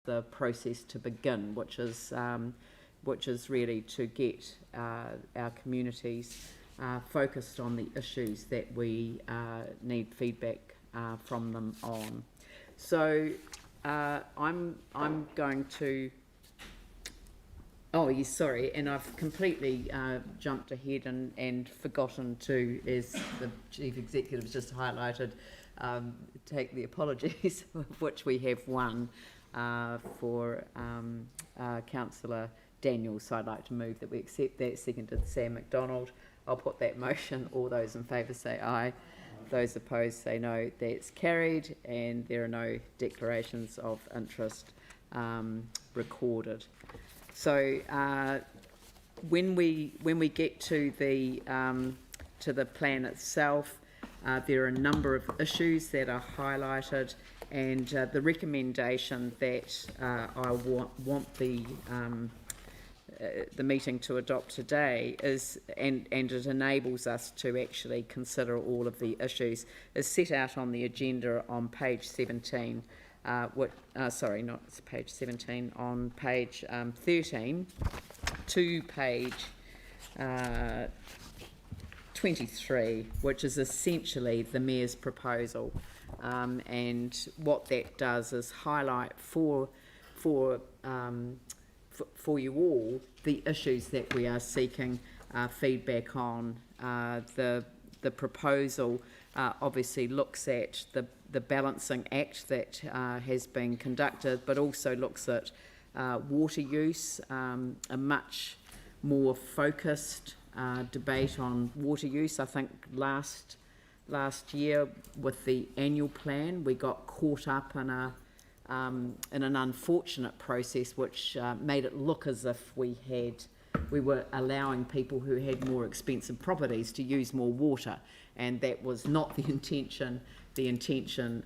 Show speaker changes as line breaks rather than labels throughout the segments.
the process to begin, which is really to get our communities focused on the issues that we need feedback from them on. So I'm going to. Oh, yes, sorry, and I've completely jumped ahead and forgotten to, as the Chief Executive just highlighted, take the apologies, of which we have one for Councillor Daniels. So I'd like to move that we accept that. Seconded Sam McDonald. I'll put that motion. All those in favour say aye. Those opposed say no. That's carried, and there are no declarations of interest recorded. So when we get to the plan itself, there are a number of issues that are highlighted, and the recommendation that I want the meeting to adopt today is, and it enables us to actually consider all of the issues, is set out on the agenda on page 17. Sorry, not page 17, on page 13 to page 23, which is essentially the Mayor's proposal, and what that does is highlight for you all the issues that we are seeking feedback on. The proposal obviously looks at the balancing act that has been conducted, but also looks at water use, a much more focused debate on water use. I think last year with the annual plan, we got caught up in an unfortunate process which made it look as if we were allowing people who had more expensive properties to use more water, and that was not the intention. The intention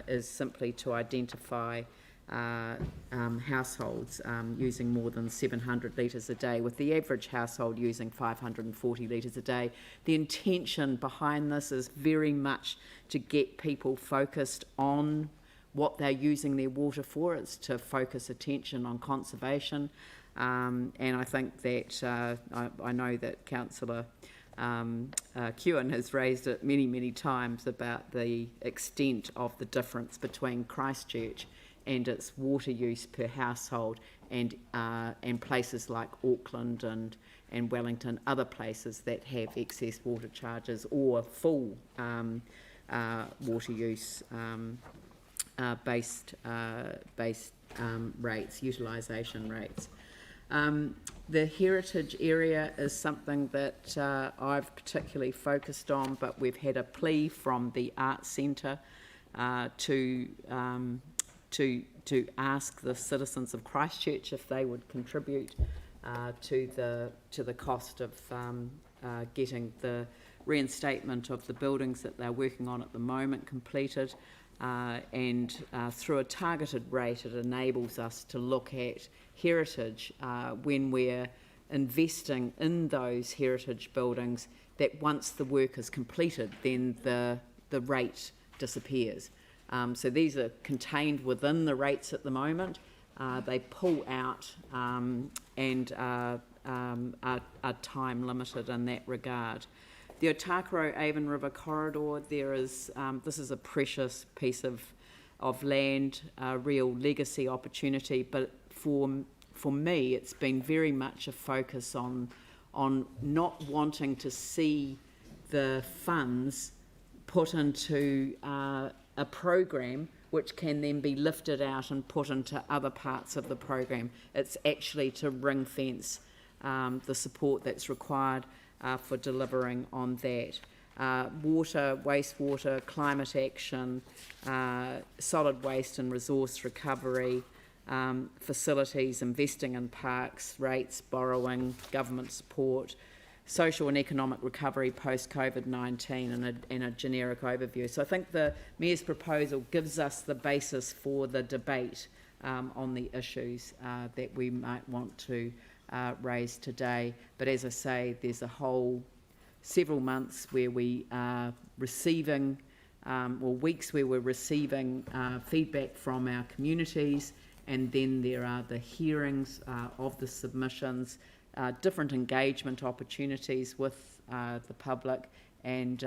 is simply to identify households using more than 700 litres a day, with the average household using 540 litres a day. The intention behind this is very much to get people focused on what they're using their water for. It's to focus attention on conservation, and I think that I know that Councillor Kewen has raised it many times about the extent of the difference between Christchurch and its water use per household and places like Auckland and Wellington, other places that have excess water charges or full water use based rates, utilisation rates. The heritage area is something that I've particularly focused on, but we've had a plea from the Arts Centre to ask the citizens of Christchurch if they would contribute to the cost of getting the reinstatement of the buildings that they're working on at the moment completed, and through a targeted rate it enables us to look at heritage when we're investing in those heritage buildings, that once the work is completed then the rate disappears. So these are contained within the rates at the moment. They pull out and are time limited in that regard. The Akaroa Avon River corridor, this is a precious piece of land, a real legacy opportunity, but for me it's been very much a focus on not wanting to see the funds put into a program which can then be lifted out and put into other parts of the program. It's actually to ring fence the support that's required for delivering on that. Water, wastewater, climate action, solid waste and resource recovery, facilities, investing in parks, rates, borrowing, government support, social and economic recovery post-COVID-19, and a generic overview. So I think the Mayor's proposal gives us the basis for the debate on the issues that we might want to raise today. But as I say, there's several months where we are receiving, or weeks where we're receiving feedback from our communities, and then there are the hearings of the submissions, different engagement opportunities with the public, and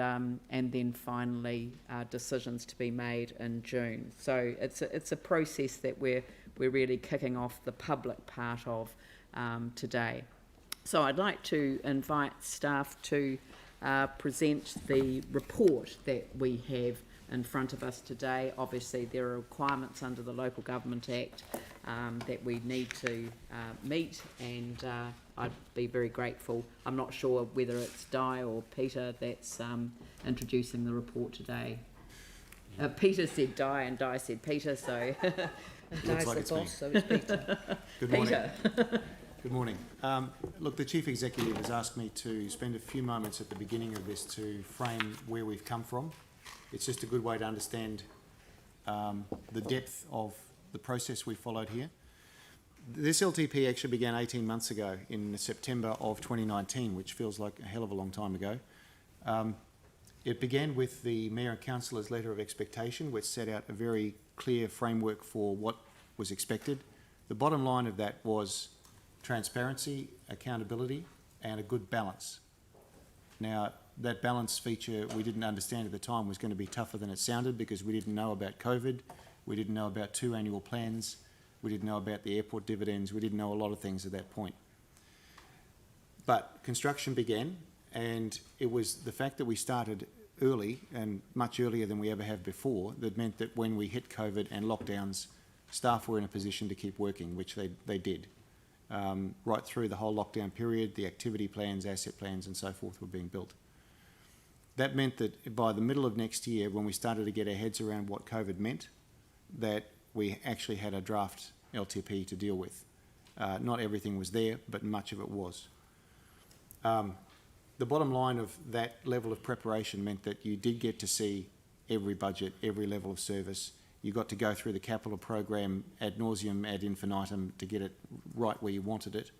then finally decisions to be made in June. So it's a process that we're really kicking off the public part of today. So I'd like to invite staff to present the report that we have in front of us today. Obviously there are requirements under the Local Government Act that we need to meet, and I'd be very grateful. I'm not sure whether it's Di or Peter that's introducing the report today. Peter said Di and Di said Peter, so Di's
like
the boss, so it's Peter.
Good morning.
Peter.
Good morning. Look, the Chief Executive has asked me to spend a few moments at the beginning of this to frame where we've come from. It's just a good way to understand the depth of the process we followed here. This LTP actually began 18 months ago in September of 2019, which feels like a hell of a long time ago. It began with the Mayor and Councillor's letter of expectation, which set out a very clear framework for what was expected. The bottom line of that was transparency, accountability, and a good balance. Now, that balance feature we didn't understand at the time was going to be tougher than it sounded, because we didn't know about COVID, we didn't know about 2 annual plans, we didn't know about the airport dividends, we didn't know a lot of things at that point. But construction began, and it was the fact that we started early, and much earlier than we ever have before, that meant that when we hit COVID and lockdowns, staff were in a position to keep working, which they did. Right through the whole lockdown period, the activity plans, asset plans and so forth were being built. That meant that by the middle of next year, when we started to get our heads around what COVID meant, that we actually had a draft LTP to deal with. Not everything was there, but much of it was. The bottom line of that level of preparation meant that you did get to see every budget, every level of service. You got to go through the capital program ad nauseum, ad infinitum, to get it right where you wanted it.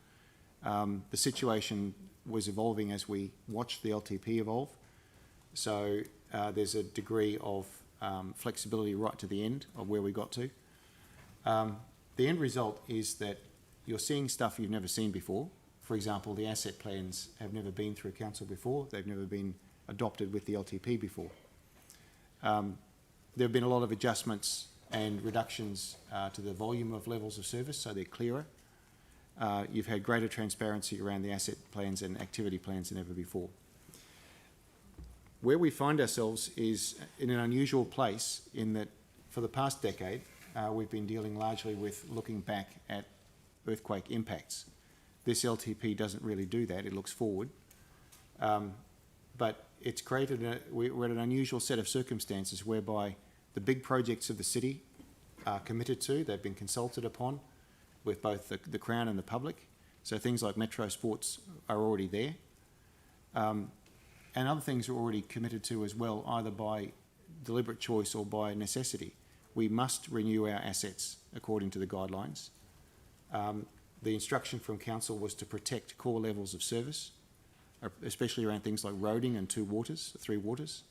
The situation was evolving as we watched the LTP evolve. So there's a degree of flexibility right to the end of where we got to. The end result is that you're seeing stuff you've never seen before. For example, the asset plans have never been through council before. They've never been adopted with the LTP before. There have been a lot of adjustments and reductions to the volume of levels of service, so they're clearer. You've had greater transparency around the asset plans and activity plans than ever before. Where we find ourselves is in an unusual place in that for the past decade, we've been dealing largely with looking back at earthquake impacts. This LTP doesn't really do that, it looks forward. But it's created, we're at an unusual set of circumstances whereby the big projects of the city are committed to, they've been consulted upon with both the Crown and the public. So things like Metro Sports are already there. And other things are already committed to as well, either by deliberate choice or by necessity. We must renew our assets according to the guidelines. The instruction from council was to protect core levels of service, especially around things like roading and 3 waters.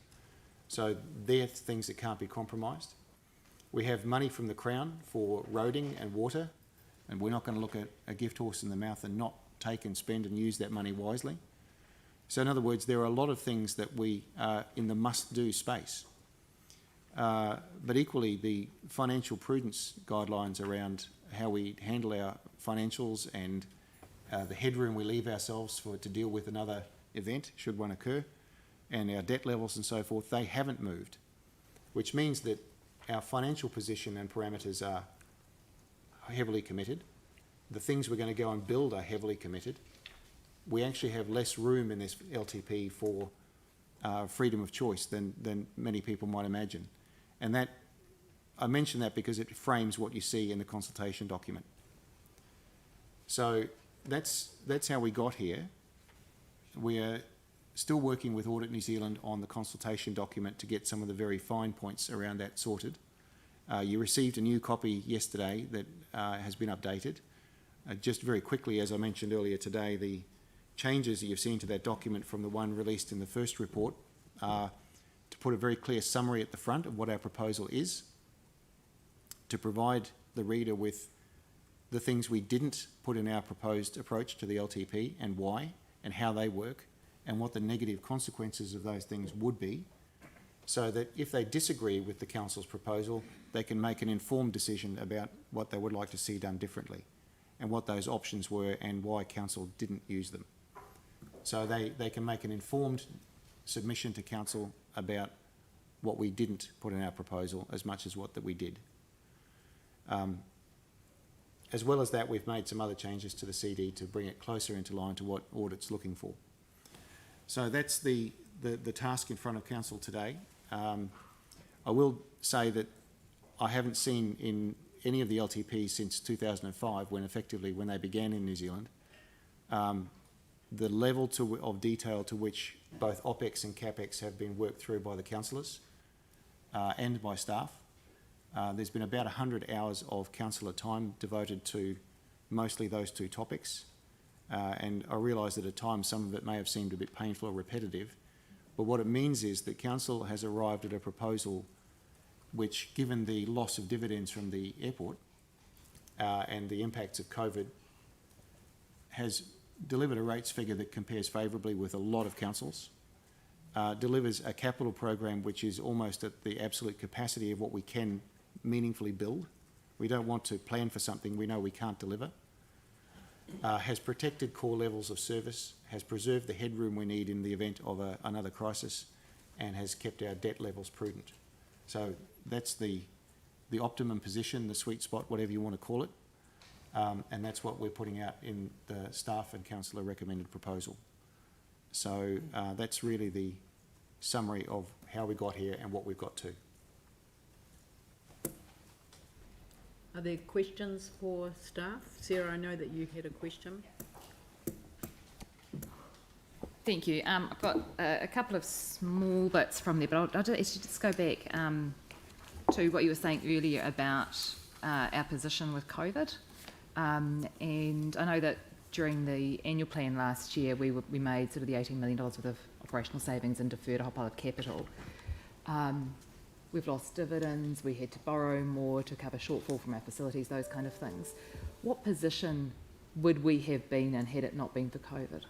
So they're things that can't be compromised. We have money from the Crown for roading and water, and we're not going to look at a gift horse in the mouth and not take and spend and use that money wisely. So in other words, there are a lot of things that we are in the must-do space. But equally, the financial prudence guidelines around how we handle our financials and the headroom we leave ourselves to deal with another event, should one occur, and our debt levels and so forth, they haven't moved, which means that our financial position and parameters are heavily committed. The things we're going to go and build are heavily committed. We actually have less room in this LTP for freedom of choice than many people might imagine. And that, I mention that because it frames what you see in the consultation document. So that's how we got here. We are still working with Audit New Zealand on the consultation document to get some of the very fine points around that sorted. You received a new copy yesterday that has been updated. Just very quickly, as I mentioned earlier today, the changes that you've seen to that document from the one released in the first report are to put a very clear summary at the front of what our proposal is, to provide the reader with the things we didn't put in our proposed approach to the LTP and why, and how they work, and what the negative consequences of those things would be, so that if they disagree with the council's proposal, they can make an informed decision about what they would like to see done differently, and what those options were and why council didn't use them. So they can make an informed submission to council about what we didn't put in our proposal as much as what that we did. As well as that, we've made some other changes to the CD to bring it closer into line to what Audit's looking for. So that's the task in front of council today. I will say that I haven't seen in any of the LTPs since 2005, when they began in New Zealand, the level of detail to which both OPEX and CAPEX have been worked through by the councillors and by staff. There's been about 100 hours of councillor time devoted to mostly those two topics. And I realise that at times some of it may have seemed a bit painful or repetitive, but what it means is that council has arrived at a proposal which, given the loss of dividends from the airport and the impacts of COVID, has delivered a rates figure that compares favourably with a lot of councils, delivers a capital program which is almost at the absolute capacity of what we can meaningfully build. We don't want to plan for something we know we can't deliver. Has protected core levels of service, has preserved the headroom we need in the event of another crisis, and has kept our debt levels prudent. So that's the optimum position, the sweet spot, whatever you want to call it. And that's what we're putting out in the staff and councillor recommended proposal. So that's really the summary of how we got here and what we've got to.
Are there questions for staff? Sarah, I know that you had a question.
Thank you. I've got a couple of small bits from there, but I'll just go back to what you were saying earlier about our position with COVID. And I know that during the annual plan last year, we made sort of the $18 million worth of operational savings and deferred a whole pile of capital. We've lost dividends, we had to borrow more to cover shortfall from our facilities, those kind of things. What position would we have been in had it not been for COVID?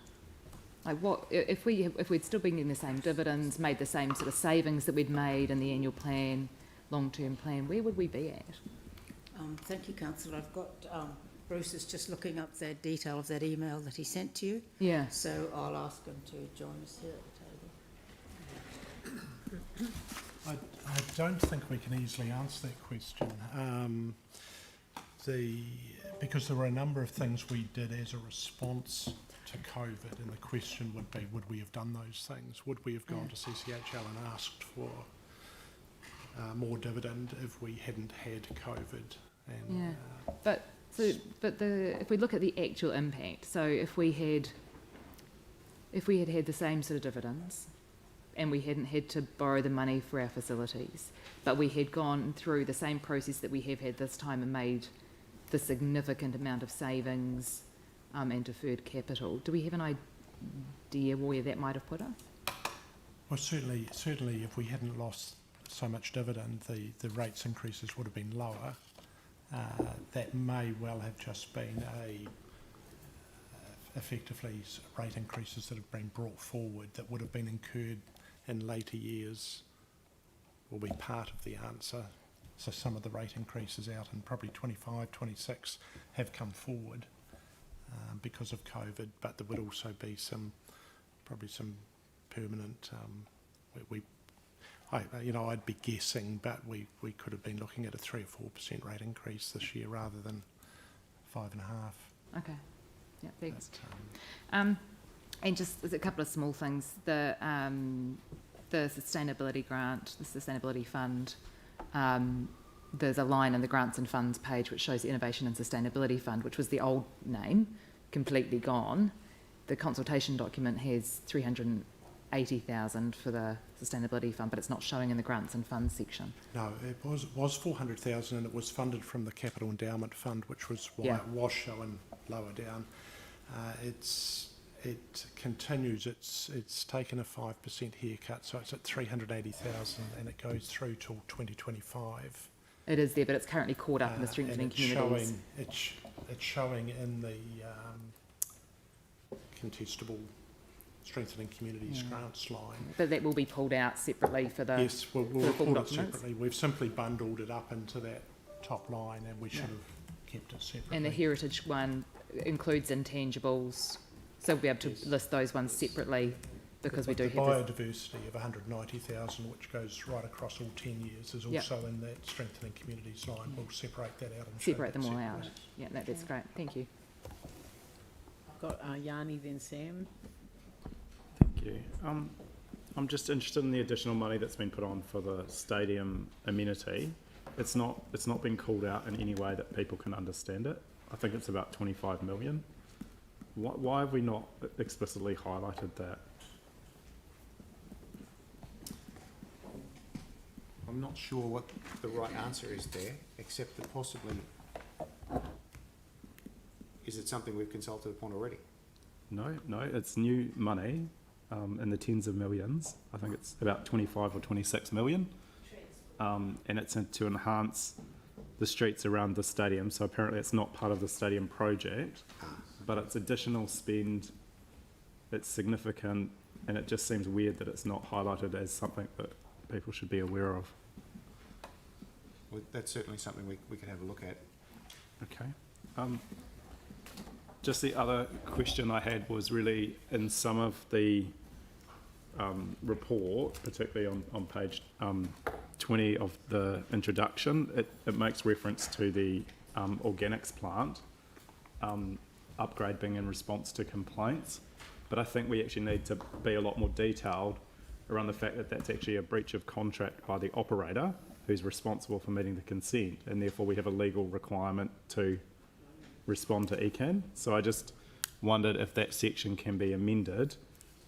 Like what, if we'd still been getting the same dividends, made the same sort of savings that we'd made in the annual plan, long-term plan, where would we be at?
Thank you, Councillor. I've got Bruce is just looking up the detail of that email that he sent to you.
Yeah.
So I'll ask him to join us here at the table.
I don't think we can easily answer that question. Because there were a number of things we did as a response to COVID, and the question would be, would we have done those things? Would we have gone to CCHL and asked for more dividend if we hadn't had COVID? And,
But if we look at the actual impact, so if we had the same sort of dividends, and we hadn't had to borrow the money for our facilities, but we had gone through the same process that we have had this time and made the significant amount of savings and deferred capital, do we have an idea where that might have put us?
well, certainly, if we hadn't lost so much dividend, the rates increases would have been lower. That may well have just been effectively rate increases that have been brought forward that would have been incurred in later years will be part of the answer. So some of the rate increases out in probably 25, 26 have come forward because of COVID, but there would also be probably some permanent, I'd be guessing, but we could have been looking at a 3 or 4% rate increase this year rather than 5.5%.
Okay. Yeah, thanks. And just there's a couple of small things. The sustainability grant, the sustainability fund, there's a line in the grants and funds page which shows the Innovation and Sustainability Fund, which was the old name, completely gone. The consultation document has $380,000 for the sustainability fund, but it's not showing in the grants and funds section.
No, it was 400,000, and it was funded from the Capital Endowment Fund, which was why it was showing lower down. It continues. It's taken a 5% haircut, so it's at 380,000, and it goes through till 2025.
It is there, but it's currently caught up in the strengthening communities.
it's showing in the contestable strengthening communities grants line.
But that will be pulled out separately for the...
Yes, we'll
for the full
report it
documents.
separately. We've simply bundled it up into that top line, and we should have kept it separately.
And the heritage one includes intangibles, so we'll be able to list those ones separately because we do
the
have this.
biodiversity of 190,000, which goes right across all 10 years, is also in that strengthening communities line. We'll separate that out and show
Separate
that
them all out.
separately.
Yeah, no, that's great. Thank you.
I've got Yanni, then Sam.
Thank you. I'm just interested in the additional money that's been put on for the stadium amenity. It's not been called out in any way that people can understand it. I think it's about 25 million. Why have we not explicitly highlighted that?
I'm not sure what the right answer is there, except that possibly, is it something we've consulted upon already?
No, it's new money in the tens of millions. I think it's about 25 or 26 million. And it's to enhance the streets around the stadium. So apparently it's not part of the stadium project, but it's additional spend. It's significant, and it just seems weird that it's not highlighted as something that people should be aware of.
Well, that's certainly something we could have a look at.
Okay. Just the other question I had was really in some of the report, particularly on page 20 of the introduction, it makes reference to the organics plant upgrade being in response to complaints. But I think we actually need to be a lot more detailed around the fact that that's actually a breach of contract by the operator who's responsible for meeting the consent, and therefore we have a legal requirement to respond to ECAN. So I just wondered if that section can be amended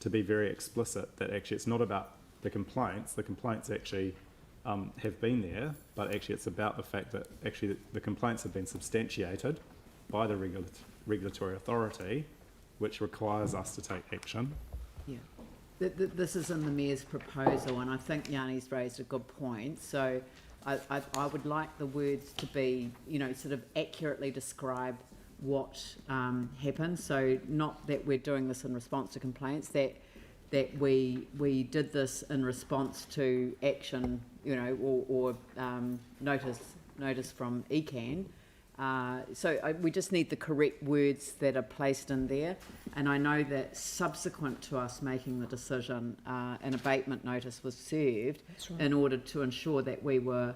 to be very explicit that actually it's not about the complaints. The complaints actually have been there, but actually it's about the fact that actually the complaints have been substantiated by the regulatory authority, which requires us to take action.
Yeah. This is in the Mayor's proposal, and I think Yanni's raised a good point. So I would like the words to be, sort of accurately describe what happened. So not that we're doing this in response to complaints, that we did this in response to action, or notice from ECAN. We just need the correct words that are placed in there. And I know that subsequent to us making the decision, an abatement notice was served in order to ensure that we were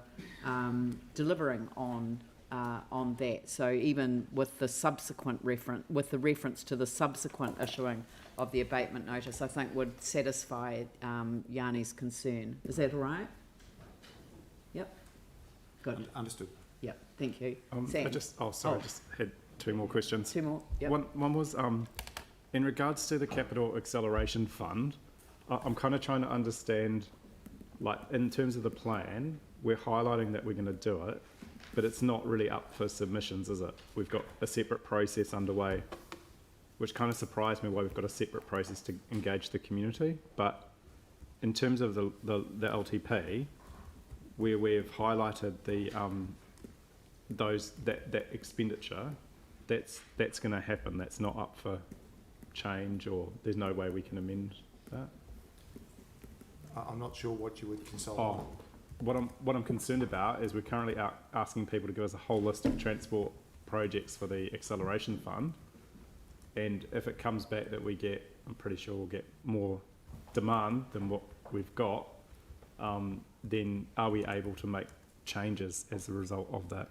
delivering on that. So even with the subsequent reference to the subsequent issuing of the abatement notice, I think would satisfy Yanni's concern. Is that all right? Yep. Good.
Understood.
Yep. Thank you.
I just had two more questions.
Two more. Yep.
One was in regards to the Capital Acceleration Fund. I'm kind of trying to understand, like in terms of the plan, we're highlighting that we're going to do it, but it's not really up for submissions, is it? We've got a separate process underway, which kind of surprised me why we've got a separate process to engage the community. But in terms of the LTP, where we've highlighted the that expenditure, that's going to happen. That's not up for change, or there's no way we can amend that.
I'm not sure what you would consult on.
What I'm concerned about is we're currently asking people to give us a whole list of transport projects for the acceleration fund, and if it comes back that I'm pretty sure we'll get more demand than what we've got, then are we able to make changes as a result of that?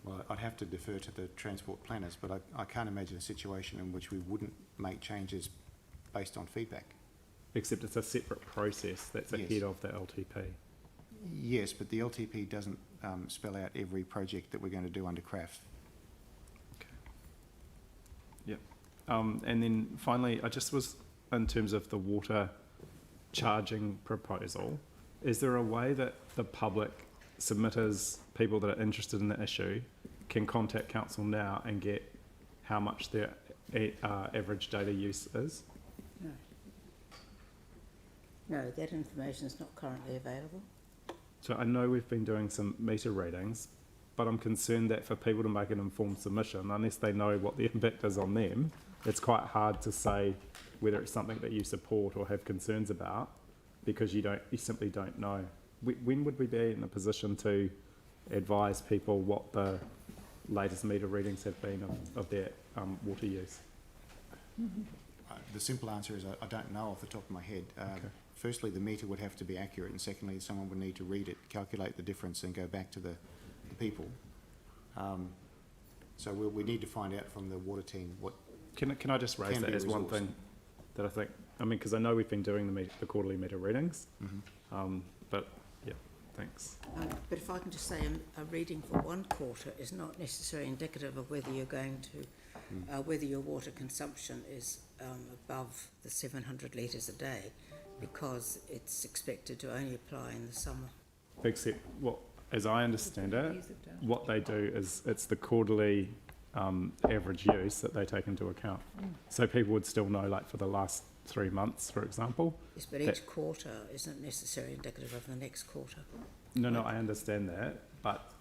Well, I'd have to defer to the transport planners, but I can't imagine a situation in which we wouldn't make changes based on feedback.
Except it's a separate process that's ahead of the LTP.
Yes, but the LTP doesn't spell out every project that we're going to do under CRAF.
Okay. Yep. And then finally, I just was, in terms of the water charging proposal, is there a way that the public submitters, people that are interested in the issue, can contact council now and get how much their average data use is?
No, that information is not currently available.
So I know we've been doing some meter readings, but I'm concerned that for people to make an informed submission, unless they know what the impact is on them, it's quite hard to say whether it's something that you support or have concerns about, because you simply don't know. When would we be in a position to advise people what the latest meter readings have been of their water use?
The simple answer is I don't know off the top of my head.
Okay.
Firstly, the meter would have to be accurate, and secondly, someone would need to read it, calculate the difference, and go back to the people. So we need to find out from the water team what.
Can I just raise
Can
that
be
as one
resourced.
thing that I think, because I know we've been doing the quarterly meter readings, but yeah, thanks.
But if I can just say, a reading for one quarter is not necessarily indicative of whether you're going to, whether your water consumption is above the 700 litres a day, because it's expected to only apply in the summer.
Except as I understand it, what they do is it's the quarterly average use that they take into account. So people would still know, like for the last 3 months, for example.
Yes, but each quarter isn't necessarily indicative of the next quarter.
No, I understand that, but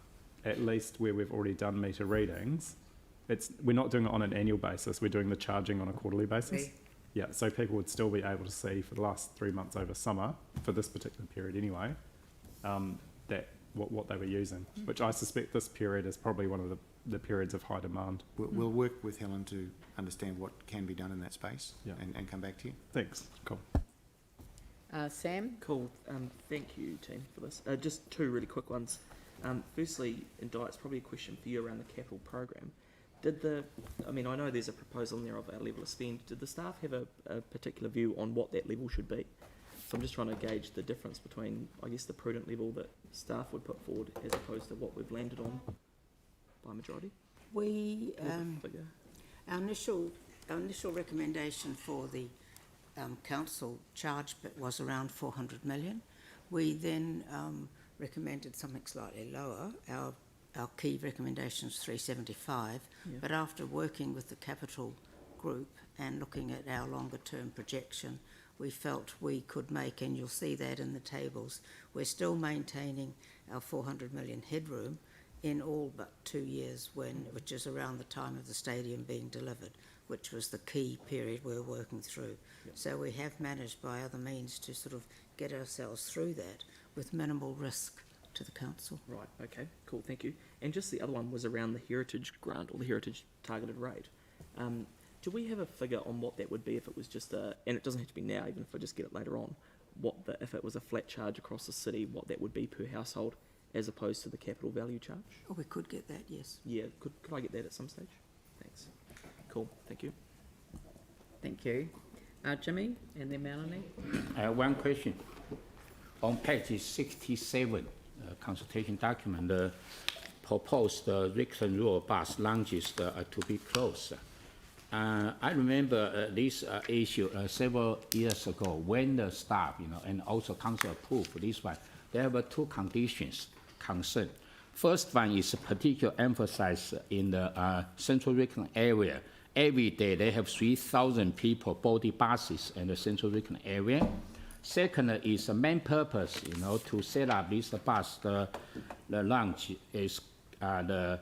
at least where we've already done meter readings, we're not doing it on an annual basis, we're doing the charging on a quarterly basis.
Right.
Yeah, so people would still be able to see for the last 3 months over summer, for this particular period anyway, that what they were using, which I suspect this period is probably one of the periods of high demand.
We'll work with Helen to understand what can be done in that space,
Yeah.
and come back to you.
Thanks, cool.
Sam?
Cool. Thank you, team, for this. Just two really quick ones. Firstly, and Di, it's probably a question for you around the capital program. I know there's a proposal in there of our level of spend. Did the staff have a particular view on what that level should be? So I'm just trying to gauge the difference between, I guess, the prudent level that staff would put forward as opposed to what we've landed on by majority.
We,
Figure.
our initial recommendation for the council charge bit was around 400 million. We then recommended something slightly lower. Our key recommendation is 375,
Yeah.
but after working with the capital group and looking at our longer term projection, we felt we could make, and you'll see that in the tables, we're still maintaining our 400 million headroom in all but 2 years, which is around the time of the stadium being delivered, which was the key period we were working through.
Yep.
So we have managed by other means to sort of get ourselves through that with minimal risk to the council.
Right, okay, cool, thank you. And just the other one was around the heritage grant or the heritage targeted rate. Do we have a figure on what that would be if it was just and it doesn't have to be now, even if I just get it later on, if it was a flat charge across the city, what that would be per household as opposed to the capital value charge?
Oh, we could get that, yes.
Yeah, could I get that at some stage? Thanks. Cool, thank you.
Thank you. Jimmy, and then Melanie?
I have one question. On page 67, consultation document, the proposed Littleton Road bus lounges to be closed. I remember this issue several years ago when the staff, and also council approved this one. There have two conditions concern. First one is particular emphasis in the Central Littleton area. Every day they have 3,000 people boarding buses in the Central Littleton area. Second is the main purpose, to set up this bus, the lounge is the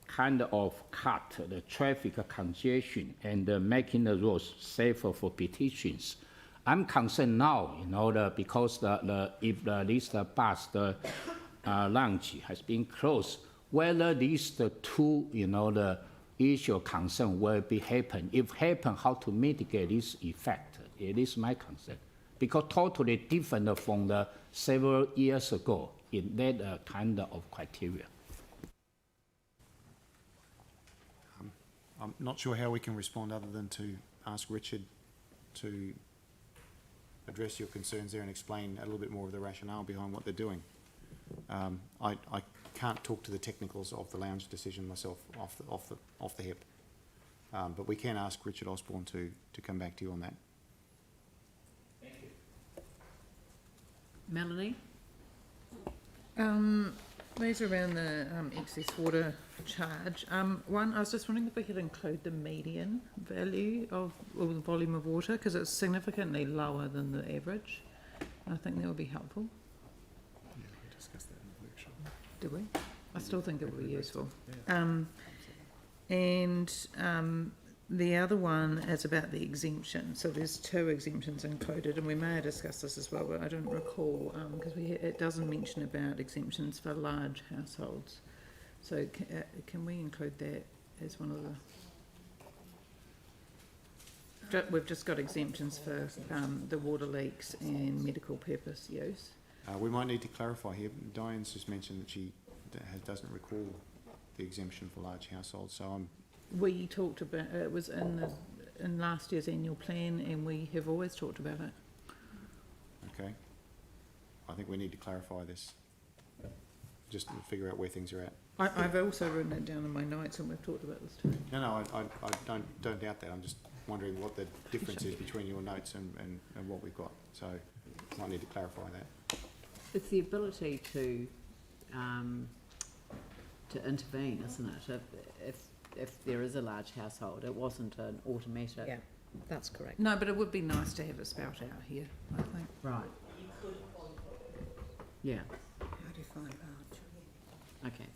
kind of cut the traffic congestion and making the roads safer for pedestrians. I'm concerned now, because if this bus, the lounge has been closed, whether these two, the issue of concern will be happen. If happen, how to mitigate this effect? It is my concern. Because totally different from the several years ago in that kind of criteria.
I'm not sure how we can respond other than to ask Richard to address your concerns there and explain a little bit more of the rationale behind what they're doing. I can't talk to the technicals of the lounge decision myself off the hip, but we can ask Richard Osborne to come back to you on that.
Melanie?
These are around the excess water charge. One, I was just wondering if we could include the median value of or the volume of water, because it's significantly lower than the average. I think that would be helpful.
Yeah, we discussed that in the workshop.
Do we? I still think it would be useful. The other one is about the exemption. So there's 2 exemptions included, and we may have discussed this as well, but I don't recall, because it doesn't mention about exemptions for large households. So can we include that as one of the... We've just got exemptions for the water leaks and medical purpose use.
We might need to clarify here. Diane's just mentioned that she doesn't recall the exemption for large households, so
We talked about it was in last year's annual plan, and we have always talked about it.
okay. I think we need to clarify this, just to figure out where things are at.
I've also written it down in my notes, and we've talked about this too.
No, I don't doubt that. I'm just wondering what the difference is between your notes and what we've got. So might need to clarify that.
It's the ability to intervene, isn't it? If there is a large household, it wasn't an automatic.
Yeah, that's correct.
No, but it would be nice to have it spelt out here, I think.
Right. Yeah.
How do you find large?
Okay.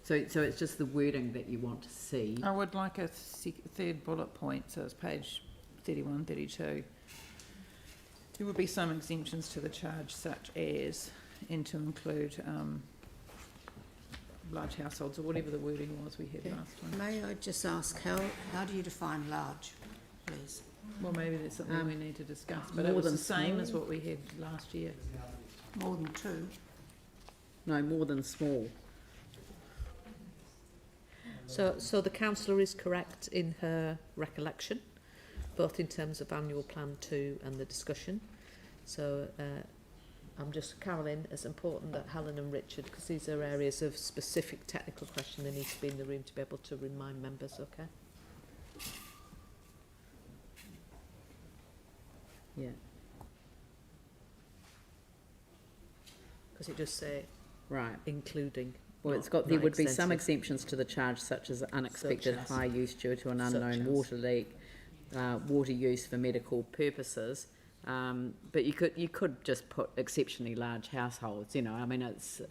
So it's just the wording that you want to see.
I would like a third bullet point, so it's page 31, 32. There would be some exemptions to the charge, such as, and to include large households, or whatever the wording was we had last time.
May I just ask, how do you define large, please?
Well, maybe that's something we need to discuss, but it
more
was
than
the same
small.
as what we had last year.
More than 2?
No, more than small.
So the councillor is correct in her recollection, both in terms of annual plan 2 and the discussion. So I'm just, Carolyn, it's important that Helen and Richard, because these are areas of specific technical question, they need to be in the room to be able to remind members, okay?
Yeah.
Because it does say
Right.
including.
Well, it's
not-
got, there
not
would be some
extensive.
exemptions to the charge, such as unexpected
Such as.
high use due to an
Such
unknown
as.
water leak, water use for medical purposes. But you could just put exceptionally large households. You know, I mean, it's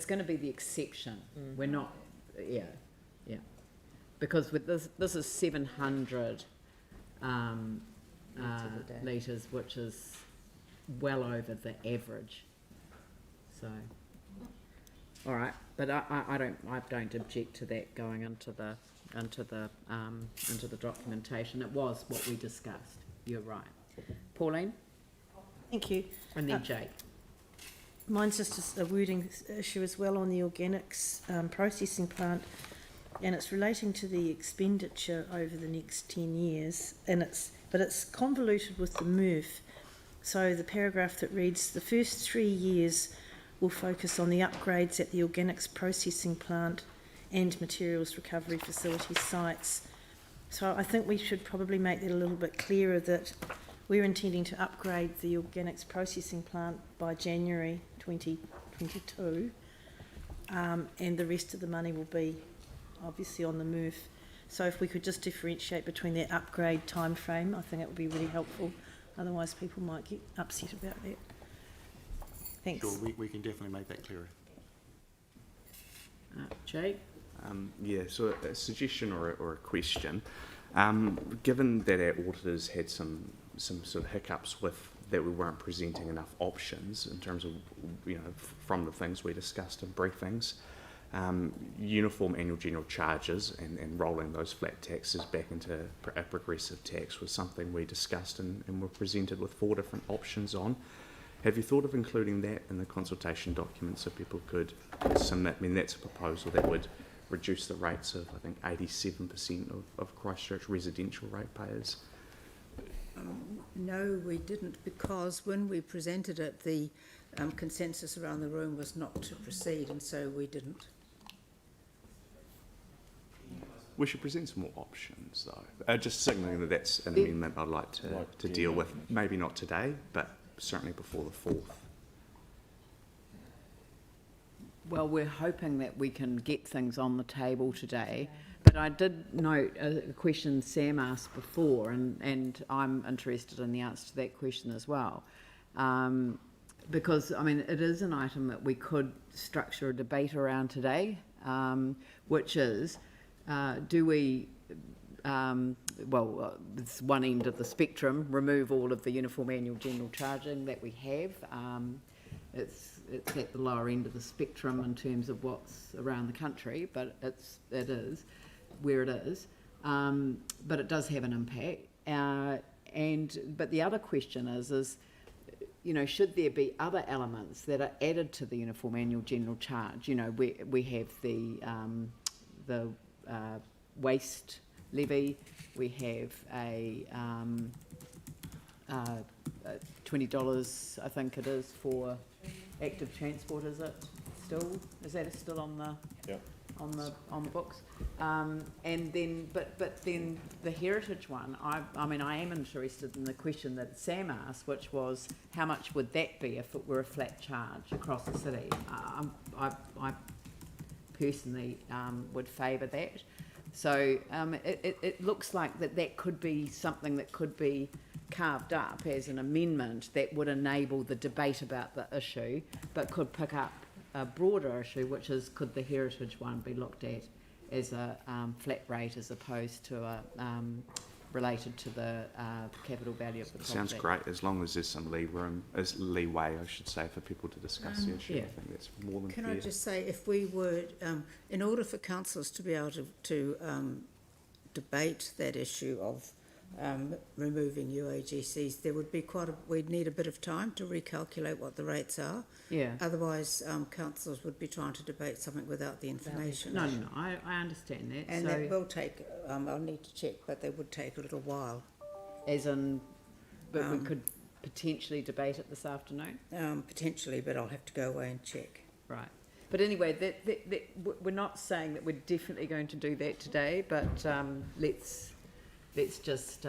going to be the exception. We're not, yeah, because with this is 700 litres, which is well over the average. So, all right, but I don't object to that going into the documentation. It was what we discussed. You're right. Pauline,
Thank you.
and then Jake.
Mine's just a wording issue as well on the organics processing plant, and it's relating to the expenditure over the next 10 years, but it's convoluted with the MRF. So the paragraph that reads, the first 3 years will focus on the upgrades at the organics processing plant and materials recovery facility sites. So I think we should probably make that a little bit clearer, that we're intending to upgrade the organics processing plant by January 2022, and the rest of the money will be obviously on the MRF. So if we could just differentiate between that upgrade time frame, I think it would be really helpful. Otherwise people might get upset about that. Thanks.
Sure, we can definitely make that clearer.
Jake?
Yeah, so a suggestion or a question. Given that our auditors had some sort of hiccups with that we weren't presenting enough options in terms of, from the things we discussed in briefings, uniform annual general charges and rolling those flat taxes back into a progressive tax was something we discussed and were presented with 4 different options on. Have you thought of including that in the consultation document so people could submit? I mean, that's a proposal that would reduce the rates of, I think, 87% of Christchurch residential ratepayers.
No, we didn't, because when we presented it, the consensus around the room was not to proceed, and so we didn't.
We should present some more options, though. Just signalling that that's an amendment I'd like to deal with. Maybe not today, but certainly before the 4th.
Well, we're hoping that we can get things on the table today, but I did note a question Sam asked before, and I'm interested in the answer to that question as well. because, I mean, it is an item that we could structure a debate around today, which is, do we, it's one end of the spectrum, remove all of the uniform annual general charging that we have. It's at the lower end of the spectrum in terms of what's around the country, but it is where it is. But it does have an impact. But the other question is, you know, should there be other elements that are added to the uniform annual general charge? You know, we have the waste levy, we have a $20, I think it is, for active transport. Is it still? Is that still on the?
Yep.
On the books, and then but then the heritage one. I mean I am interested in the question that Sam asked, which was how much would that be if it were a flat charge across the city? I personally would favour that. So it looks like that could be something that could be carved up as an amendment that would enable the debate about the issue, but could pick up a broader issue, which is, could the heritage one be looked at as a flat rate as opposed to a related to the capital value of the property?
Sounds great, as long as there's some leeway, I should say, for people to discuss the issue.
Yeah.
I think that's more than
Can
fair.
I just say, if we were, in order for councillors to be able to debate that issue of removing UAGCs, there would be we'd need a bit of time to recalculate what the rates are.
Yeah.
Otherwise, councillors would be trying to debate something without the information.
No, I understand that.
And
so,
that will take, I'll need to check, but they would take a little while.
as in, but we could potentially debate it this afternoon.
Potentially, but I'll have to go away and check.
Right. But anyway, that we're not saying that we're definitely going to do that today, but let's just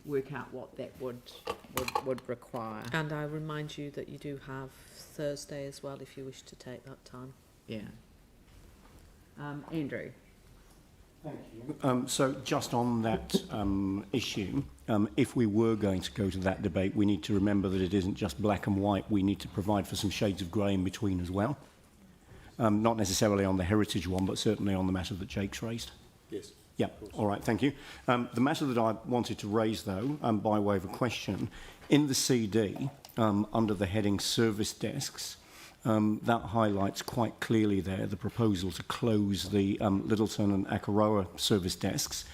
work out what that would require.
And I remind you that you do have Thursday as well if you wish to take that time.
Yeah. Andrew.
Thank you. So just on that issue, if we were going to go to that debate, we need to remember that it isn't just black and white. We need to provide for some shades of grey in between as well. Not necessarily on the heritage one, but certainly on the matter that Jake's raised.
Yes.
Yeah, all right, thank you. The matter that I wanted to raise, though, by way of a question, in the CD, under the heading Service Desks, that highlights quite clearly there the proposal to close the Littleton and Akaroa service desks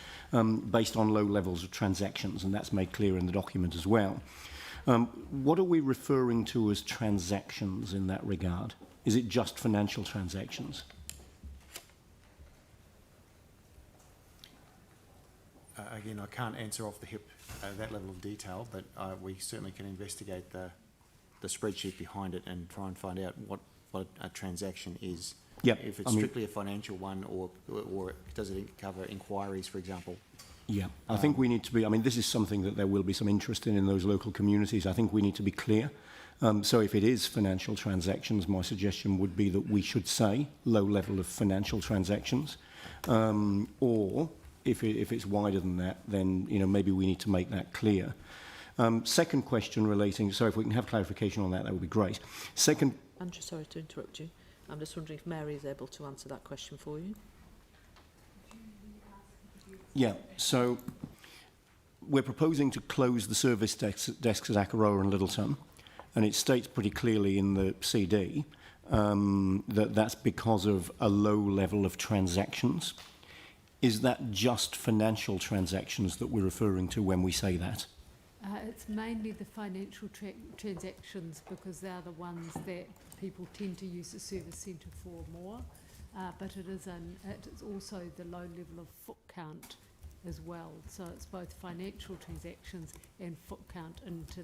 based on low levels of transactions, and that's made clear in the document as well. What are we referring to as transactions in that regard? Is it just financial transactions?
Again, I can't answer off the hip that level of detail, but we certainly can investigate the spreadsheet behind it and try and find out what a transaction is.
Yep.
If it's strictly a financial one, or does it cover inquiries, for example?
Yeah, I think we need to be, I mean, this is something that there will be some interest in those local communities. I think we need to be clear. So if it is financial transactions, my suggestion would be that we should say low level of financial transactions, or if it's wider than that, then maybe we need to make that clear. Second question relating, so if we can have clarification on that, that would be great. Second.
Andrew, sorry to interrupt you. I'm just wondering if Mary is able to answer that question for you.
Yeah, so we're proposing to close the service desks at Akaroa and Littleton, and it states pretty clearly in the CD that that's because of a low level of transactions. Is that just financial transactions that we're referring to when we say that?
It's mainly the financial transactions, because they're the ones that people tend to use the service centre for more. But it's also the low level of foot count as well. So it's both financial transactions and foot count into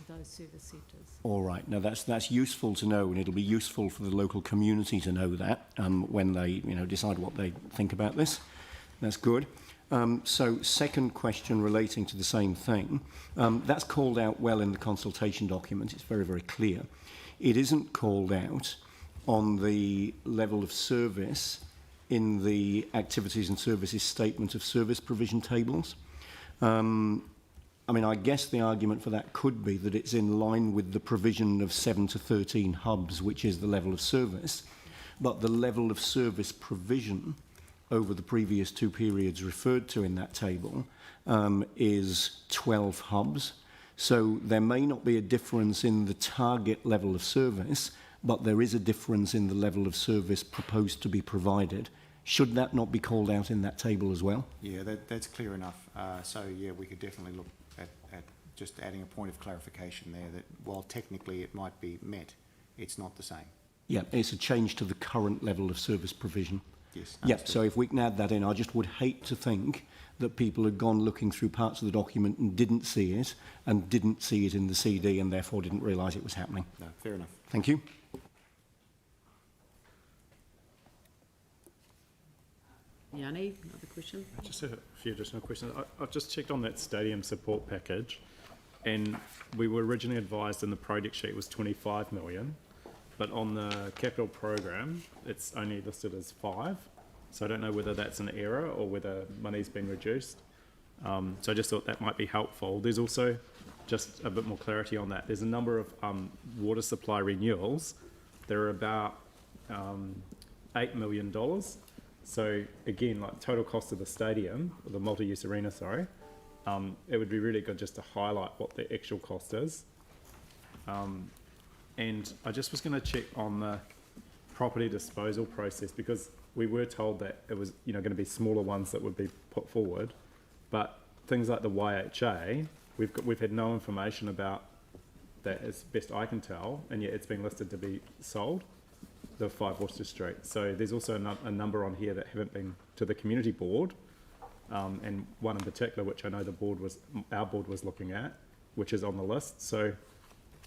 those service centres. All right.
Now that's useful to know, and it'll be useful for the local community to know that when they decide what they think about this. That's good. So second question relating to the same thing, that's called out well in the consultation document. It's very, very clear. It isn't called out on the level of service in the activities and services statement of service provision tables. I mean, I guess the argument for that could be that it's in line with the provision of 7 to 13 hubs, which is the level of service, but the level of service provision over the previous 2 periods referred to in that table is 12 hubs. So there may not be a difference in the target level of service, but there is a difference in the level of service proposed to be provided. Should that not be called out in that table as well?
Yeah, that's clear enough. So yeah, we could definitely look at just adding a point of clarification there that while technically it might be met, it's not the same.
Yeah, it's a change to the current level of service provision.
Yes.
Yeah,
understood.
so if we can add that in, I just would hate to think that people had gone looking through parts of the document and didn't see it in the CD and therefore didn't realise it was happening.
No, fair enough.
Thank you.
Yanni, another question?
Just a few additional questions. I've just checked on that stadium support package, and we were originally advised in the project sheet was 25 million, but on the capital program, it's only listed as 5. So I don't know whether that's an error or whether money's been reduced. So I just thought that might be helpful. There's also just a bit more clarity on that. There's a number of water supply renewals. They're about $8 million. So again, like total cost of the stadium, or the multi-use arena, sorry, it would be really good just to highlight what the actual cost is. And I just was going to check on the property disposal process, because we were told that it was, going to be smaller ones that would be put forward, but things like the YHA, we've had no information about that, as best I can tell, and yet it's been listed to be sold, the 5 Worcester Street. So there's also a number on here that haven't been to the community board, and one in particular which I know our board was looking at, which is on the list. So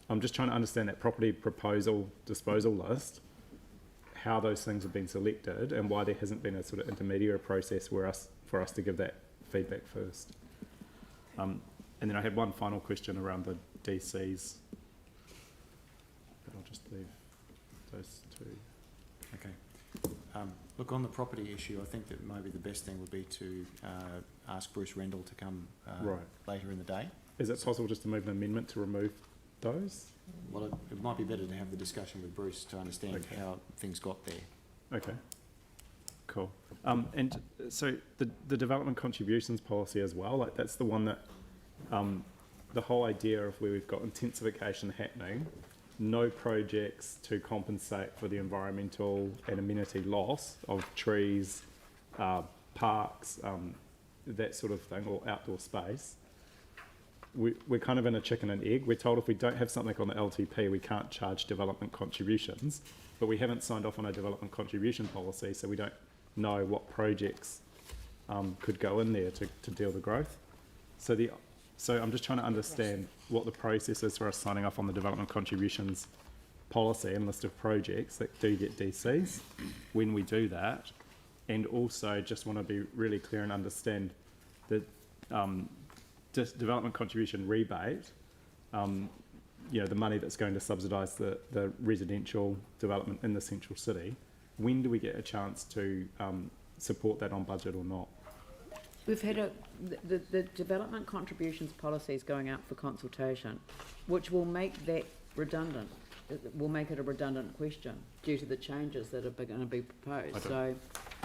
I'm just trying to understand that property proposal disposal list, how those things have been selected, and why there hasn't been a sort of intermediary process for us to give that feedback first. And then I had one final question around the DCs, but I'll just leave those two.
Okay. Look, on the property issue, I think that maybe the best thing would be to ask Bruce Rendell to come
Right.
later in the day.
Is it possible just to move an amendment to remove those?
Well, it might be better to have the discussion with Bruce to understand
Okay.
how things got there.
Okay, cool. And so the development contributions policy as well, like that's the one that, the whole idea of where we've got intensification happening, no projects to compensate for the environmental and amenity loss of trees, parks, that sort of thing, or outdoor space. We're kind of in a chicken and egg. We're told if we don't have something on the LTP, we can't charge development contributions, but we haven't signed off on a development contribution policy, so we don't know what projects could go in there to deal with growth. So I'm just trying to understand what the process is for us signing off on the development contributions policy and list of projects that do get DCs, when we do that, and also just want to be really clear and understand that development contribution rebate, the money that's going to subsidise the residential development in the central city, when do we get a chance to support that on budget or not?
We've had the development contributions policy is going out for consultation, which will make that redundant. It will make it a redundant question due to the changes that are going to be proposed. So,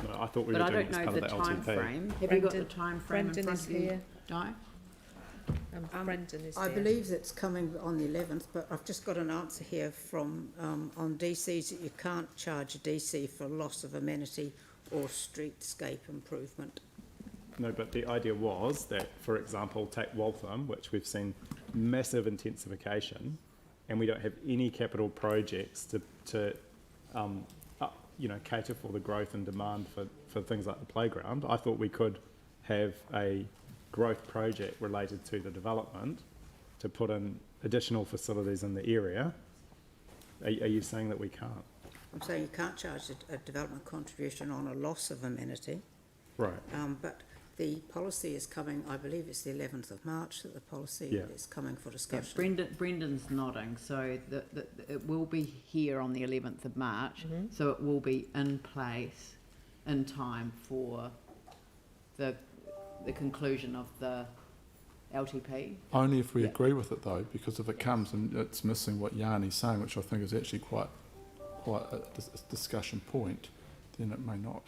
No, I thought we
but
were
I
doing
don't
it as
know
part
the
of the
time
LTP.
frame. Have you got the
Brendan-
time frame in
Brendan
front
is
of you,
here.
Di?
Brendan is
I
there.
believe that's coming on the 11th, but I've just got an answer here from on DCs that you can't charge a DC for loss of amenity or streetscape improvement.
No, but the idea was that, for example, take Waltham, which we've seen massive intensification, and we don't have any capital projects to cater for the growth and demand for things like the playground. I thought we could have a growth project related to the development to put in additional facilities in the area. Are you saying that we can't?
I'm saying you can't charge a development contribution on a loss of amenity.
Right.
But the policy is coming, I believe it's the 11th of March that the policy
Yeah.
is coming for
Yeah,
discussion.
Brendan's nodding, so it will be here on the 11th of March, so it will be in place in time for the conclusion of the LTP.
Only if we
Yeah.
agree with it though, because if it comes and it's missing what Yanni's saying, which I think is actually quite a discussion point, then it may not.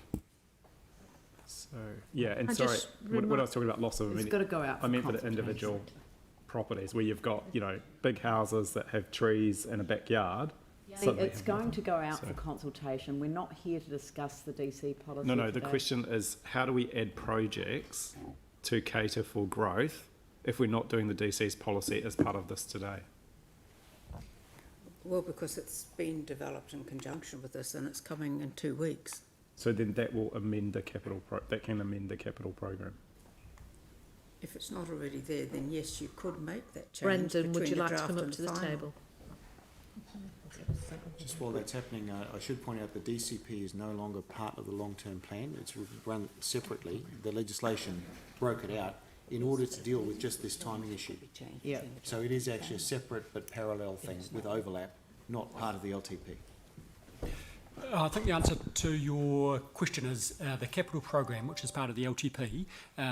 So, yeah, and
I
sorry,
just
when I was talking about loss of
It's
immediate,
got to go out for
I meant for the
consultation.
individual properties where you've got, you know, big houses that have trees and a backyard.
See,
suddenly
it's
have
going
nothing.
to go out
So-
for consultation. We're not here to discuss the DC policy
No, the
today.
question is how do we add projects to cater for growth if we're not doing the DC's policy as part of this today?
Well, because it's been developed in conjunction with this and it's coming in 2 weeks.
So then that will amend the capital that can amend the capital program.
If it's not already there, then yes, you could make that change.
Brendan, would
between
you
the
like to
draft
come up
and
to the
final.
table?
Just while that's happening, I should point out the DCP is no longer part of the long-term plan. It's run separately. The legislation broke it out in order to deal with just this timing issue.
Yeah.
So it is actually a separate but parallel thing with overlap, not part of the LTP.
I think the answer to your question is the capital program, which is part of the LTP.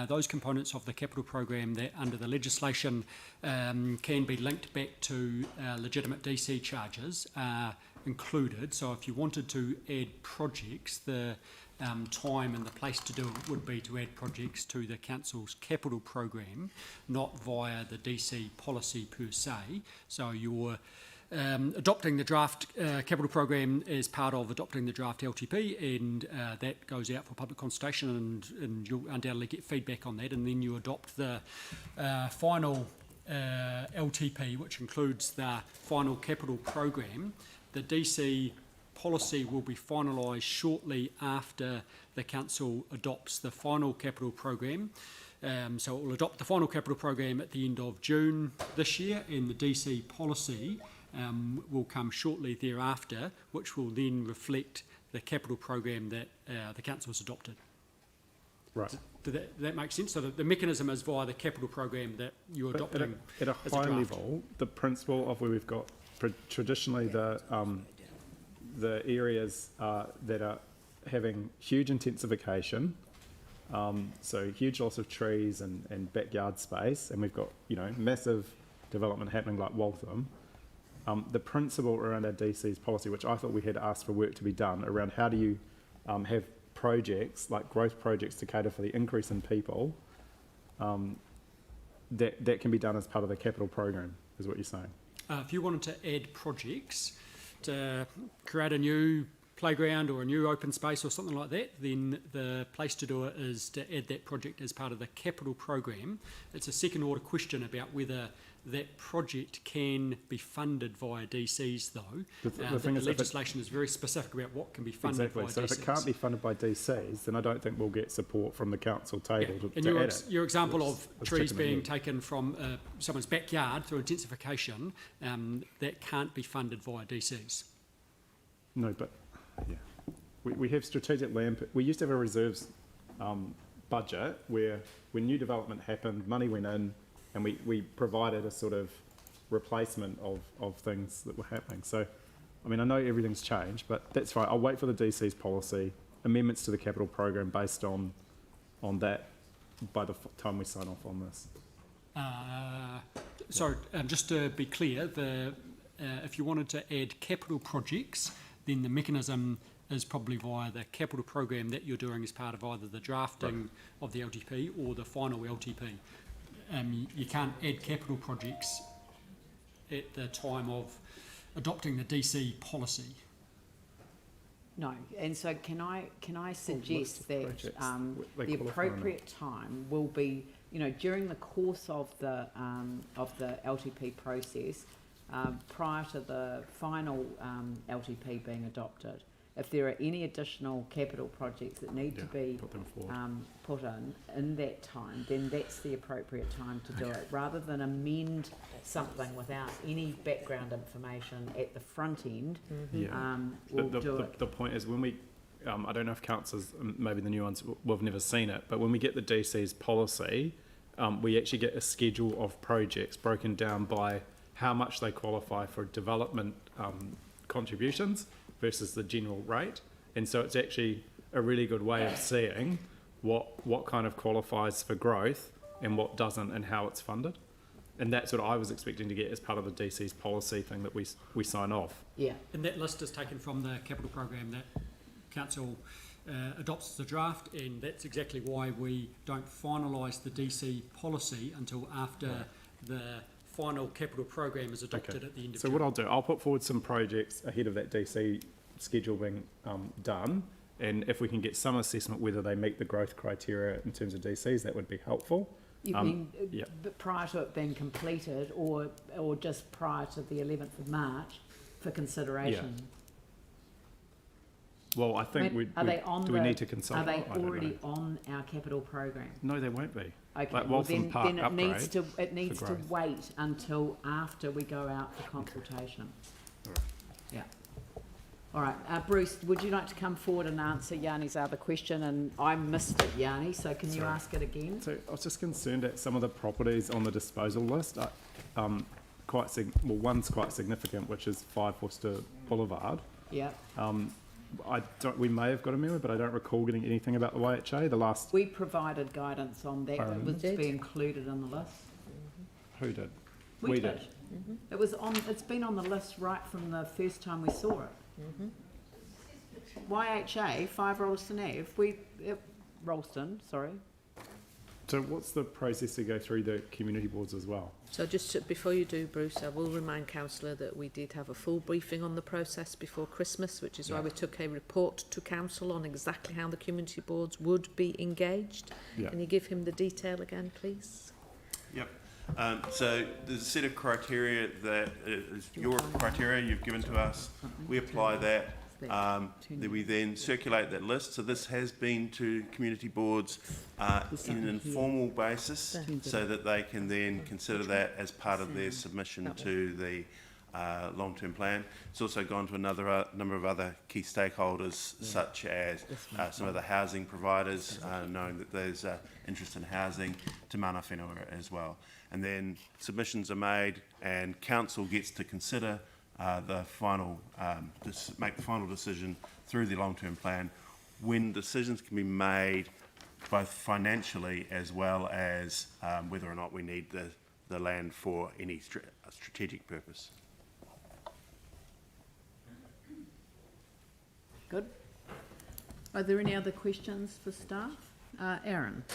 Those components of the capital program that under the legislation can be linked back to legitimate DC charges are included. So if you wanted to add projects, the time and the place to do it would be to add projects to the council's capital program, not via the DC policy per se. So you're adopting the draft capital program as part of adopting the draft LTP, and that goes out for public consultation, and you'll undoubtedly get feedback on that, and then you adopt the final LTP, which includes the final capital program. The DC policy will be finalised shortly after the council adopts the final capital program. So it will adopt the final capital program at the end of June this year, and the DC policy will come shortly thereafter, which will then reflect the capital program that the council has adopted.
Right.
Does that make sense? So the mechanism is via the capital program that you're
But
adopting
at a
as
high
draft.
level, the principle of where we've got traditionally the areas that are having huge intensification, so huge loss of trees and backyard space, and we've got, you know, massive development happening like Waltham. The principle around our DC's policy, which I thought we had asked for work to be done around how do you have projects, like growth projects to cater for the increase in people, that can be done as part of the capital program, is what you're saying.
If you wanted to add projects to create a new playground or a new open space or something like that, then the place to do it is to add that project as part of the capital program. It's a second order question about whether that project can be funded via DCs though. The legislation is very specific about what can be funded
Exactly.
via
So
DCs.
if it can't be funded by DCs, then I don't think we'll get support from the council table
Yeah.
to
And
add it.
your example of
It's
trees
chicken and
being
egg.
taken from someone's backyard through intensification, that can't be funded via DCs.
No, but yeah, we have strategic land. We used to have a reserves budget where when new development happened, money went in, and we provided a sort of replacement of things that were happening. So, I mean, I know everything's changed, but that's fine. I'll wait for the DC's policy amendments to the capital program based on that by the time we sign off on this.
Just to be clear, if you wanted to add capital projects, then the mechanism is probably via the capital program that you're doing as part of either the drafting of the LTP or the final LTP. You can't add capital projects at the time of adopting the DC policy.
No, and so can I suggest that
they
the
qualify
appropriate time will be, you know, during the course of the LTP process, prior to the final LTP being adopted. If there are any additional capital projects that need to be
put them forward.
put in that time, then that's the appropriate time to do it, rather than amend something without any background information at the front end. We'll do it.
The point is when we, I don't know if councillors, maybe the new ones will have never seen it, but when we get the DC's policy, we actually get a schedule of projects broken down by how much they qualify for development contributions versus the general rate. And so it's actually a really good way of seeing what kind of qualifies for growth and what doesn't, and how it's funded. And that's what I was expecting to get as part of the DC's policy thing that we sign off.
Yeah.
And that list is taken from the capital program that council adopts as a draft, and that's exactly why we don't finalise the DC policy until after the final capital program is adopted at the end of
So
June.
what I'll do, I'll put forward some projects ahead of that DC schedule being done, and if we can get some assessment whether they meet the growth criteria in terms of DCs, that would be helpful.
You mean
yeah.
prior to it being completed, or just prior to the 11th of March for consideration?
Well, I think we need to consult.
Are they already on our capital program?
No, they won't be.
Okay,
Like
well
Waltham
then
Park
it
upgrade
needs to
growth.
wait until after we go out for consultation.
Alright.
Yeah. All right, Bruce, would you like to come forward and answer Yanni's other question? And I missed it, Yanni, so can you ask it again?
So I was just concerned at some of the properties on the disposal list. One's quite significant, which is 5 Worcester Boulevard.
Yeah.
We may have got a memo, but I don't recall getting anything about the YHA. The last
We provided guidance on that. It was to be included in the list.
who did?
We did. It was on. It's been on the list right from the first time we saw it. YHA 5 Rolleston Ave. Rolleston, sorry.
So what's the process to go through the community boards as well?
So before you do, Bruce, I will remind Councillor that we did have a full briefing on the process before Christmas, which is why we took a report to Council on exactly how the community boards would be engaged.
Yeah.
Can you give him the detail again, please?
Yep. So there's a set of criteria that is your criteria you've given to us. We apply that. We then circulate that list. So this has been to community boards in an informal basis, so that they can then consider that as part of their submission to the long-term plan. It's also gone to another number of other key stakeholders, such as some of the housing providers, knowing that there's interest in housing, to mana whenua as well. And then submissions are made, and council gets to consider make the final decision through the long-term plan, when decisions can be made both financially as well as whether or not we need the land for any strategic purpose.
Good. Are there any other questions for staff? Aaron?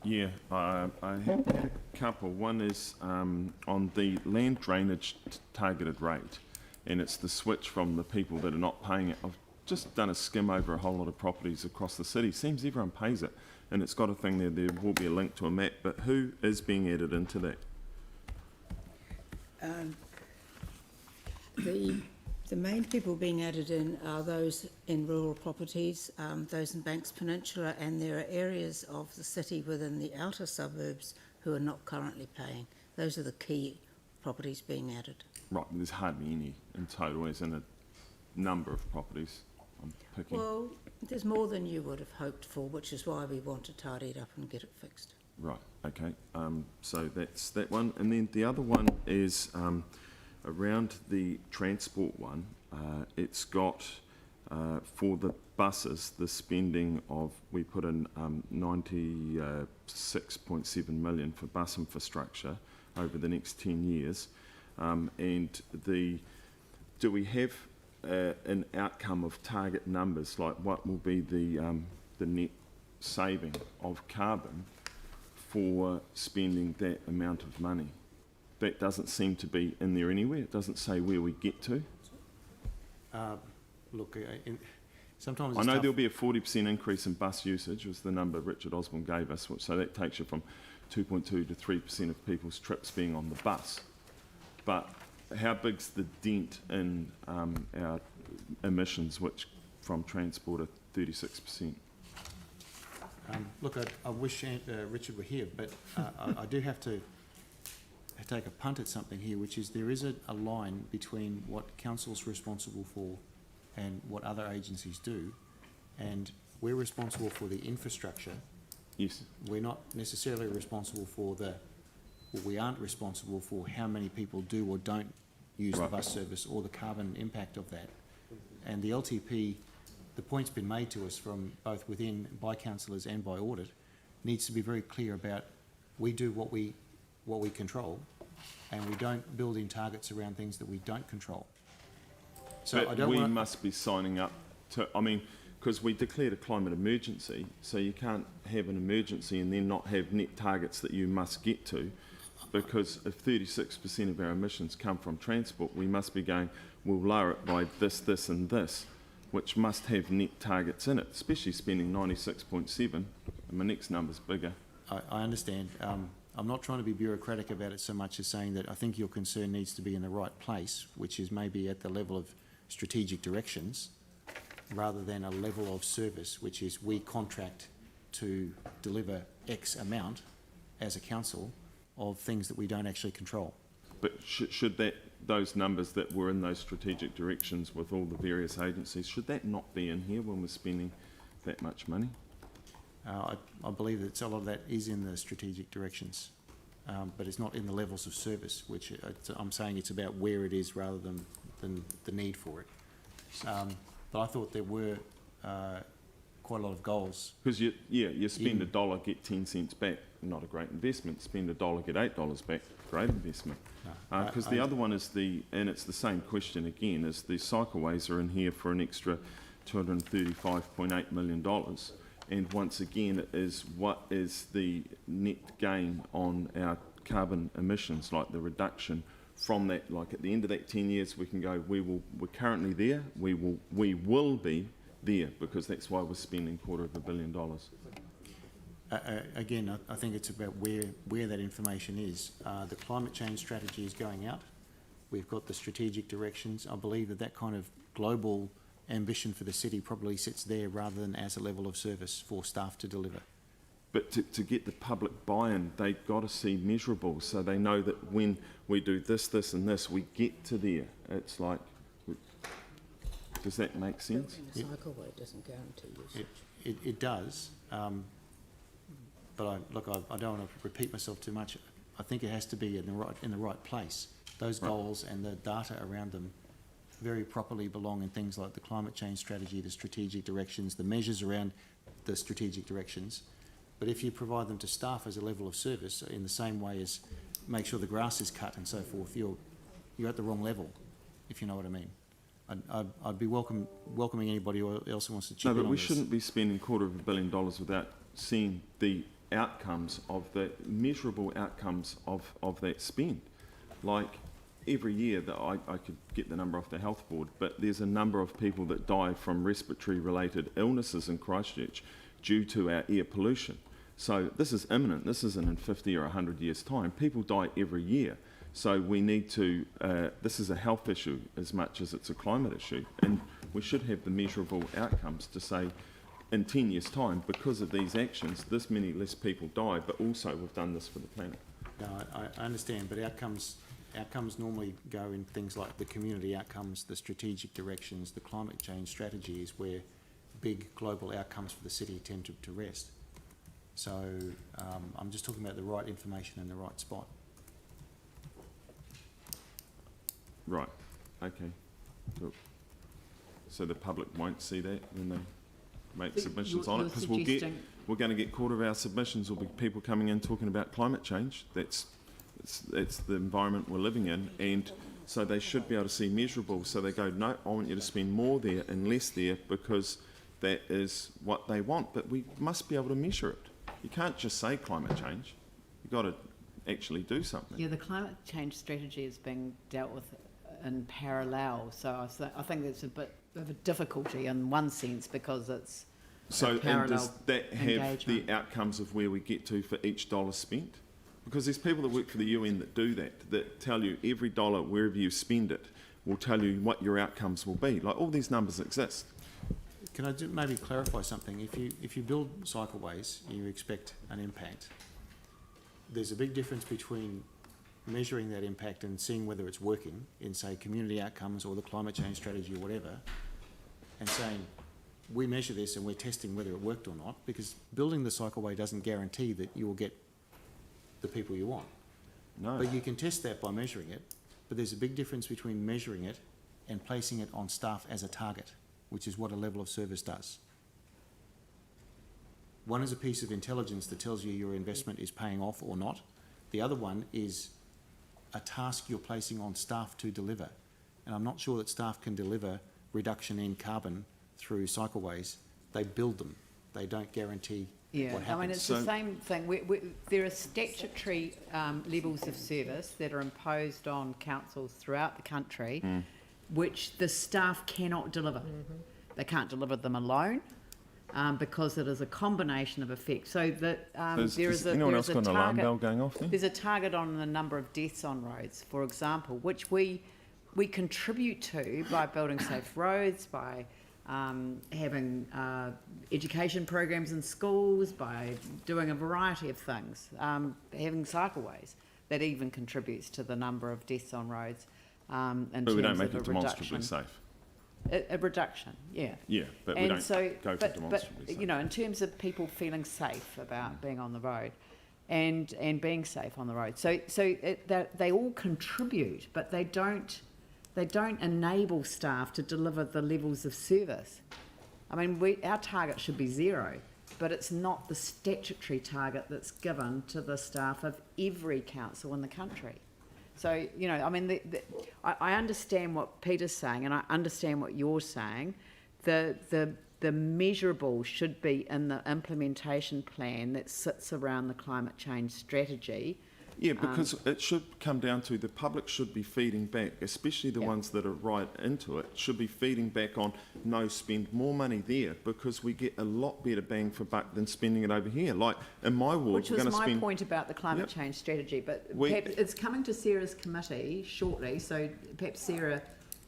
Yeah, I had a couple. One is on the land drainage targeted rate, and it's the switch from the people that are not paying it. I've just done a skim over a whole lot of properties across the city. Seems everyone pays it, and it's got a thing there will be a link to a map, but who is being added into that?
The main people being added in are those in rural properties, those in Banks Peninsula, and there are areas of the city within the outer suburbs who are not currently paying. Those are the key properties being added.
Right, there's hardly any in total, as in a number of properties I'm picking.
Well, there's more than you would have hoped for, which is why we want to tidy it up and get it fixed.
Right, okay. So that's that one. And then the other one is around the transport one. It's got, for the buses, the spending of, we put in 96.7 million for bus infrastructure over the next 10 years. And do we have an outcome of target numbers, like what will be the net saving of carbon for spending that amount of money? That doesn't seem to be in there anywhere. It doesn't say where we get to.
Look, sometimes
I
it's
know
tough.
there'll be a 40% increase in bus usage, was the number Richard Osborne gave us, so that takes you from 2.2 to 3% of people's trips being on the bus. But how big's the dent in our emissions, which from transport are 36%?
Look, I wish Richard were here, but I do have to take a punt at something here, which is there is a line between what council's responsible for and what other agencies do, and we're responsible for the infrastructure.
Yes.
We're not necessarily responsible for we aren't responsible for how many people do or don't use the bus service or the carbon impact of that. And the LTP, the point's been made to us from both by councillors and by Audit, needs to be very clear about we do what we control, and we don't build in targets around things that we don't control. So
but
I don't
we
want
must be signing up to, I mean, because we declared a climate emergency, so you can't have an emergency and then not have net targets that you must get to, because if 36% of our emissions come from transport, we must be going, we'll lower it by this, this and this, which must have net targets in it, especially spending 96.7, and my next number's bigger.
I understand. I'm not trying to be bureaucratic about it so much as saying that I think your concern needs to be in the right place, which is maybe at the level of strategic directions, rather than a level of service, which is we contract to deliver X amount as a council of things that we don't actually control.
But should those numbers that were in those strategic directions with all the various agencies, should that not be in here when we're spending that much money?
I believe that a lot of that is in the strategic directions, but it's not in the levels of service, which I'm saying it's about where it is rather than the need for it. But I thought there were quite a lot of goals.
Because you spend $1, get 10 cents back, not a great investment. Spend $1, get $8 back, great investment. Because the other one is and it's the same question again, is the cycleways are in here for an extra $235.8 million. And once again, is what is the net gain on our carbon emissions, like the reduction from that, like at the end of that 10 years, we can go, we're currently there, we will be there, because that's why we're spending $250 million.
Again, I think it's about where that information is. The climate change strategy is going out. We've got the strategic directions. I believe that kind of global ambition for the city probably sits there rather than as a level of service for staff to deliver.
But to get the public buy-in, they've got to see measurables, so they know that when we do this, this and this, we get to there. It's like, does that make sense?
Building a cycleway doesn't guarantee usage.
It does, but I don't want to repeat myself too much. I think it has to be in the right place. Those goals and the data around them very properly belong in things like the climate change strategy, the strategic directions, the measures around the strategic directions. But if you provide them to staff as a level of service in the same way as make sure the grass is cut and so forth, you're at the wrong level, if you know what I mean. I'd be welcoming anybody else who wants to chip in on this.
No, but we shouldn't be spending $250 million without seeing the outcomes of the measurable outcomes of that spend. Like every year that I could get the number off the health board, but there's a number of people that die from respiratory related illnesses in Christchurch due to our air pollution. So this is imminent. This isn't in 50 or 100 years' time. People die every year. So we need to, this is a health issue as much as it's a climate issue. And we should have the measurable outcomes to say, in 10 years' time, because of these actions, this many less people die, but also we've done this for the planet.
No, I understand, but outcomes normally go in things like the community outcomes, the strategic directions, the climate change strategy is where big global outcomes for the city tend to rest. So I'm just talking about the right information in the right spot.
Right, okay. Cool. So the public won't see that when they make submissions on it, because we're going to get quarter of our submissions will be people coming in talking about climate change. That's the environment we're living in, and so they should be able to see measurables. So they go, no, I want you to spend more there and less there because that is what they want. But we must be able to measure it. You can't just say climate change. You've got to actually do something.
Yeah, the climate change strategy is being dealt with in parallel. So I think there's a bit of a difficulty in one sense because it's
so. And does that have
engagement.
the outcomes of where we get to for each dollar spent? Because there's people that work for the UN that do that tell you every dollar, wherever you spend it, will tell you what your outcomes will be. Like all these numbers exist.
Can I maybe clarify something? If you build cycleways, you expect an impact. There's a big difference between measuring that impact and seeing whether it's working in, say, community outcomes or the climate change strategy or whatever, and saying, we measure this and we're testing whether it worked or not, because building the cycleway doesn't guarantee that you will get the people you want.
No.
But you can test that by measuring it, but there's a big difference between measuring it and placing it on staff as a target, which is what a level of service does. One is a piece of intelligence that tells you your investment is paying off or not. The other one is a task you're placing on staff to deliver. And I'm not sure that staff can deliver reduction in carbon through cycleways. They build them. They don't guarantee what happens.
I mean, it's the same thing. There are statutory levels of service that are imposed on councils throughout the country, which the staff cannot deliver. They can't deliver them alone. Because it is a combination of effects. So that
Has anyone else got an alarm bell going off there?
There's a target on the number of deaths on roads, for example, which we contribute to by building safe roads, by having education programs in schools, by doing a variety of things, having cycleways. That even contributes to the number of deaths on roads.
But we don't make it demonstrably safe.
A reduction, yeah.
Yeah, but we don't go for demonstrably safe.
You know, in terms of people feeling safe about being on the road and being safe on the road. So they all contribute, but they don't enable staff to deliver the levels of service. I mean, our target should be 0, but it's not the statutory target that's given to the staff of every council in the country. So, you know, I mean, I understand what Peter's saying, and I understand what you're saying. The measurable should be in the implementation plan that sits around the climate change strategy.
Yeah, because it should come down to the public should be feeding back, especially the ones that are right into it, should be feeding back on no, spend more money there, because we get a lot better bang for buck than spending it over here. Like in my ward,
which was my point about the climate change strategy, but perhaps it's coming to Sarah's committee shortly, so perhaps Sarah,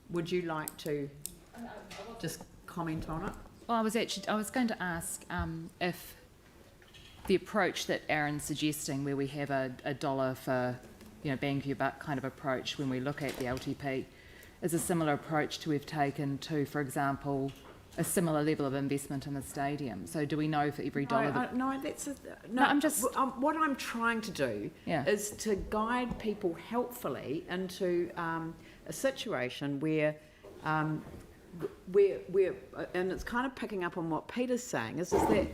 would you like to just comment on it?
Well, I was going to ask if the approach that Aaron's suggesting, where we have a dollar for, you know, bang for your buck kind of approach when we look at the LTP, is a similar approach to we've taken to, for example, a similar level of investment in the stadium. So do we know for every dollar? What I'm trying to do
is to guide people helpfully into a situation where and it's kind of picking up on what Peter's saying, is that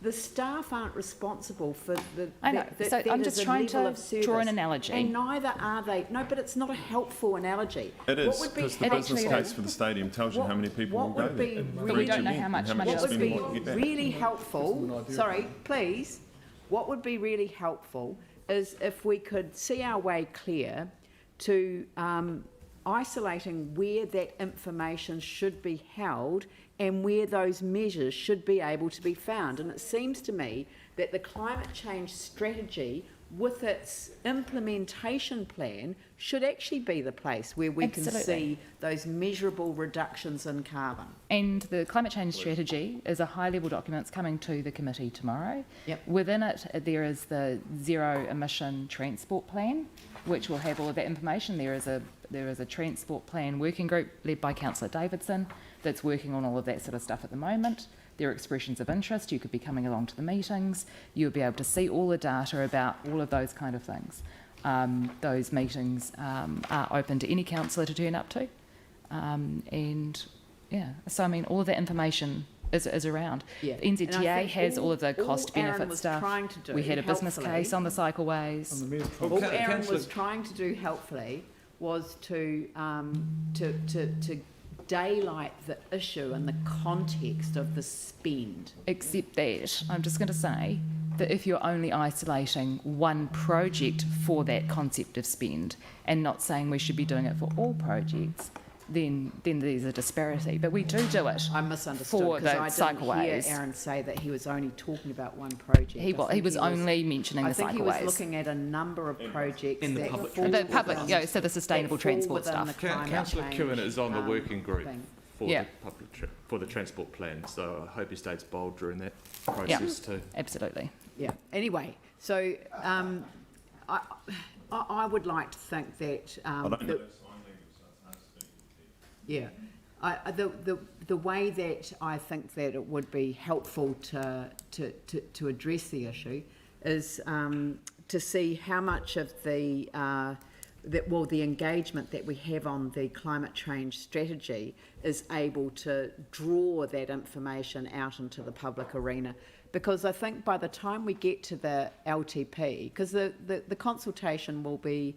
the staff aren't responsible for the.
I know. So I'm just trying to draw an analogy.
And neither are they. No, but it's not a helpful analogy.
It is, because the business case for the stadium tells you how many people will go there.
But we don't know how much money.
What would be really helpful, sorry, please, what would be really helpful is if we could see our way clear to isolating where that information should be held and where those measures should be able to be found. And it seems to me that the climate change strategy with its implementation plan should actually be the place where we can see those measurable reductions in carbon.
And the climate change strategy is a high-level document. It's coming to the committee tomorrow. Within it, there is the zero emission transport plan, which will have all of that information. There is a transport plan working group led by Councillor Davidson that's working on all of that sort of stuff at the moment. There are expressions of interest. You could be coming along to the meetings. You'll be able to see all the data about all of those kind of things. Those meetings are open to any councillor to turn up to. So I mean, all of that information is around. The NZTA has all of the cost benefit stuff. We had a business case on the cycleways.
All Aaron was trying to do helpfully was to daylight the issue in the context of the spend.
Except that, I'm just going to say that if you're only isolating one project for that concept of spend and not saying we should be doing it for all projects, then there's a disparity. But we do it.
I misunderstood
for the
I didn't
cycleways.
hear Aaron say that he was only talking about one project.
He was only mentioning the cycleways.
I think he was looking at a number of projects
in the
that
so the sustainable transport stuff.
Councillor Kewen is on the working group for the transport plan, so I hope he stays bold during that process too.
Absolutely.
Yeah. Anyway, so I would like to think that. The way that I think that it would be helpful to address the issue is to see how much of the engagement that we have on the climate change strategy is able to draw that information out into the public arena, because I think by the time we get to the LTP, because the consultation will be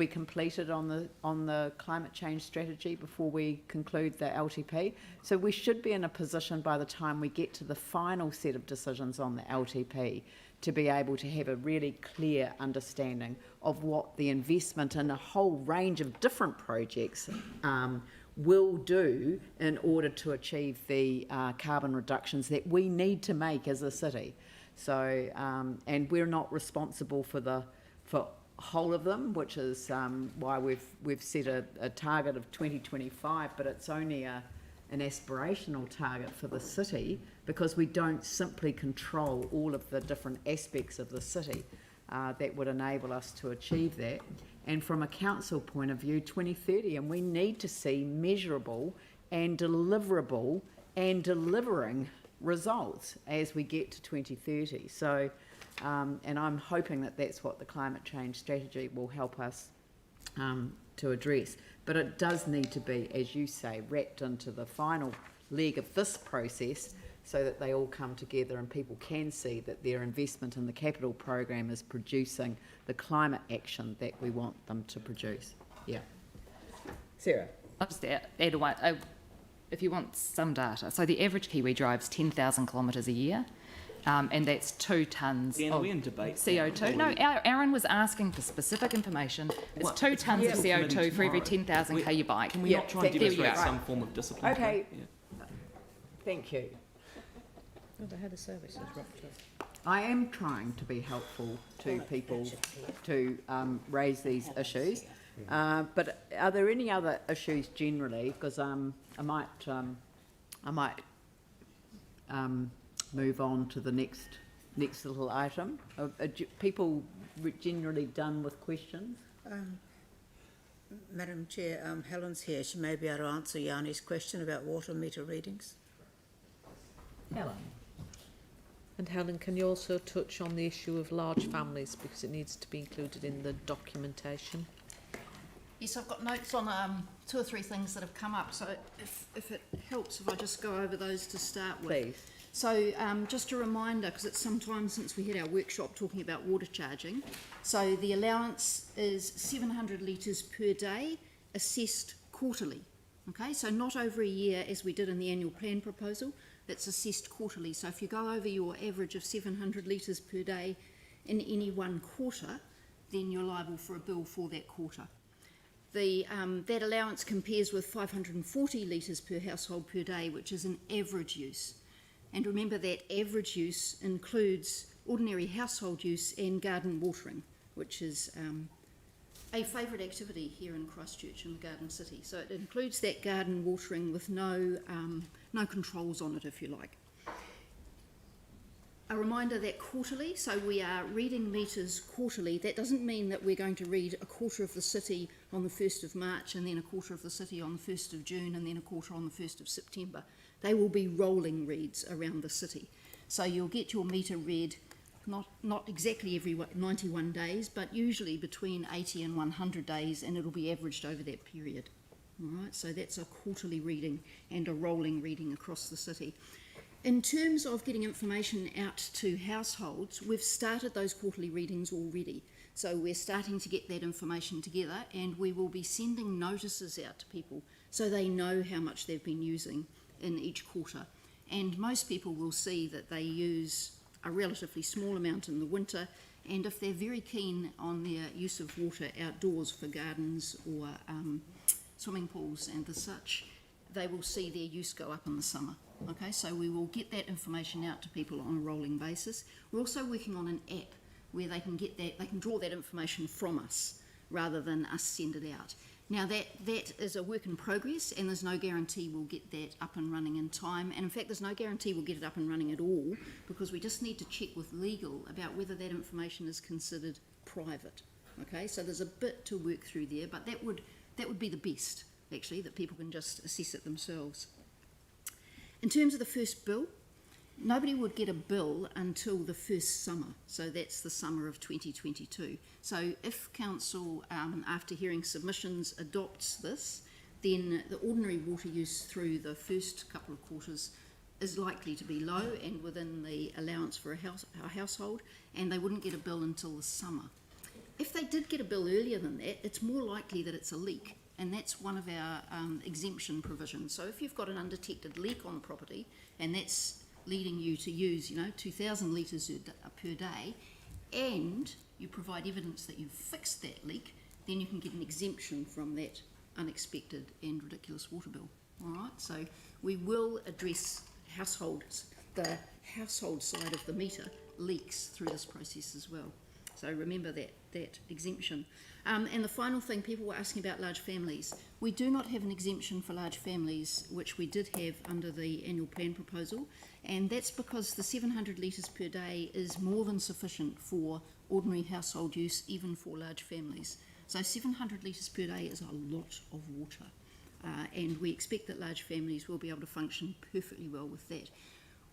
completed on the climate change strategy before we conclude the LTP. So we should be in a position by the time we get to the final set of decisions on the LTP to be able to have a really clear understanding of what the investment in a whole range of different projects will do in order to achieve the carbon reductions that we need to make as a city. So, and we're not responsible for whole of them, which is why we've set a target of 2025, but it's only an aspirational target for the city because we don't simply control all of the different aspects of the city that would enable us to achieve that. And from a council point of view, 2030, and we need to see measurable and deliverable and delivering results as we get to 2030. So, and I'm hoping that that's what the climate change strategy will help us to address. But it does need to be, as you say, wrapped into the final leg of this process so that they all come together and people can see that their investment in the capital program is producing the climate action that we want them to produce. Yeah. Sarah?
I'll just add one. If you want some data, so the average Kiwi drives 10,000 kilometres a year, and that's 2 tonnes of CO2. No, Aaron was asking for specific information. It's 2 tonnes of CO2 for every 10,000 k you bike.
Can we not try and demonstrate some form of discipline?
Okay. Yeah. Thank you.
Oh, they had a services rupture.
I am trying to be helpful to people to raise these issues, but are there any other issues generally? Because I might move on to the next little item. Are people generally done with questions?
Madam Chair, Helen's here. She may be able to answer Yanni's question about water meter readings.
Helen.
And Helen, can you also touch on the issue of large families, because it needs to be included in the documentation?
Yes, I've got notes on 2 or 3 things that have come up, so if it helps if I just go over those to start with.
Please.
So just a reminder, because it's some time since we had our workshop talking about water charging. So the allowance is 700 litres per day, assessed quarterly. Okay, so not over a year as we did in the annual plan proposal. That's assessed quarterly. So if you go over your average of 700 litres per day in any one quarter, then you're liable for a bill for that quarter. That allowance compares with 540 litres per household per day, which is an average use. And remember that average use includes ordinary household use and garden watering, which is a favourite activity here in Christchurch in the Garden City. So it includes that garden watering with no controls on it, if you like. A reminder that quarterly, so we are reading meters quarterly. That doesn't mean that we're going to read a quarter of the city on the 1st of March and then a quarter of the city on the 1st of June and then a quarter on the 1st of September. They will be rolling reads around the city. So you'll get your meter read not exactly every 91 days, but usually between 80 and 100 days, and it'll be averaged over that period. All right, so that's a quarterly reading and a rolling reading across the city. In terms of getting information out to households, we've started those quarterly readings already. So we're starting to get that information together, and we will be sending notices out to people so they know how much they've been using in each quarter. And most people will see that they use a relatively small amount in the winter, and if they're very keen on their use of water outdoors for gardens or swimming pools and the such, they will see their use go up in the summer. Okay, so we will get that information out to people on a rolling basis. We're also working on an app where they can get that, they can draw that information from us rather than us send it out. Now that is a work in progress, and there's no guarantee we'll get that up and running in time. And in fact, there's no guarantee we'll get it up and running at all, because we just need to check with legal about whether that information is considered private. Okay, so there's a bit to work through there, but that would be the best, actually, that people can just assess it themselves. In terms of the first bill, nobody would get a bill until the first summer, so that's the summer of 2022. So if council, after hearing submissions, adopts this, then the ordinary water use through the first couple of quarters is likely to be low and within the allowance for a household, and they wouldn't get a bill until the summer. If they did get a bill earlier than that, it's more likely that it's a leak, and that's one of our exemption provisions. So if you've got an undetected leak on the property, and that's leading you to use, 2,000 litres per day, and you provide evidence that you've fixed that leak, then you can get an exemption from that unexpected and ridiculous water bill. All right, so we will address the household side of the meter leaks through this process as well. So remember that exemption. And the final thing, people were asking about large families. We do not have an exemption for large families, which we did have under the annual plan proposal, and that's because the 700 litres per day is more than sufficient for ordinary household use, even for large families. So 700 litres per day is a lot of water, and we expect that large families will be able to function perfectly well with that.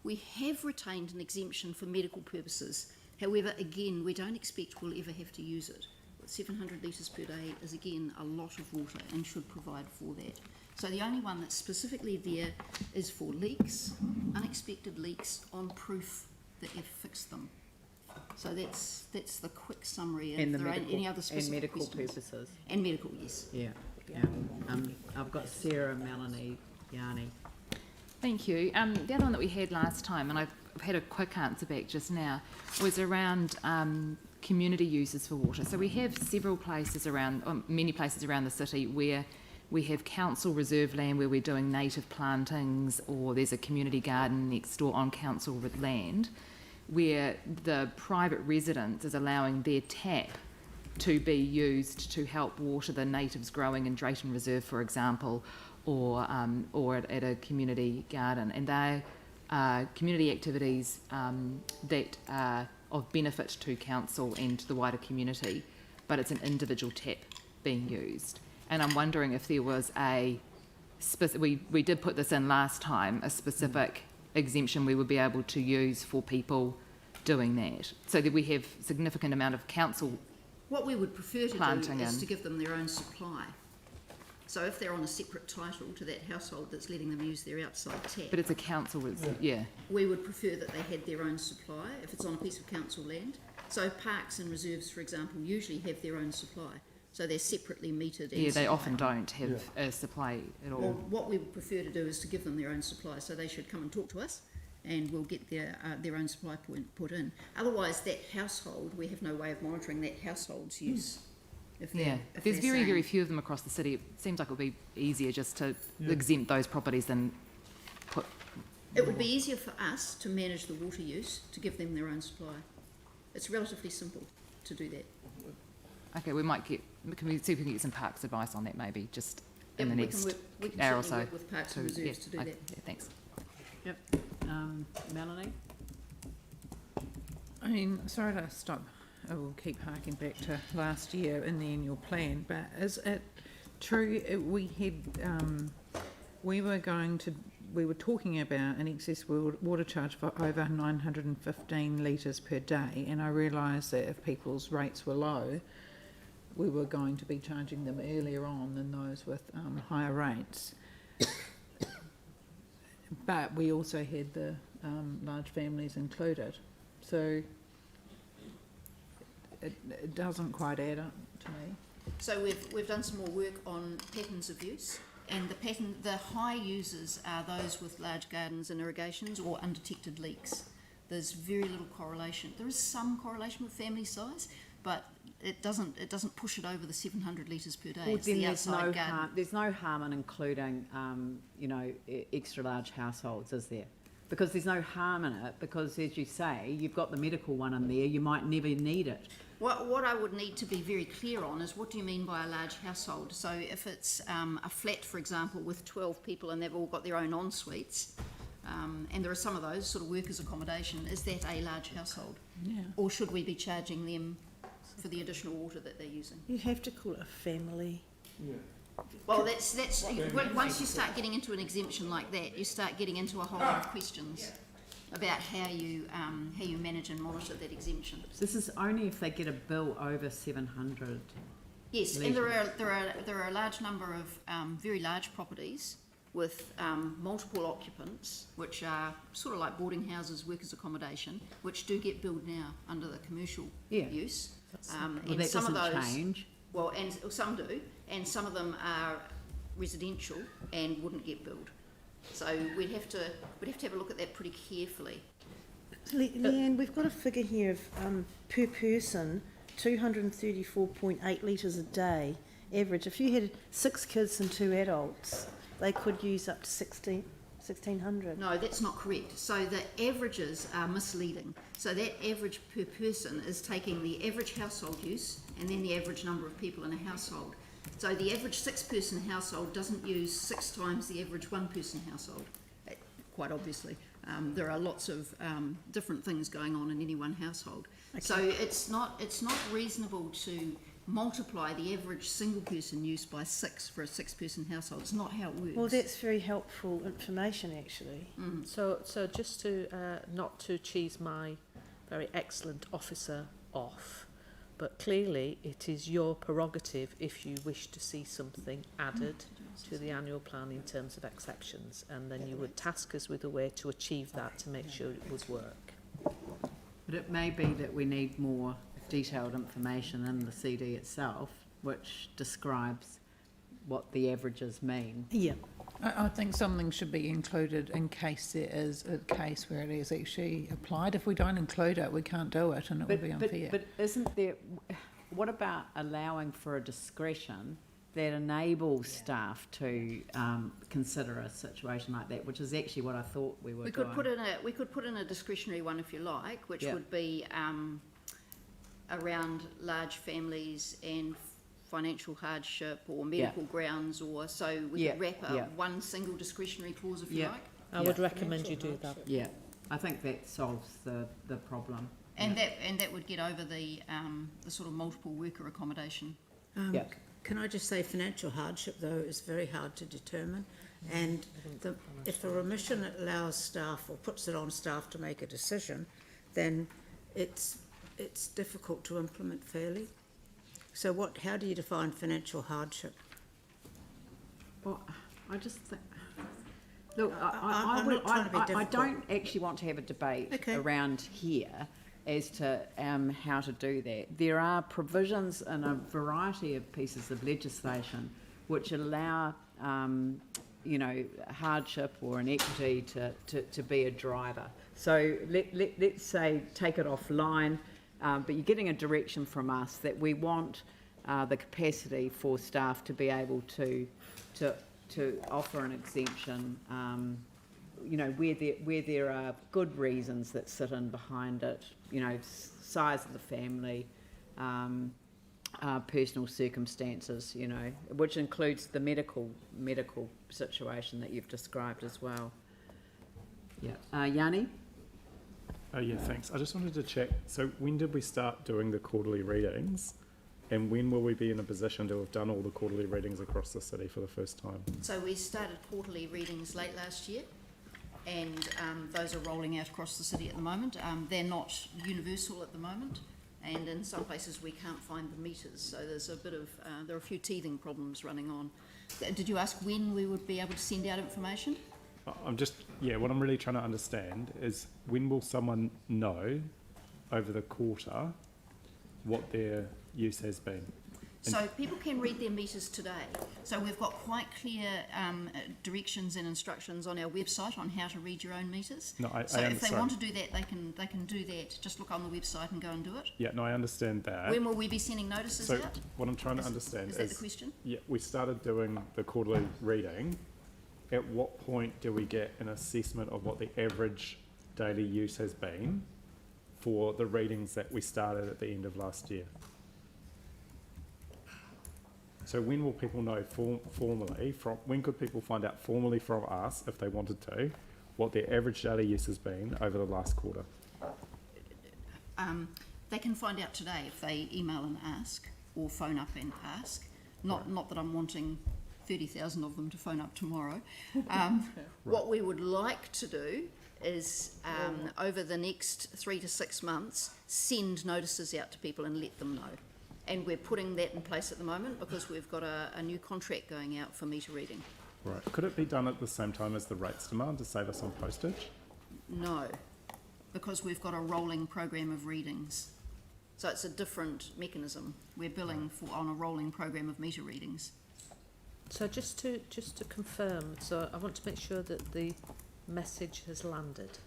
We have retained an exemption for medical purposes. However, again, we don't expect we'll ever have to use it. 700 litres per day is, again, a lot of water and should provide for that. So the only one that's specifically there is for leaks, unexpected leaks, on proof that you've fixed them. So that's the quick summary.
And
there aren't any other specific
medical
questions.
purposes.
And medical, yes.
Yeah. I've got Sarah, Melanie, Yanni.
Thank you. The other one that we had last time, and I've had a quick answer back just now, was around community uses for water. So we have several places many places around the city where we have council reserve land where we're doing native plantings, or there's a community garden next door on council land, where the private residence is allowing their tap to be used to help water the natives growing in Drayton Reserve, for example, or at a community garden. And they are community activities that are of benefit to council and to the wider community, but it's an individual tap being used. And I'm wondering if there was we did put this in last time, a specific exemption we would be able to use for people doing that, so that we have significant amount of council.
What we would prefer to
planting
do is
in.
to give them their own supply. So if they're on a separate title to that household that's letting them use their outside tap,
But it's a council, yeah.
we would prefer that they had their own supply if it's on a piece of council land. So parks and reserves, for example, usually have their own supply. So they're separately metered. And
Yeah, they
supplied.
often don't have a supply at all.
Well, what we would prefer to do is to give them their own supply. So they should come and talk to us, and we'll get their own supply put in. Otherwise, that household, we have no way of monitoring that household's use. If
There's
they're
very
saying-
few of them across the city. It seems like it would be easier just to exempt those properties than put.
It would be easier for us to manage the water use, to give them their own supply. It's relatively simple to do that.
Okay, can we see if we can get some parks advice on that maybe, just in the
We
next
we can
hour or
certainly
so?
work with parks and reserves to do that.
Yeah, thanks.
Yep. Melanie?
I mean, sorry to stop. I will keep harking back to last year in the annual plan, but is it true we were talking about an excess water charge for over 915 litres per day, and I realised that if people's rates were low, we were going to be charging them earlier on than those with higher rates. But we also had the large families included, so it doesn't quite add up to me.
So we've done some more work on patterns of use, and the high users are those with large gardens and irrigations or undetected leaks. There's very little correlation. There is some correlation with family size, but it doesn't push it over the 700 litres per day.
Well,
It's
then
the
there's
outside
no
garden.
harm. There's no harm in including, extra large households, is there? Because there's no harm in it. Because, as you say, you've got the medical one in there. You might never need it.
What I would need to be very clear on is what do you mean by a large household? So if it's a flat, for example, with 12 people and they've all got their own en-suites, and there are some of those sort of workers' accommodation, is that a large household?
Yeah.
Or should we be charging them for the additional water that they're using?
You'd have to call it a family.
Well, that's once you start getting into an exemption like that, you start getting into a whole lot of questions about how you manage and monitor that exemption.
This is only if they get a bill over 700.
Yes, and there are a large number of very large properties with multiple occupants, which are sort of like boarding houses, workers' accommodation, which do get billed now under the commercial use.
Well,
And
that
some of
doesn't
those,
change.
well, and some do, and some of them are residential and wouldn't get billed. So we'd have to have a look at that pretty carefully.
Leanne, we've got a figure here of per person 234.8 litres a day average. If you had 6 kids and 2 adults, they could use up to 1,600.
No, that's not correct. So the averages are misleading. So that average per person is taking the average household use and then the average number of people in a household. So the average 6-person household doesn't use 6 times the average 1-person household, quite obviously. There are lots of different things going on in any one household. Okay. So it's not reasonable to multiply the average single person use by 6 for a 6-person household. It's not how it works.
Well, that's very helpful information, actually.
So just to not to cheese my very excellent officer off, but clearly it is your prerogative if you wish to see something added to the annual plan in terms of exceptions, and then you would task us with a way to achieve that to make sure it would work.
But it may be that we need more detailed information in the CD itself, which describes what the averages mean.
Yeah.
I think something should be included in case there is a case where it is actually applied. If we don't include it, we can't do it, and it would be unfair.
But isn't there, what about allowing for a discretion that enables staff to consider a situation like that, which is actually what I thought we were doing.
We could put in a discretionary one if you like, which would be around large families and financial hardship or medical grounds, or so we could wrap one single discretionary clause if you like.
I would recommend you do that.
Yeah, I think that solves the problem.
And that would get over the sort of multiple worker accommodation.
Can I just say financial hardship, though, is very hard to determine, and if a remission allows staff or puts it on staff to make a decision, then it's difficult to implement fairly. So how do you define financial hardship?
Well, I just think, look,
I'm not trying to be difficult.
I don't actually want to have a debate around here as to how to do that. There are provisions in a variety of pieces of legislation which allow, hardship or inequity to be a driver. So let's say take it offline, but you're getting a direction from us that we want the capacity for staff to be able to offer an exemption, where there are good reasons that sit in behind it, size of the family, personal circumstances, which includes the medical situation that you've described as well. Yeah, Yanni?
Oh yeah, thanks. I just wanted to check, so when did we start doing the quarterly readings? And when will we be in a position to have done all the quarterly readings across the city for the first time?
So we started quarterly readings late last year, and those are rolling out across the city at the moment. They're not universal at the moment, and in some places we can't find the meters, so there's a bit of, there are a few teething problems running on. Did you ask when we would be able to send out information?
What I'm really trying to understand is when will someone know over the quarter what their use has been?
So people can read their meters today. So we've got quite clear directions and instructions on our website on how to read your own meters. So if they want to do that, they can do that. Just look on the website and go and do it.
Yeah, no, I understand that.
When will we be sending notices out?
So what I'm trying to understand
is that the question?
Yeah, we started doing the quarterly reading. At what point do we get an assessment of what the average daily use has been for the readings that we started at the end of last year? So when will people know formally, when could people find out formally from us, if they wanted to, what their average daily use has been over the last quarter?
They can find out today if they email and ask, or phone up and ask. Not that I'm wanting 30,000 of them to phone up tomorrow. What we would like to do is, over the next 3 to 6 months, send notices out to people and let them know. And we're putting that in place at the moment because we've got a new contract going out for meter reading.
Right. Could it be done at the same time as the rates demand to save us on postage?
No, because we've got a rolling program of readings. So it's a different mechanism. We're billing on a rolling program of meter readings.
So just to confirm, so I want to make sure that the message has landed.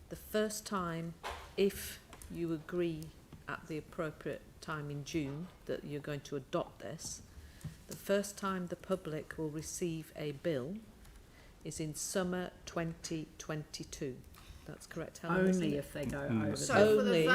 The first time, if you agree at the appropriate time in June that you're going to adopt this, the first time the public will receive a bill is in summer 2022. That's correct, Helen?
Only if they go over.
So
Only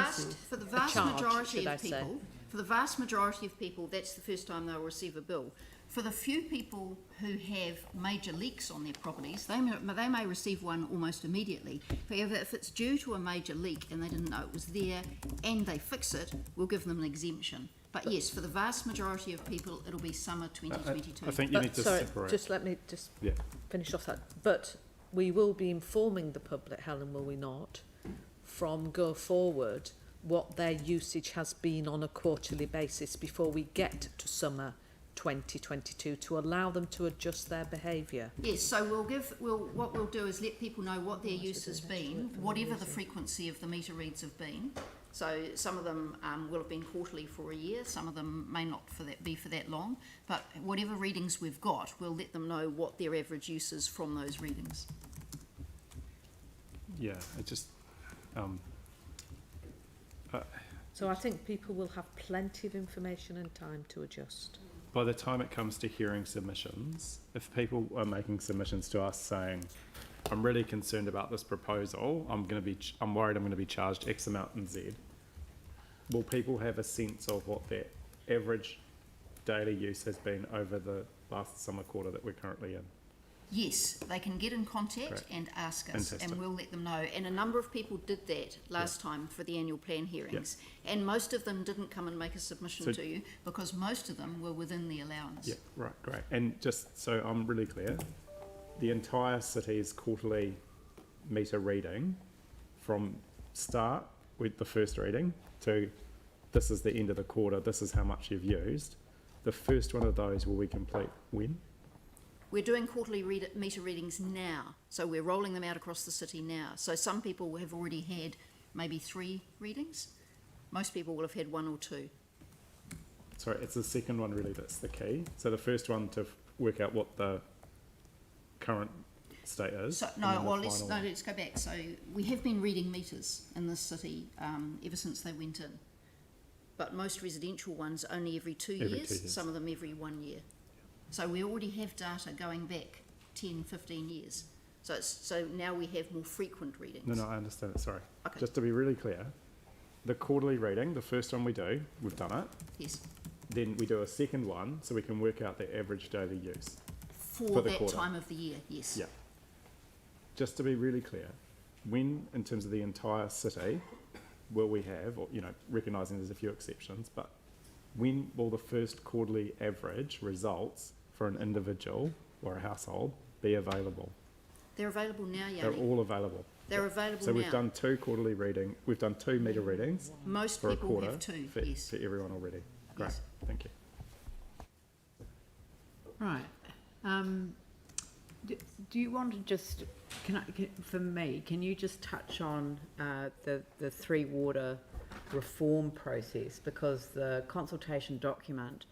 for the vast
charge,
majority
should I
of
say.
people, for the vast majority of people, that's the first time they'll receive a bill. For the few people who have major leaks on their properties, they may receive one almost immediately. However, if it's due to a major leak and they didn't know it was there and they fix it, we'll give them an exemption. But yes, for the vast majority of people, it'll be summer 2022.
I think you need to separate.
Just let me just
Yeah.
finish off that. But we will be informing the public, Helen, will we not, from go forward, what their usage has been on a quarterly basis before we get to summer 2022 to allow them to adjust their behaviour.
Yes, so what we'll do is let people know what their use has been, whatever the frequency of the meter reads have been. So some of them will have been quarterly for a year, some of them may not be for that long, but whatever readings we've got, we'll let them know what their average use is from those readings.
Yeah, it just.
So I think people will have plenty of information and time to adjust.
By the time it comes to hearing submissions, if people are making submissions to us saying, I'm really concerned about this proposal, I'm worried I'm going to be charged X amount in Z, will people have a sense of what their average daily use has been over the last summer quarter that we're currently in?
Yes, they can get in contact
Great.
and ask us,
Fantastic.
and we'll let them know. And a number of people did that last time for the annual plan hearings, and most of them didn't come and make a submission to you because most of them were within the allowance.
Yeah, right, great. And just so I'm really clear, the entire city's quarterly meter reading from start with the first reading to this is the end of the quarter, this is how much you've used, the first one of those will we complete when?
We're doing quarterly meter readings now, so we're rolling them out across the city now. So some people have already had maybe 3 readings. Most people will have had 1 or 2.
Sorry, it's the second one really that's the key. So the first one to work out what the current state is.
So, let's go back. So we have been reading meters in this city ever since they went in. But most residential ones only every 2 years, some of them every 1 year. So we already have data going back 10, 15 years. So now we have more frequent readings.
No, I understand it, sorry.
Okay.
Just to be really clear, the quarterly reading, the first one we do, we've done it.
Yes.
Then we do a second one so we can work out the average daily use.
For
the
that
quarter.
time of the year, yes.
Yeah. Just to be really clear, when, in terms of the entire city, will we have, or, recognising there's a few exceptions, but when will the first quarterly average results for an individual or a household be available?
They're available now, Yanni.
They're all available.
They're available
so
now.
we've done 2 quarterly we've done 2 meter readings.
Most
for
people
a quarter
have 2,
for,
yes.
for everyone already. Great,
Yes.
thank you.
Right. Do you want to just, can you just touch on the 3 water reform process, because the consultation document,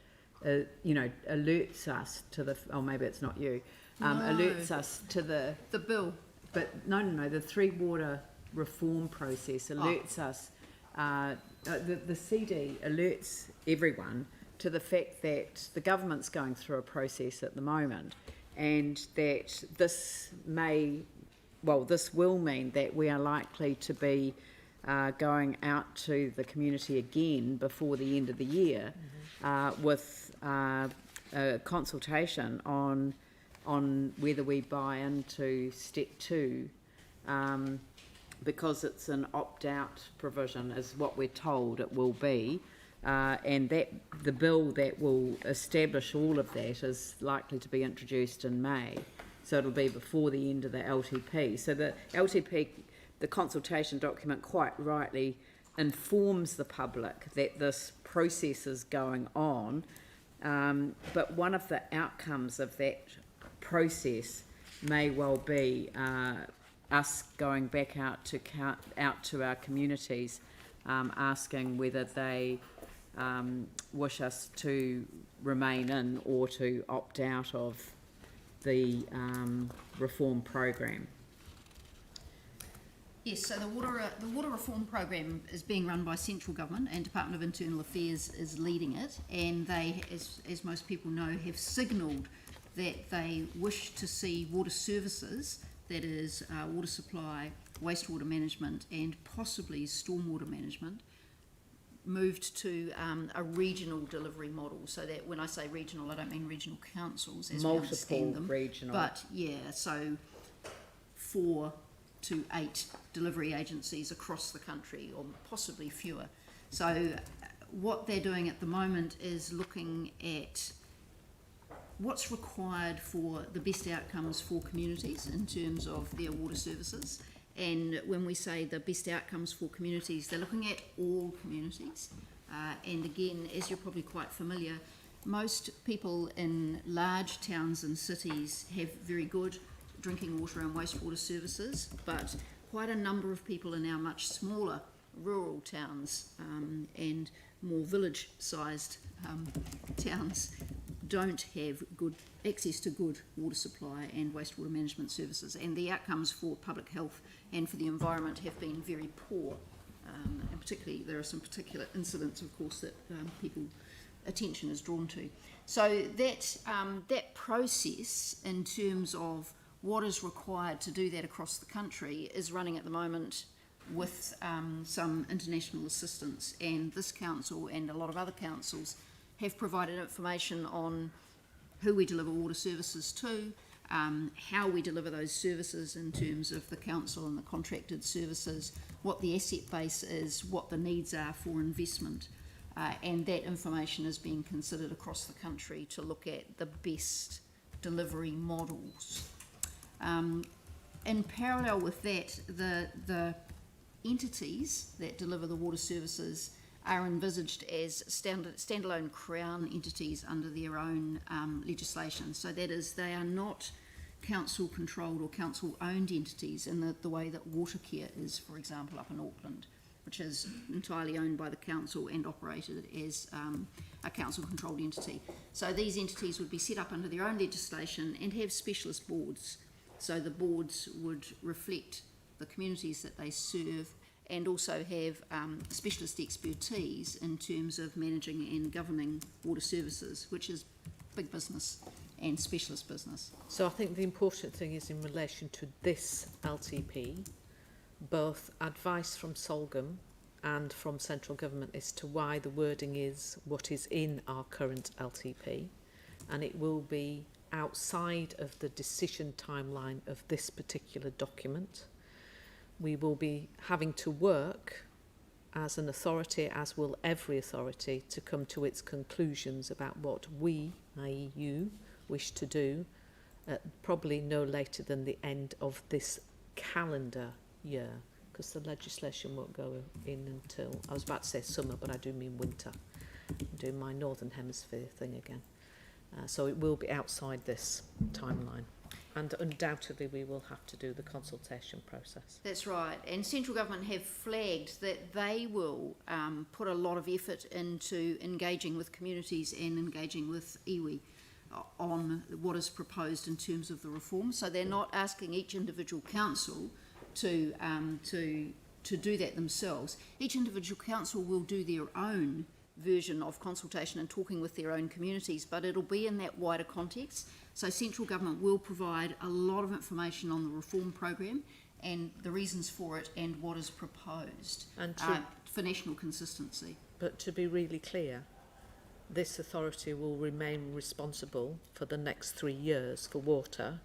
alerts us to the, or maybe it's not you, alerts us to the
bill.
But no, the 3 water reform process alerts us, the CD alerts everyone to the fact that the government's going through a process at the moment, and that this will mean that we are likely to be going out to the community again before the end of the year with a consultation on whether we buy into step 2, because it's an opt-out provision is what we're told it will be, and that the bill that will establish all of that is likely to be introduced in May, so it'll be before the end of the LTP. So the LTP, the consultation document, quite rightly informs the public that this process is going on, but one of the outcomes of that process may well be us going back out to our communities, asking whether they wish us to remain in or to opt out of the reform program.
Yes, so the water reform program is being run by central government, and Department of Internal Affairs is leading it, and they, as most people know, have signalled that they wish to see water services, that is water supply, wastewater management and possibly stormwater management, moved to a regional delivery model. So that when I say regional, I don't mean regional councils as we understand them,
regional,
but yeah, so 4 to 8 delivery agencies across the country, or possibly fewer. So what they're doing at the moment is looking at what's required for the best outcomes for communities in terms of their water services. And when we say the best outcomes for communities, they're looking at all communities. And again, as you're probably quite familiar, most people in large towns and cities have very good drinking water and wastewater services, but quite a number of people in our much smaller rural towns and more village-sized towns don't have good access to good water supply and wastewater management services, and the outcomes for public health and for the environment have been very poor. And particularly, there are some particular incidents, of course, that people attention is drawn to. So that process, in terms of what is required to do that across the country, is running at the moment with some international assistance, and this council and a lot of other councils have provided information on who we deliver water services to, how we deliver those services in terms of the council and the contracted services, what the asset base is, what the needs are for investment, and that information is being considered across the country to look at the best delivery models. In parallel with that, the entities that deliver the water services are envisaged as standalone Crown entities under their own legislation. So that is, they are not council-controlled or council-owned entities in the way that Watercare is, for example, up in Auckland, which is entirely owned by the council and operated as a council-controlled entity. So these entities would be set up under their own legislation and have specialist boards. So the boards would reflect the communities that they serve and also have specialist expertise in terms of managing and governing water services, which is big business and specialist business.
So I think the important thing is, in relation to this LTP, both advice from Solgum and from central government as to why the wording is what is in our current LTP, and it will be outside of the decision timeline of this particular document. We will be having to work as an authority, as will every authority, to come to its conclusions about what we, i.e. you, wish to do, probably no later than the end of this calendar year, because the legislation won't go in until, I was about to say summer, but I do mean winter. I'm doing my Northern Hemisphere thing again. So it will be outside this timeline. And undoubtedly we will have to do the consultation process.
That's right. And central government have flagged that they will put a lot of effort into engaging with communities and engaging with iwi on what is proposed in terms of the reform. So they're not asking each individual council to do that themselves. Each individual council will do their own version of consultation and talking with their own communities, but it'll be in that wider context. So central government will provide a lot of information on the reform program and the reasons for it and what is proposed and for national consistency.
But to be really clear, this authority will remain responsible for the next 3 years for water,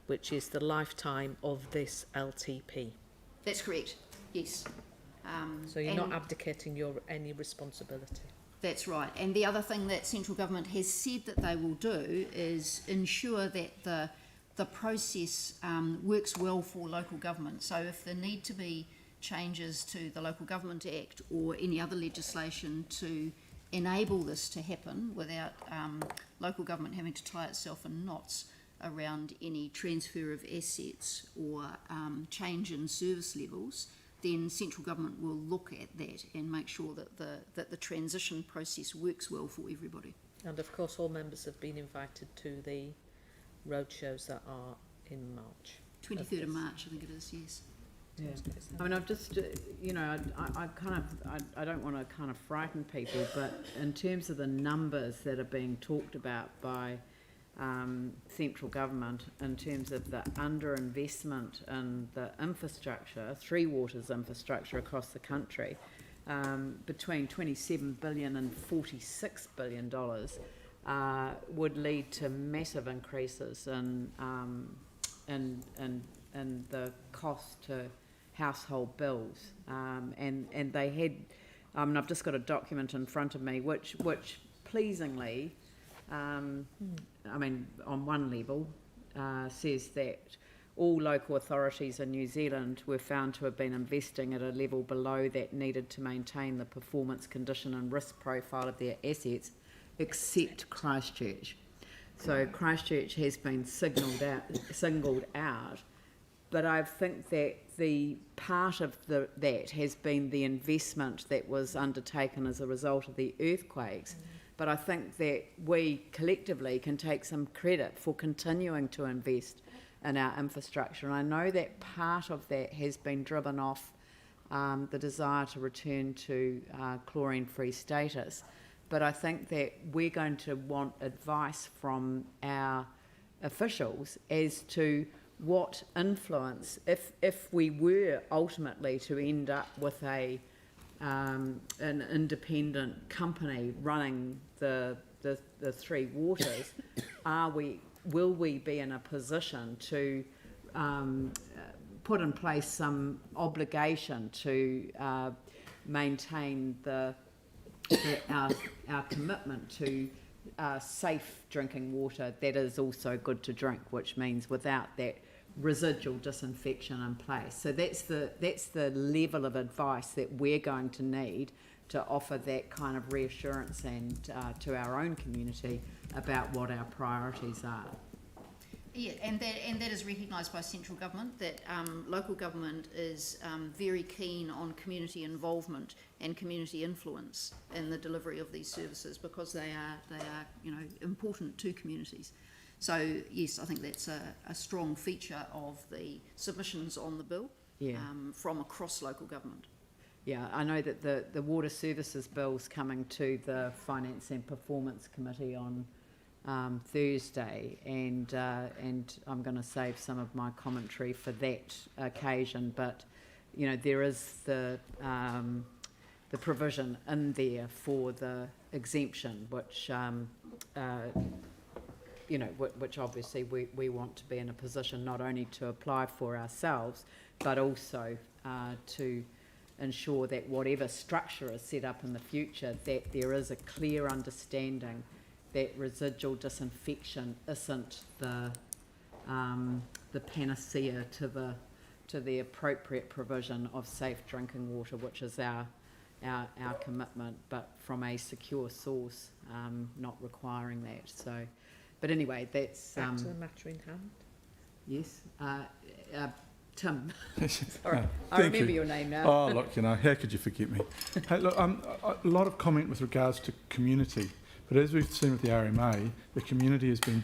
which is the lifetime of this LTP.
That's correct, yes.
So you're not abdicating your any responsibility.
That's right. And the other thing that central government has said that they will do is ensure that the process works well for local government. So if there need to be changes to the Local Government Act or any other legislation to enable this to happen without local government having to tie itself in knots, around any transfer of assets or change in service levels, then central government will look at that and make sure that the transition process works well for everybody.
And of course, all members have been invited to the roadshows that are in March.
23rd of March, I think it is, yes.
Yeah. I mean, I've just, you know, I don't want to kind of frighten people, but in terms of the numbers that are being talked about by central government in terms of the underinvestment in the infrastructure, Three Waters infrastructure across the country, between $27 billion and $46 billion would lead to massive increases in the cost to household bills, and they had, I've just got a document in front of me which pleasingly, I mean, on one level, says that all local authorities in New Zealand were found to have been investing at a level below that needed to maintain the performance, condition and risk profile of their assets, except Christchurch. So Christchurch has been singled out, but I think that the part of that has been the investment that was undertaken as a result of the earthquakes. But I think that we collectively can take some credit for continuing to invest in our infrastructure. And I know that part of that has been driven off the desire to return to chlorine-free status. But I think that we're going to want advice from our officials as to what influence, if we were ultimately to end up with an independent company running the Three Waters, will we be in a position to put in place some obligation to maintain our commitment to safe drinking water that is also good to drink, which means without that residual disinfection in place. So that's the level of advice that we're going to need to offer that kind of reassurance and to our own community about what our priorities are.
Yeah, and that is recognised by central government, that local government is very keen on community involvement and community influence in the delivery of these services, because they are important to communities. So yes, I think that's a strong feature of the submissions on the bill from across local government.
Yeah, I know that the water services bill's coming to the Finance and Performance Committee on Thursday, and I'm going to save some of my commentary for that occasion. But you know, there is the provision in there for the exemption, which which obviously we want to be in a position not only to apply for ourselves, but also to ensure that whatever structure is set up in the future, that there is a clear understanding that residual disinfection isn't the panacea to the appropriate provision of safe drinking water, which is our commitment, but from a secure source, not requiring that. So, but anyway, that's
back to the matter in hand.
Yes, Tim. Sorry,
No,
I remember your name now.
Oh, look, how could you forget me? Hey, look, a lot of comment with regards to community, but as we've seen with the RMA, the community has been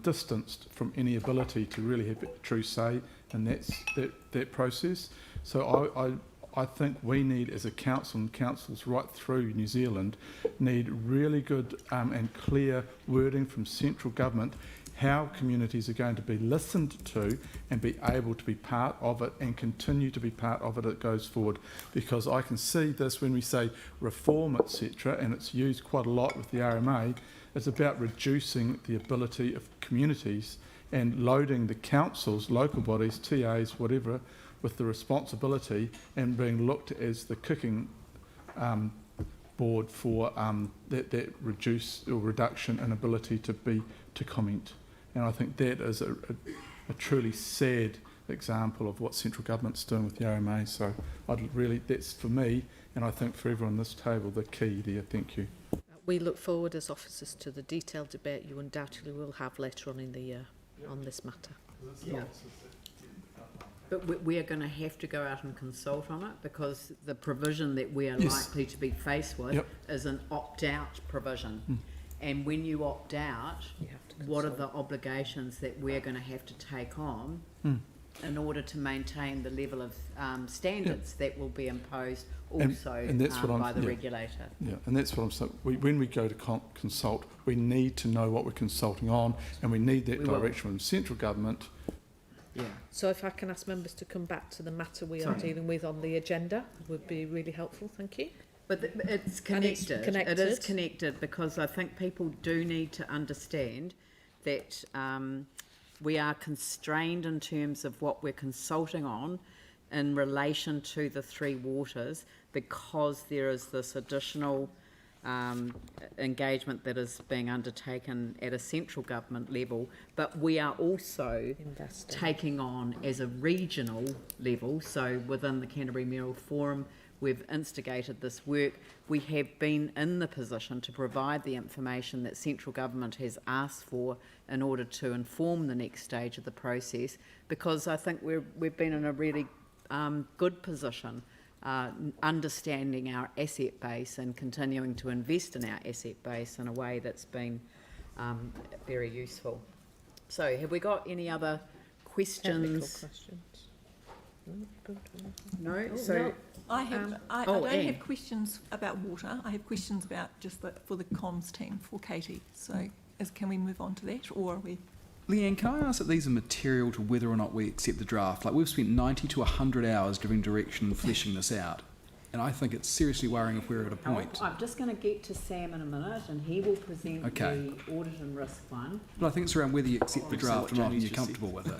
distanced from any ability to really have a true say in that process. So I think we need, as a council and councils right through New Zealand, need really good and clear wording from central government how communities are going to be listened to and be able to be part of it and continue to be part of it as it goes forward. Because I can see this when we say reform, etc., and it's used quite a lot with the RMA, it's about reducing the ability of communities and loading the councils, local bodies, TAs, whatever, with the responsibility and being looked as the kicking board for that reduction in ability to comment. And I think that is a truly sad example of what central government's doing with the RMA. So that's for me, and I think for everyone on this table, the key there. Thank you.
We look forward as officers to the detailed debate you undoubtedly will have later on in the year on this matter.
Yeah. But we are going to have to go out and consult on it, because the provision that we are likely to be faced with is an opt-out provision. And when you opt out, what are the obligations that we're going to have to take on in order to maintain the level of standards that will be imposed also
and that's what
by the regulator?
Yeah, and that's what I'm saying. When we go to consult, we need to know what we're consulting on, and we need that direction from central government.
Yeah.
So if I can ask members to come back to the matter we are dealing with on the agenda, would be really helpful. Thank you.
But it's connected. It is connected, because I think people do need to understand that we are constrained in terms of what we're consulting on in relation to the three waters, because there is this additional engagement that is being undertaken at a central government level, but we are also taking on as a regional level. So within the Canterbury Mayoral Forum, we've instigated this work. We have been in the position to provide the information that central government has asked for in order to inform the next stage of the process, because I think we've been in a really good position, understanding our asset base and continuing to invest in our asset base in a way that's been very useful. So have we got any other questions? No? So
I don't have questions about water. I have questions about just for the comms team, for Katie. So can we move on to that, or are we?
Leanne, can I ask that these are material to whether or not we accept the draft? Like, we've spent 90 to 100 hours giving direction and fleshing this out. And I think it's seriously worrying if we're at a point.
I'm just going to get to Sam in a minute, and he will present the audit and risk one.
But I think it's around whether you accept the draft or not and you're comfortable with it.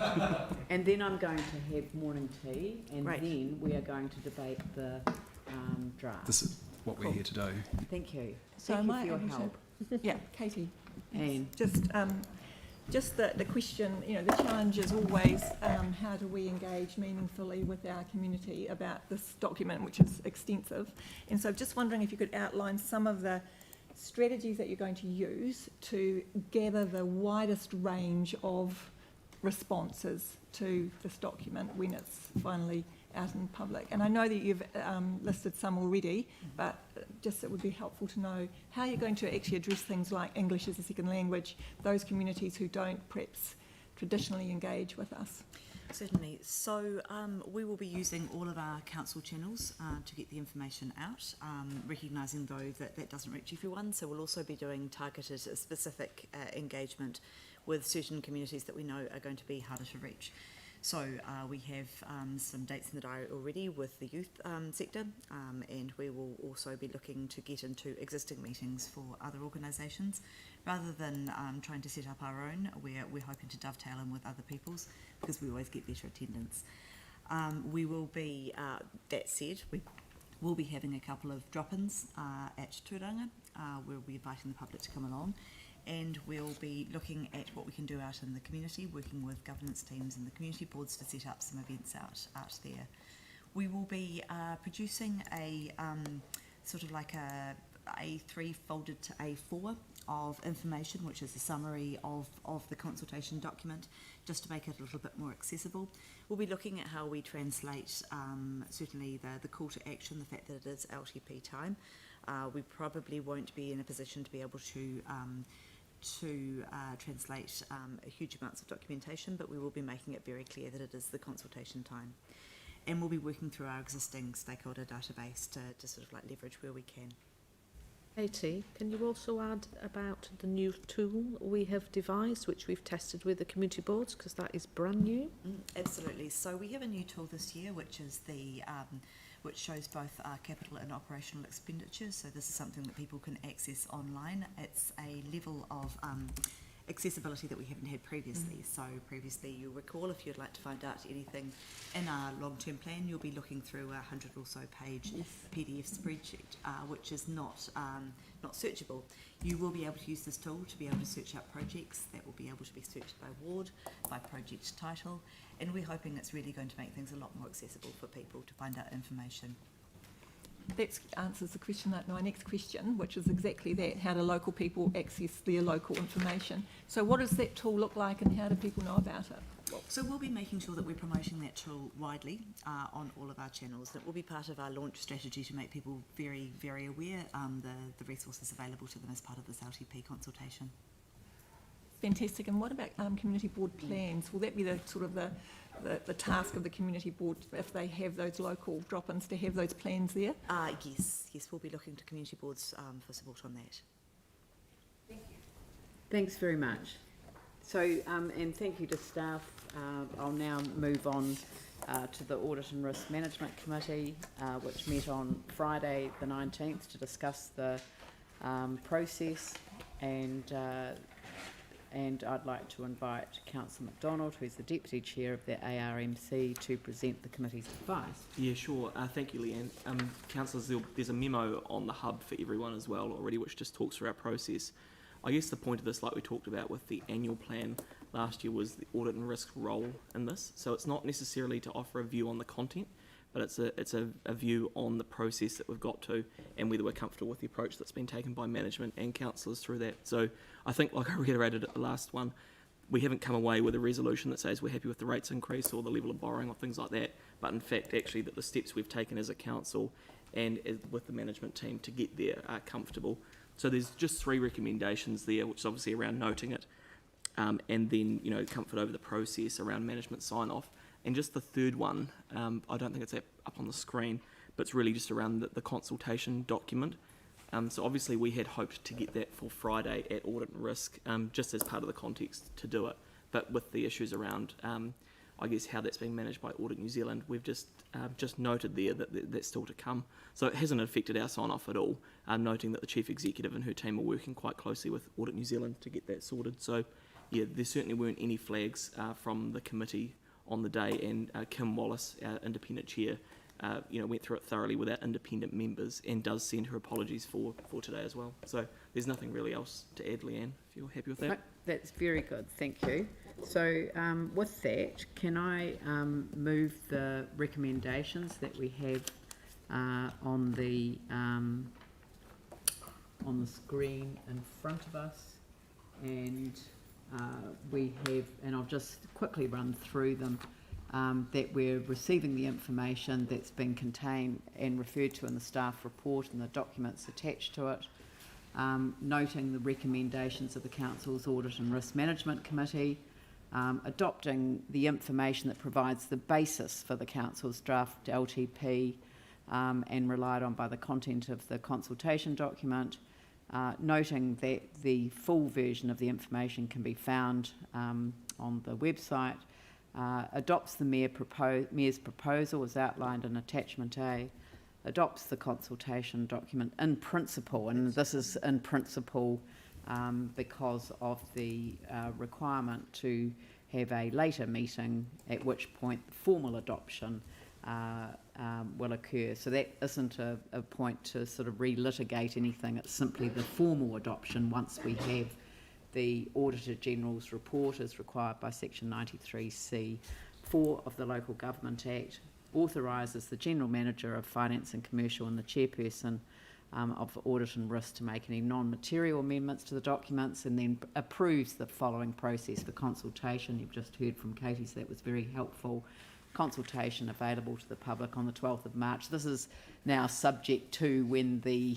And then I'm going to have morning tea, and then we are going to debate the draft.
This is what we're here to do.
Thank you.
So
Thank you for your help.
Yeah, Katie.
Anne.
Just the question, the challenge is always how do we engage meaningfully with our community about this document, which is extensive. And so just wondering if you could outline some of the strategies that you're going to use to gather the widest range of responses to this document when it's finally out in public. And I know that you've listed some already, but just it would be helpful to know how you're going to actually address things like English as a second language, those communities who don't perhaps traditionally engage with us.
Certainly. So we will be using all of our council channels to get the information out, recognising though that doesn't reach everyone. So we'll also be doing targeted specific engagement with certain communities that we know are going to be harder to reach. So we have some dates in the diary already with the youth sector, and we will also be looking to get into existing meetings for other organisations. Rather than trying to set up our own, we're hoping to dovetail in with other people's, because we always get better attendance. We will be, that said, we will be having a couple of drop-ins at Tūranga. We'll be inviting the public to come along. And we'll be looking at what we can do out in the community, working with governance teams and the community boards to set up some events out there. We will be producing a sort of like a A3 folded to A4 of information, which is a summary of the consultation document, just to make it a little bit more accessible. We'll be looking at how we translate certainly the call to action, the fact that it is LTP time. We probably won't be in a position to be able to translate huge amounts of documentation, but we will be making it very clear that it is the consultation time. And we'll be working through our existing stakeholder database to sort of like leverage where we can.
Katie, can you also add about the new tool we have devised, which we've tested with the community boards, because that is brand new?
Absolutely. So we have a new tool this year, which is which shows both capital and operational expenditures. So this is something that people can access online. It's a level of accessibility that we haven't had previously. So previously, you'll recall, if you'd like to find out anything in our long-term plan, you'll be looking through a 100 or so page PDF spreadsheet, which is not searchable. You will be able to use this tool to be able to search out projects that will be able to be searched by ward, by project title, and we're hoping it's really going to make things a lot more accessible for people to find out information.
that answers the question, my next question, which is exactly that. How do local people access their local information? So what does that tool look like and how do people know about it?
So we'll be making sure that we're promoting that tool widely on all of our channels. It will be part of our launch strategy to make people very, very aware the resources available to them as part of this LTP consultation.
Fantastic. And what about community board plans? Will that be the sort of the task of the community board if they have those local drop-ins to have those plans there?
Yes, we'll be looking to community boards for support on that.
Thank you. Thanks very much. So, and thank you to staff. I'll now move on to the Audit and Risk Management Committee, which met on Friday the 19th to discuss the process, and I'd like to invite Councillor McDonald, who's the Deputy Chair of the ARMC, to present the committee's advice.
Yeah, sure. Thank you, Leanne. Councillors, there's a memo on the hub for everyone as well already, which just talks through our process. I guess the point of this, like we talked about with the annual plan last year, was the audit and risk role in this. So it's not necessarily to offer a view on the content, but it's a view on the process that we've got to and whether we're comfortable with the approach that's been taken by management and councillors through that. So I think, like I reiterated at the last one, we haven't come away with a resolution that says we're happy with the rates increase or the level of borrowing or things like that, but in fact actually that the steps we've taken as a council and with the management team to get there are comfortable. So there's just 3 recommendations there, which is obviously around noting it, and then, you know, comfort over the process around management sign-off. And just the third one, I don't think it's up on the screen, but it's really just around the consultation document. So obviously we had hoped to get that for Friday at Audit and Risk, just as part of the context to do it. But with the issues around, I guess, how that's being managed by Audit New Zealand, we've just noted there that that's still to come. So it hasn't affected our sign-off at all, noting that the Chief Executive and her team are working quite closely with Audit New Zealand to get that sorted. So yeah, there certainly weren't any flags from the committee on the day, and Kim Wallace, our independent chair, went through it thoroughly with our independent members and does send her apologies for today as well. So there's nothing really else to add, Leanne, if you're happy with that.
That's very good, thank you. So with that, can I move the recommendations that we have on the screen in front of us, and we have, and I'll just quickly run through them, that we're receiving the information that's been contained and referred to in the staff report and the documents attached to it, noting the recommendations of the Council's Audit and Risk Management Committee, adopting the information that provides the basis for the Council's draft LTP and relied on by the content of the consultation document, noting that the full version of the information can be found on the website, adopts the Mayor's proposal as outlined in Attachment A, adopts the consultation document in principle, and this is in principle because of the requirement to have a later meeting at which point the formal adoption will occur. So that isn't a point to sort of relitigate anything, it's simply the formal adoption once we have the Auditor General's report as required by Section 93C4 of the Local Government Act, authorises the General Manager of Finance and Commercial and the Chairperson of Audit and Risk to make any non-material amendments to the documents, and then approves the following process for consultation. You've just heard from Katie, so that was very helpful. Consultation available to the public on the 12th of March. This is now subject to when the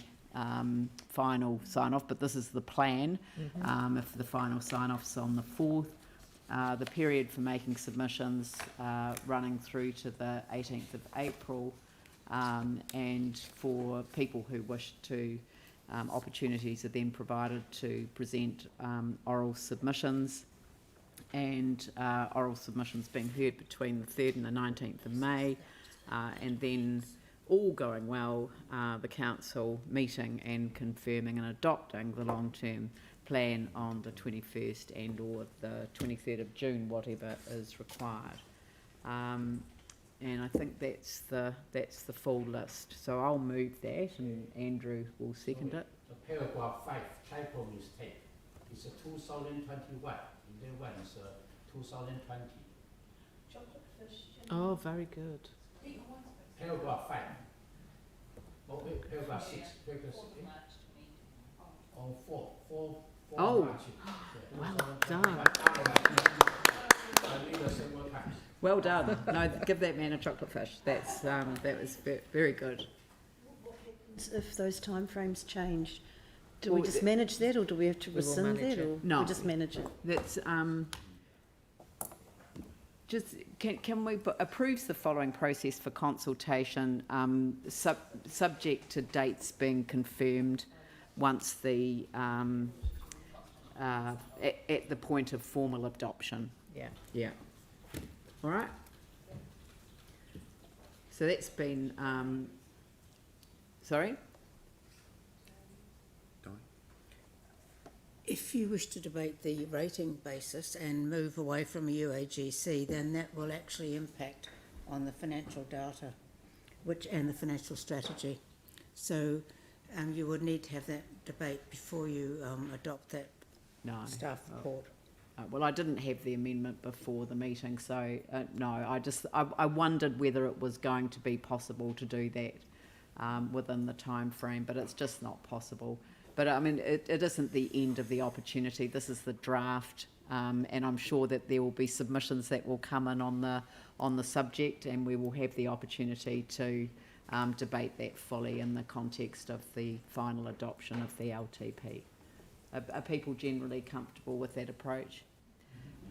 final sign-off, but this is the plan. If the final sign-off's on the 4th, the period for making submissions running through to the 18th of April, and for people who wish to, opportunities are then provided to present oral submissions, and oral submissions being heard between the 3rd and the 19th of May, and then all going well, the Council meeting and confirming and adopting the long-term plan on the 21st and or the 23rd of June, whatever is required. And I think that's the full list. So I'll move that, and Andrew will second it.
The paragraph 5, typo mistake. It's a 2021. The one is 2020.
Oh, very good.
Paragraph 5. Oh, paragraph 6, paragraph 6. Oh, 4
Oh,
March.
well done.
I read the several times.
Well done. No, give that man a chocolate fish. That's that was very good.
If those timeframes change, do
Well,
we just manage that, or do we have to
we will
rescind
manage
that,
it.
or
No.
we just manage it?
That's just can we approves the following process for consultation, subject to dates being confirmed once the at the point of formal adoption.
Yeah.
Yeah. All right. So that's been sorry.
If you wish to debate the rating basis and move away from a UAGC, then that will actually impact on the financial data and the financial strategy. So you would need to have that debate before you adopt that staff report.
Well, I didn't have the amendment before the meeting, so no, I wondered whether it was going to be possible to do that within the time frame, but it's just not possible. But I mean, it isn't the end of the opportunity. This is the draft, and I'm sure that there will be submissions that will come in on the subject, and we will have the opportunity to debate that fully in the context of the final adoption of the LTP. Are people generally comfortable with that approach?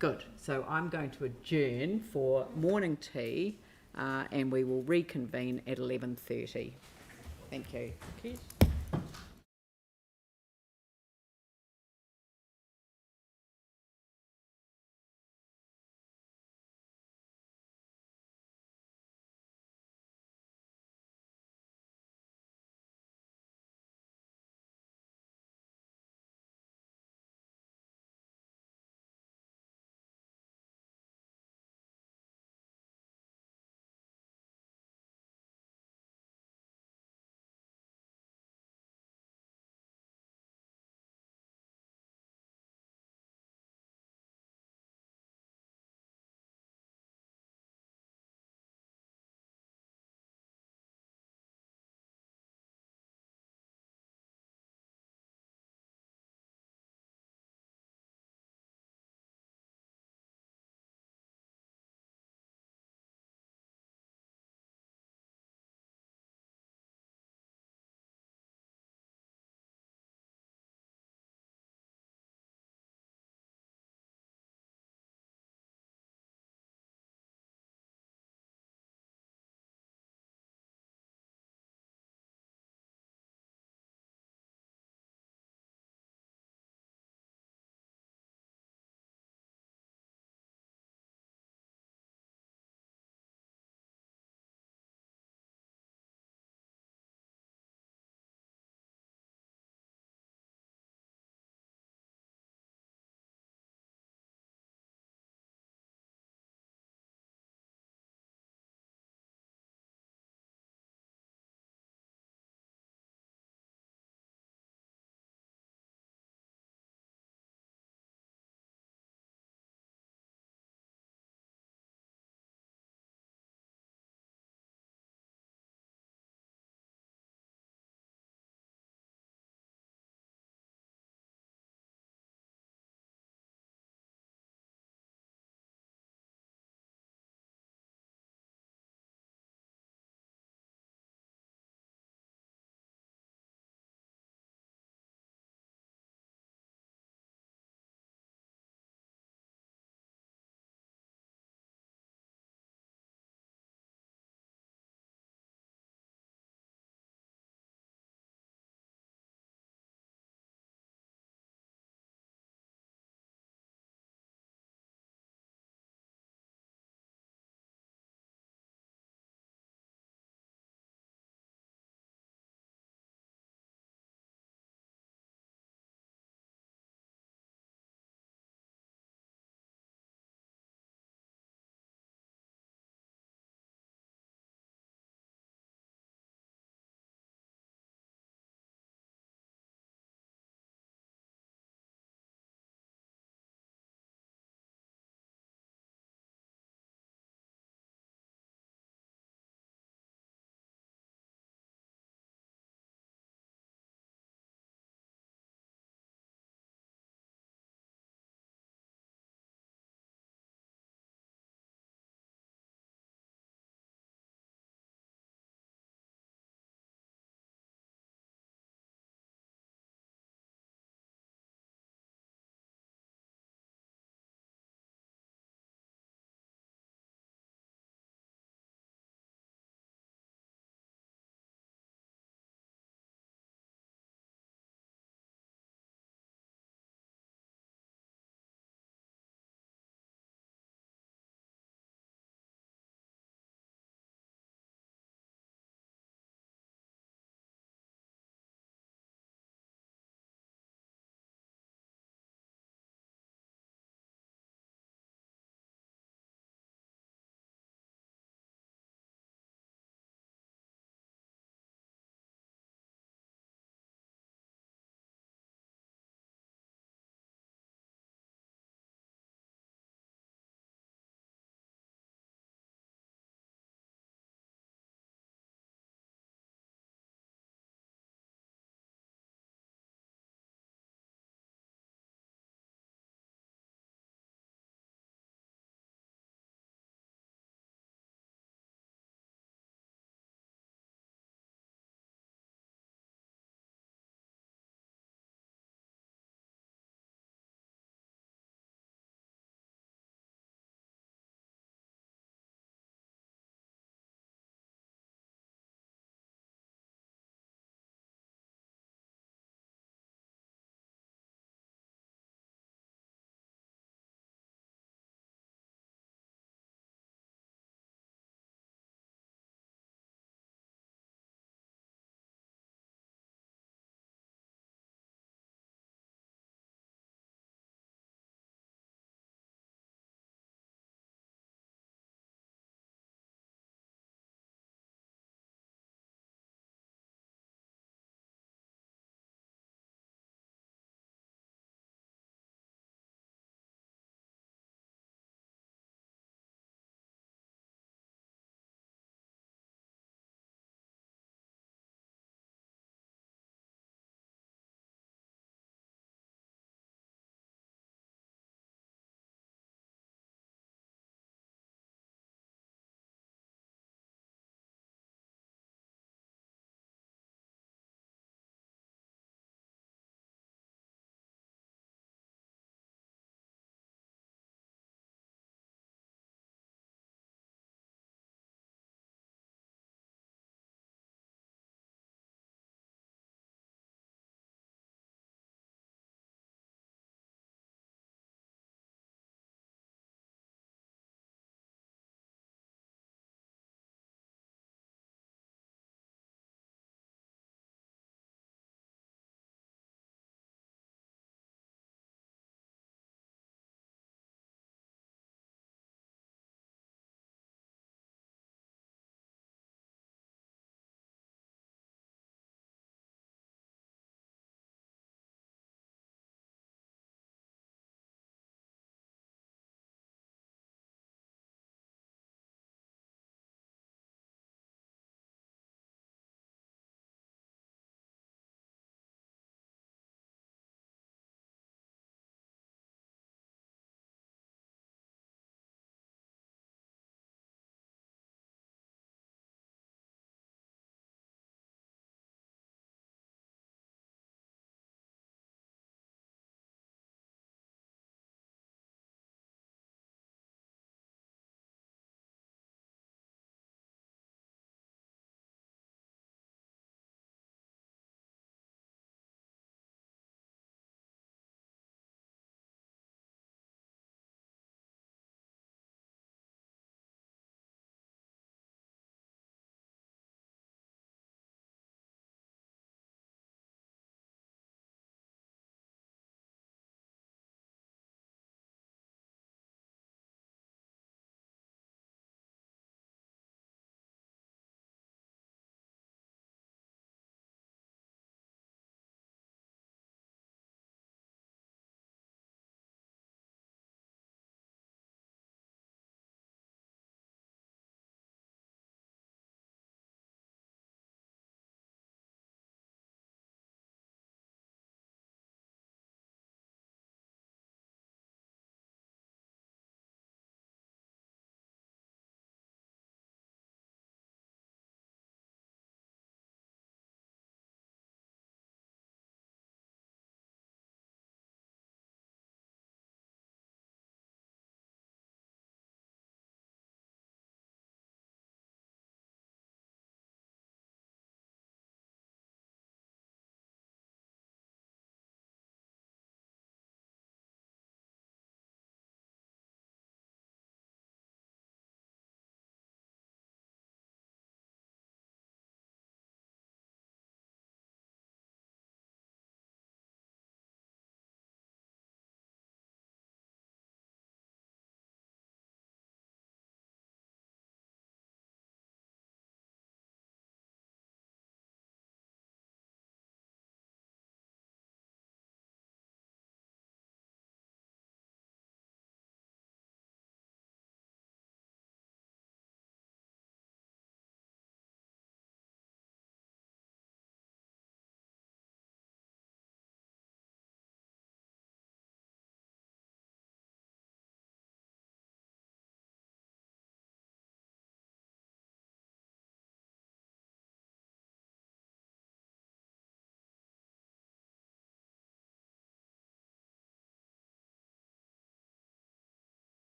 Good. So I'm going to adjourn for morning tea, and we will reconvene at 11:30. Thank you.
Thank you.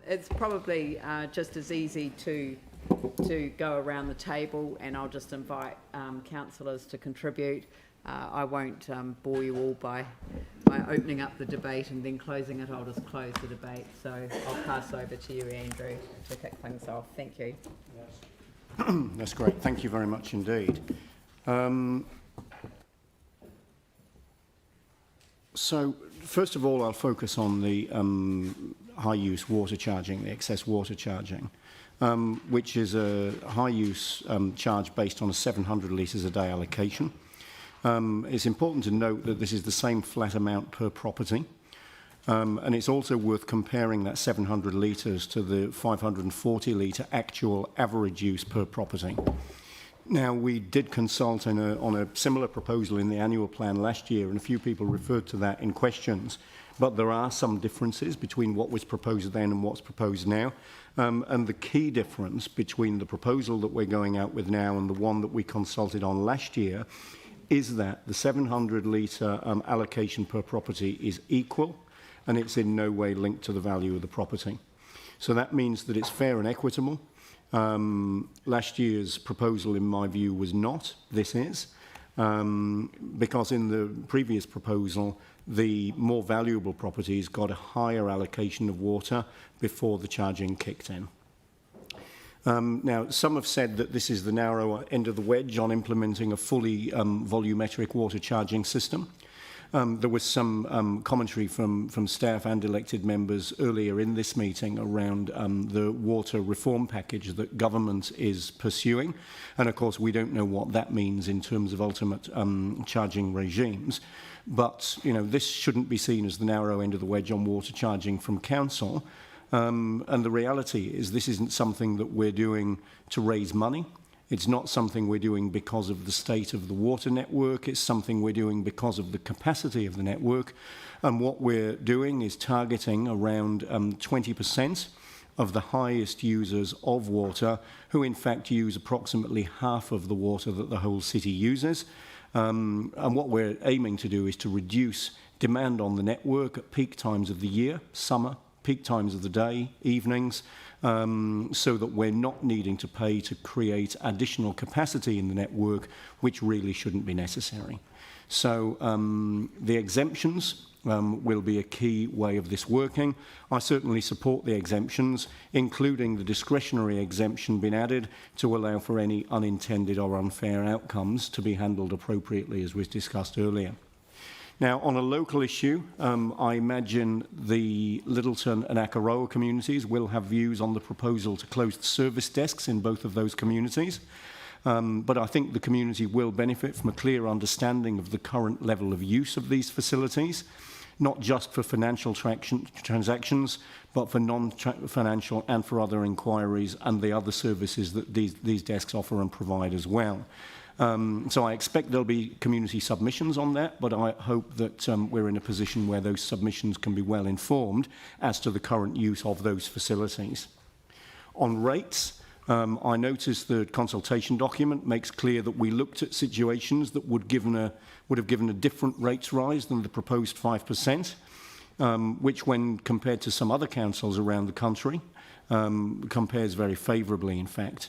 it's probably just as easy to go around the table, and I'll just invite councillors to contribute. I won't bore you all by opening up the debate and then closing it. I'll just close the debate. So I'll pass over to you, Andrew, to kick things off. Thank you.
That's great. Thank you very much indeed. So, first of all, I'll focus on the high-use water charging, the excess water charging, which is a high-use charge based on a 700 litres a day allocation. It's important to note that this is the same flat amount per property, and it's also worth comparing that 700 litres to the 540 litre actual average use per property. Now, we did consult on a similar proposal in the annual plan last year, and a few people referred to that in questions, but there are some differences between what was proposed then and what's proposed now. And the key difference between the proposal that we're going out with now and the one that we consulted on last year is that the 700 litre allocation per property is equal, and it's in no way linked to the value of the property. So that means that it's fair and equitable. Last year's proposal, in my view, was not. This is. Because in the previous proposal, the more valuable properties got a higher allocation of water before the charging kicked in. Now, some have said that this is the narrower end of the wedge on implementing a fully volumetric water charging system. There was some commentary from staff and elected members earlier in this meeting around the water reform package that government is pursuing. And of course, we don't know what that means in terms of ultimate charging regimes. But, you know, this shouldn't be seen as the narrow end of the wedge on water charging from council. And the reality is this isn't something that we're doing to raise money. It's not something we're doing because of the state of the water network. It's something we're doing because of the capacity of the network. And what we're doing is targeting around 20% of the highest users of water, who in fact use approximately half of the water that the whole city uses. And what we're aiming to do is to reduce demand on the network at peak times of the year, summer, peak times of the day, evenings, so that we're not needing to pay to create additional capacity in the network, which really shouldn't be necessary. So the exemptions will be a key way of this working. I certainly support the exemptions, including the discretionary exemption being added to allow for any unintended or unfair outcomes to be handled appropriately, as was discussed earlier. Now, on a local issue, I imagine the Littleton and Akaroa communities will have views on the proposal to close the service desks in both of those communities. But I think the community will benefit from a clear understanding of the current level of use of these facilities, not just for financial transactions, but for non-financial and for other inquiries and the other services that these desks offer and provide as well. So I expect there'll be community submissions on that, but I hope that we're in a position where those submissions can be well informed as to the current use of those facilities. On rates, I noticed the consultation document makes clear that we looked at situations that would have given a different rates rise than the proposed 5%, which when compared to some other councils around the country, compares very favourably, in fact.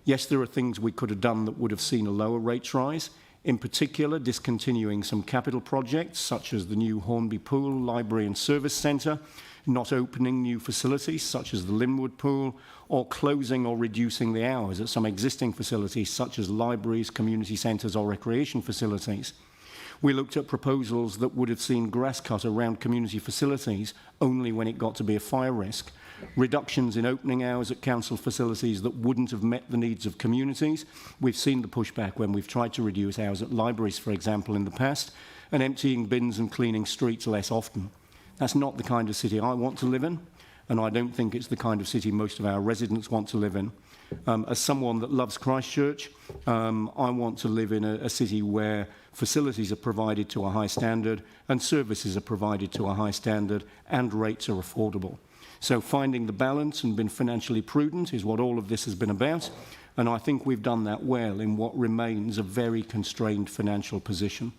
Yes, there are things we could have done that would have seen a lower rates rise, in particular discontinuing some capital projects such as the new Hornby Pool, Library and Service Centre, not opening new facilities such as the Linwood Pool, or closing or reducing the hours at some existing facilities such as libraries, community centres or recreation facilities. We looked at proposals that would have seen grass cut around community facilities only when it got to be a fire risk, reductions in opening hours at council facilities that wouldn't have met the needs of communities. We've seen the pushback when we've tried to reduce hours at libraries, for example, in the past, and emptying bins and cleaning streets less often. That's not the kind of city I want to live in, and I don't think it's the kind of city most of our residents want to live in. As someone that loves Christchurch, I want to live in a city where facilities are provided to a high standard and services are provided to a high standard and rates are affordable. So finding the balance and being financially prudent is what all of this has been about, and I think we've done that well in what remains a very constrained financial position.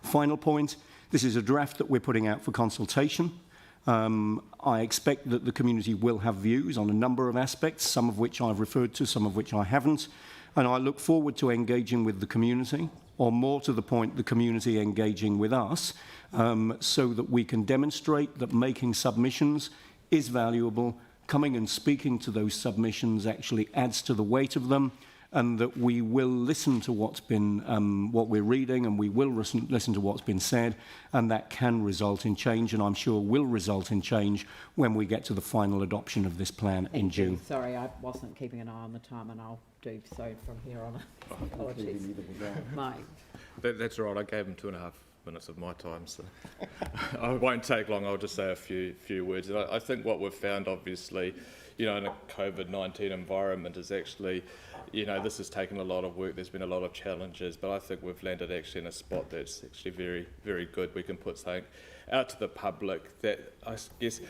Final point, this is a draft that we're putting out for consultation. I expect that the community will have views on a number of aspects, some of which I've referred to, some of which I haven't, and I look forward to engaging with the community, or more to the point, the community engaging with us, so that we can demonstrate that making submissions is valuable, coming and speaking to those submissions actually adds to the weight of them, and that we will listen to what's been, what we're reading, and we will listen to what's been said, and that can result in change, and I'm sure will result in change when we get to the final adoption of this plan in June.
Sorry, I wasn't keeping an eye on the time, and I'll do so from here on. Apologies. Mike.
That's right, I gave him 2.5 minutes of my time, so I won't take long. I'll just say a few words. And I think what we've found, obviously, in a COVID-19 environment is actually, this has taken a lot of work. There's been a lot of challenges, but I think we've landed actually in a spot that's actually very, very good. We can put something out to the public that I guess,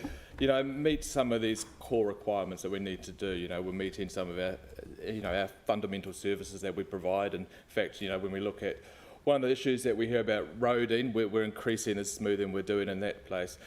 meets some of these core requirements that we need to do. We're meeting some of our, our fundamental services that we provide. In fact, when we look at one of the issues that we hear about roading, we're increasing the smoothing we're doing in that place.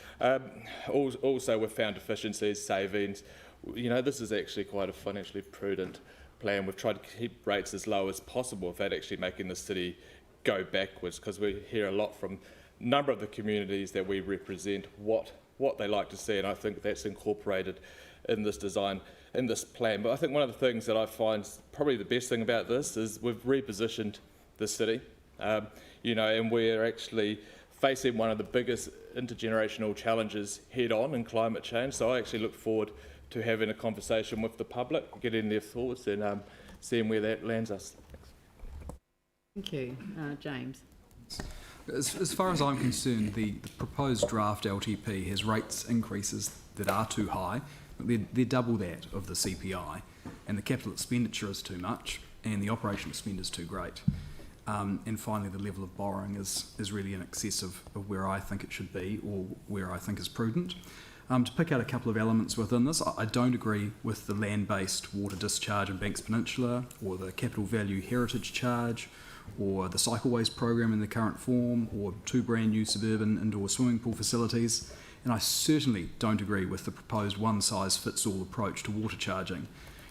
Also, we've found efficiencies, savings. This is actually quite a financially prudent plan. We've tried to keep rates as low as possible without actually making the city go backwards, because we hear a lot from a number of the communities that we represent what they like to see, and I think that's incorporated in this design, in this plan. But I think one of the things that I find probably the best thing about this is we've repositioned the city, and we're actually facing one of the biggest intergenerational challenges head on in climate change. So I actually look forward to having a conversation with the public, getting their thoughts, and seeing where that lands us.
Thank you. James.
As far as I'm concerned, the proposed draft LTP has rates increases that are too high. They're double that of the CPI, and the capital expenditure is too much, and the operational spend is too great. And finally, the level of borrowing is really in excess of where I think it should be, or where I think is prudent. To pick out a couple of elements within this, I don't agree with the land-based water discharge in Banks Peninsula, or the capital value heritage charge, or the cycleways program in the current form, or 2 brand new suburban indoor swimming pool facilities. And I certainly don't agree with the proposed one-size-fits-all approach to water charging.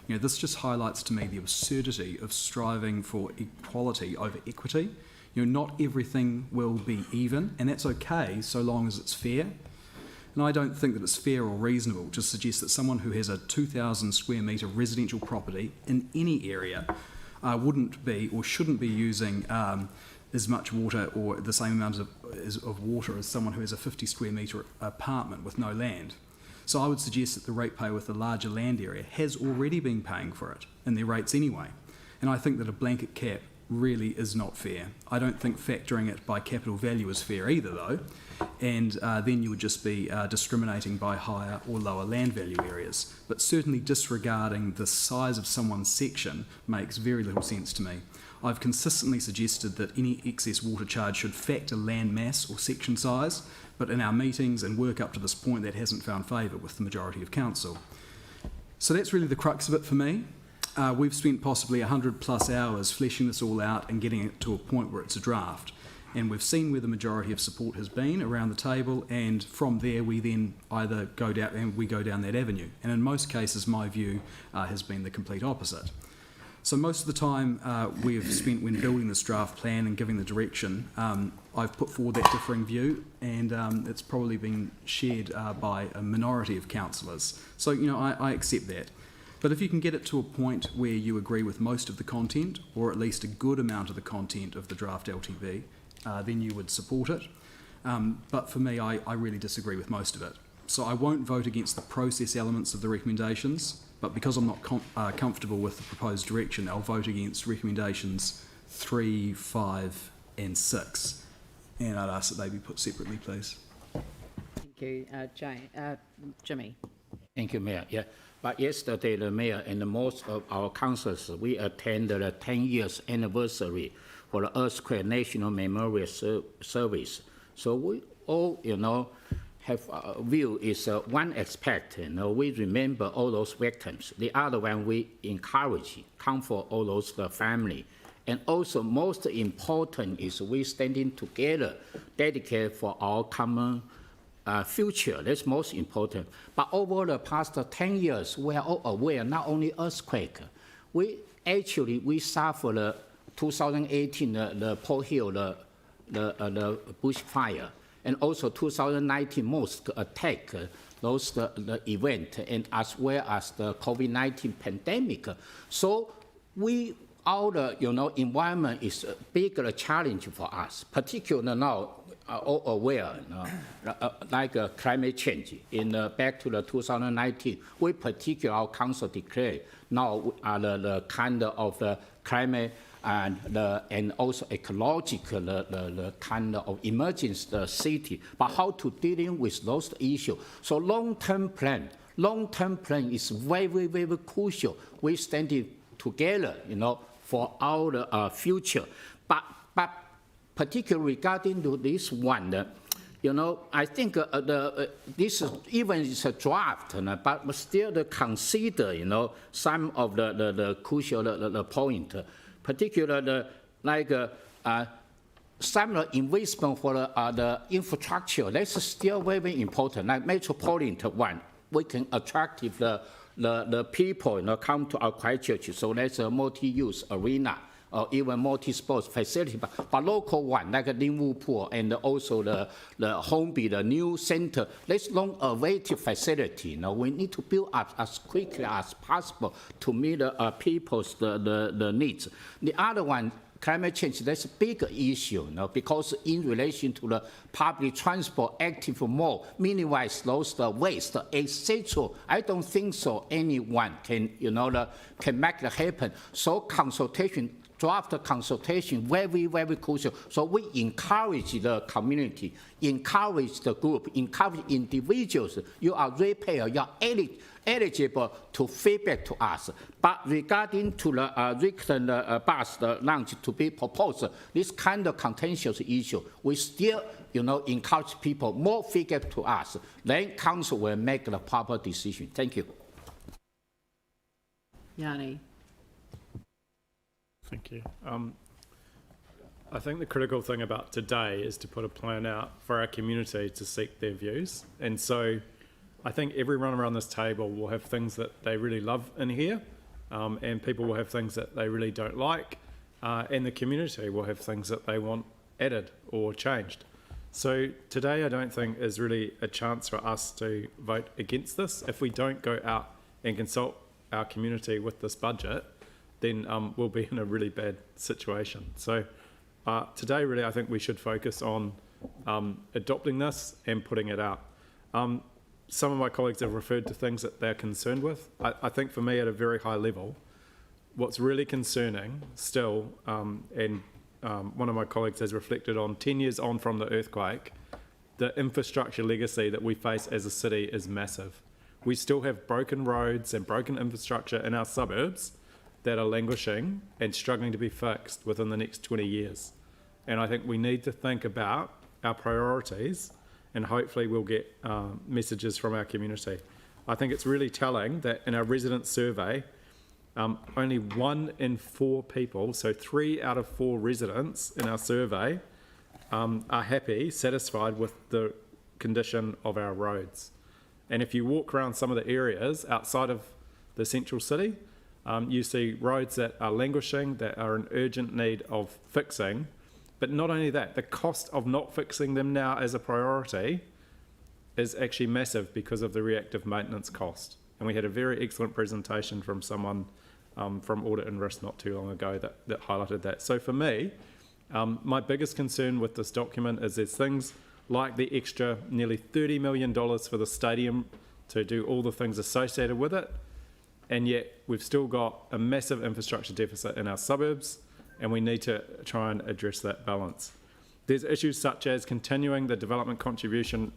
This just highlights to me the absurdity of striving for equality over equity. Not everything will be even, and that's okay so long as it's fair. And I don't think that it's fair or reasonable to suggest that someone who has a 2,000 square metre residential property in any area wouldn't be or shouldn't be using as much water or the same amount of water as someone who has a 50 square metre apartment with no land. So I would suggest that the ratepayer with the larger land area has already been paying for it in their rates anyway. And I think that a blanket cap really is not fair. I don't think factoring it by capital value is fair either, though. And then you would just be discriminating by higher or lower land value areas. But certainly disregarding the size of someone's section makes very little sense to me. I've consistently suggested that any excess water charge should factor land mass or section size, but in our meetings and work up to this point that hasn't found favour with the majority of council. So that's really the crux of it for me. We've spent possibly 100+ hours fleshing this all out and getting it to a point where it's a draft. And we've seen where the majority of support has been around the table, and from there we then either go down that avenue. And in most cases, my view has been the complete opposite. So most of the time we've spent when building this draft plan and giving the direction, I've put forward that differing view, and it's probably been shared by a minority of councillors. So, I accept that. But if you can get it to a point where you agree with most of the content, or at least a good amount of the content of the draft LTP, then you would support it. But for me, I really disagree with most of it. So I won't vote against the process elements of the recommendations, but because I'm not comfortable with the proposed direction, I'll vote against recommendations 3, 5 and 6. And I'd ask that they be put separately, please.
Thank you. Jimmy.
Thank you, Mayor. Yeah. But yesterday, the Mayor and most of our councillors, we attended the 10 years anniversary for the Earthquake National Memorial Service. So we all, have a view is one aspect, we remember all those victims. The other one, we encourage, comfort all those family. And also most important is we standing together, dedicated for our common future. That's most important. But over the past 10 years, we are all aware, not only earthquake, we suffered 2018, the Port Hill, the bushfire, and also 2019 mosque attack, the event, and as well as the COVID-19 pandemic. So our environment is a bigger challenge for us, particularly now, all aware, like climate change. Back to the 2019, we particularly, our council declared now the kind of climate and also ecological the kind of emergency the city, but how to dealing with those issues. So long-term plan is very, very crucial. We standing together, for our future. But particularly regarding to this one, I think this even is a draft, but still to consider, some of the crucial the point, particularly like some investment for the infrastructure. That's still very important. Like metropolitan one, we can attract the people come to our Christchurch. So that's a multi-use arena or even multi-sports facility. But local one, like Littleton and also the Homeby, the new center, that's long-awaited facility. We need to build up as quickly as possible to meet the people's the needs. The other one, climate change, that's a big issue, because in relation to the public transport active more, minimize those the waste, etc. I don't think so anyone can, can make that happen. So draft consultation, very, very crucial. So we encourage the community, encourage the group, encourage individuals. You are ratepayer, you are eligible to feedback to us. But regarding to the Littleton bus launch to be proposed, this kind of contentious issue, we still, encourage people more feedback to us. Then council will make the proper decision. Thank you.
Yanni.
Thank you. I think the critical thing about today is to put a plan out for our community to seek their views. And so I think everyone around this table will have things that they really love in here, and people will have things that they really don't like, and the community will have things that they want added or changed. So today I don't think is really a chance for us to vote against this. If we don't go out and consult our community with this budget, then we'll be in a really bad situation. So today, really, I think we should focus on adopting this and putting it out. Some of my colleagues have referred to things that they're concerned with. I think for me, at a very high level, what's really concerning still, and one of my colleagues has reflected on 10 years on from the earthquake, the infrastructure legacy that we face as a city is massive. We still have broken roads and broken infrastructure in our suburbs that are languishing and struggling to be fixed within the next 20 years. And I think we need to think about our priorities, and hopefully we'll get messages from our community. I think it's really telling that in our resident survey, only 1 in 4 people, so 3 out of 4 residents in our survey, are happy, satisfied with the condition of our roads. And if you walk around some of the areas outside of the central city, you see roads that are languishing, that are in urgent need of fixing. But not only that, the cost of not fixing them now as a priority is actually massive because of the reactive maintenance cost. And we had a very excellent presentation from someone from Audit and Risk not too long ago that highlighted that. So for me, my biggest concern with this document is there's things like the extra nearly $30 million for the stadium to do all the things associated with it. And yet we've still got a massive infrastructure deficit in our suburbs, and we need to try and address that balance. There's issues such as continuing the development contribution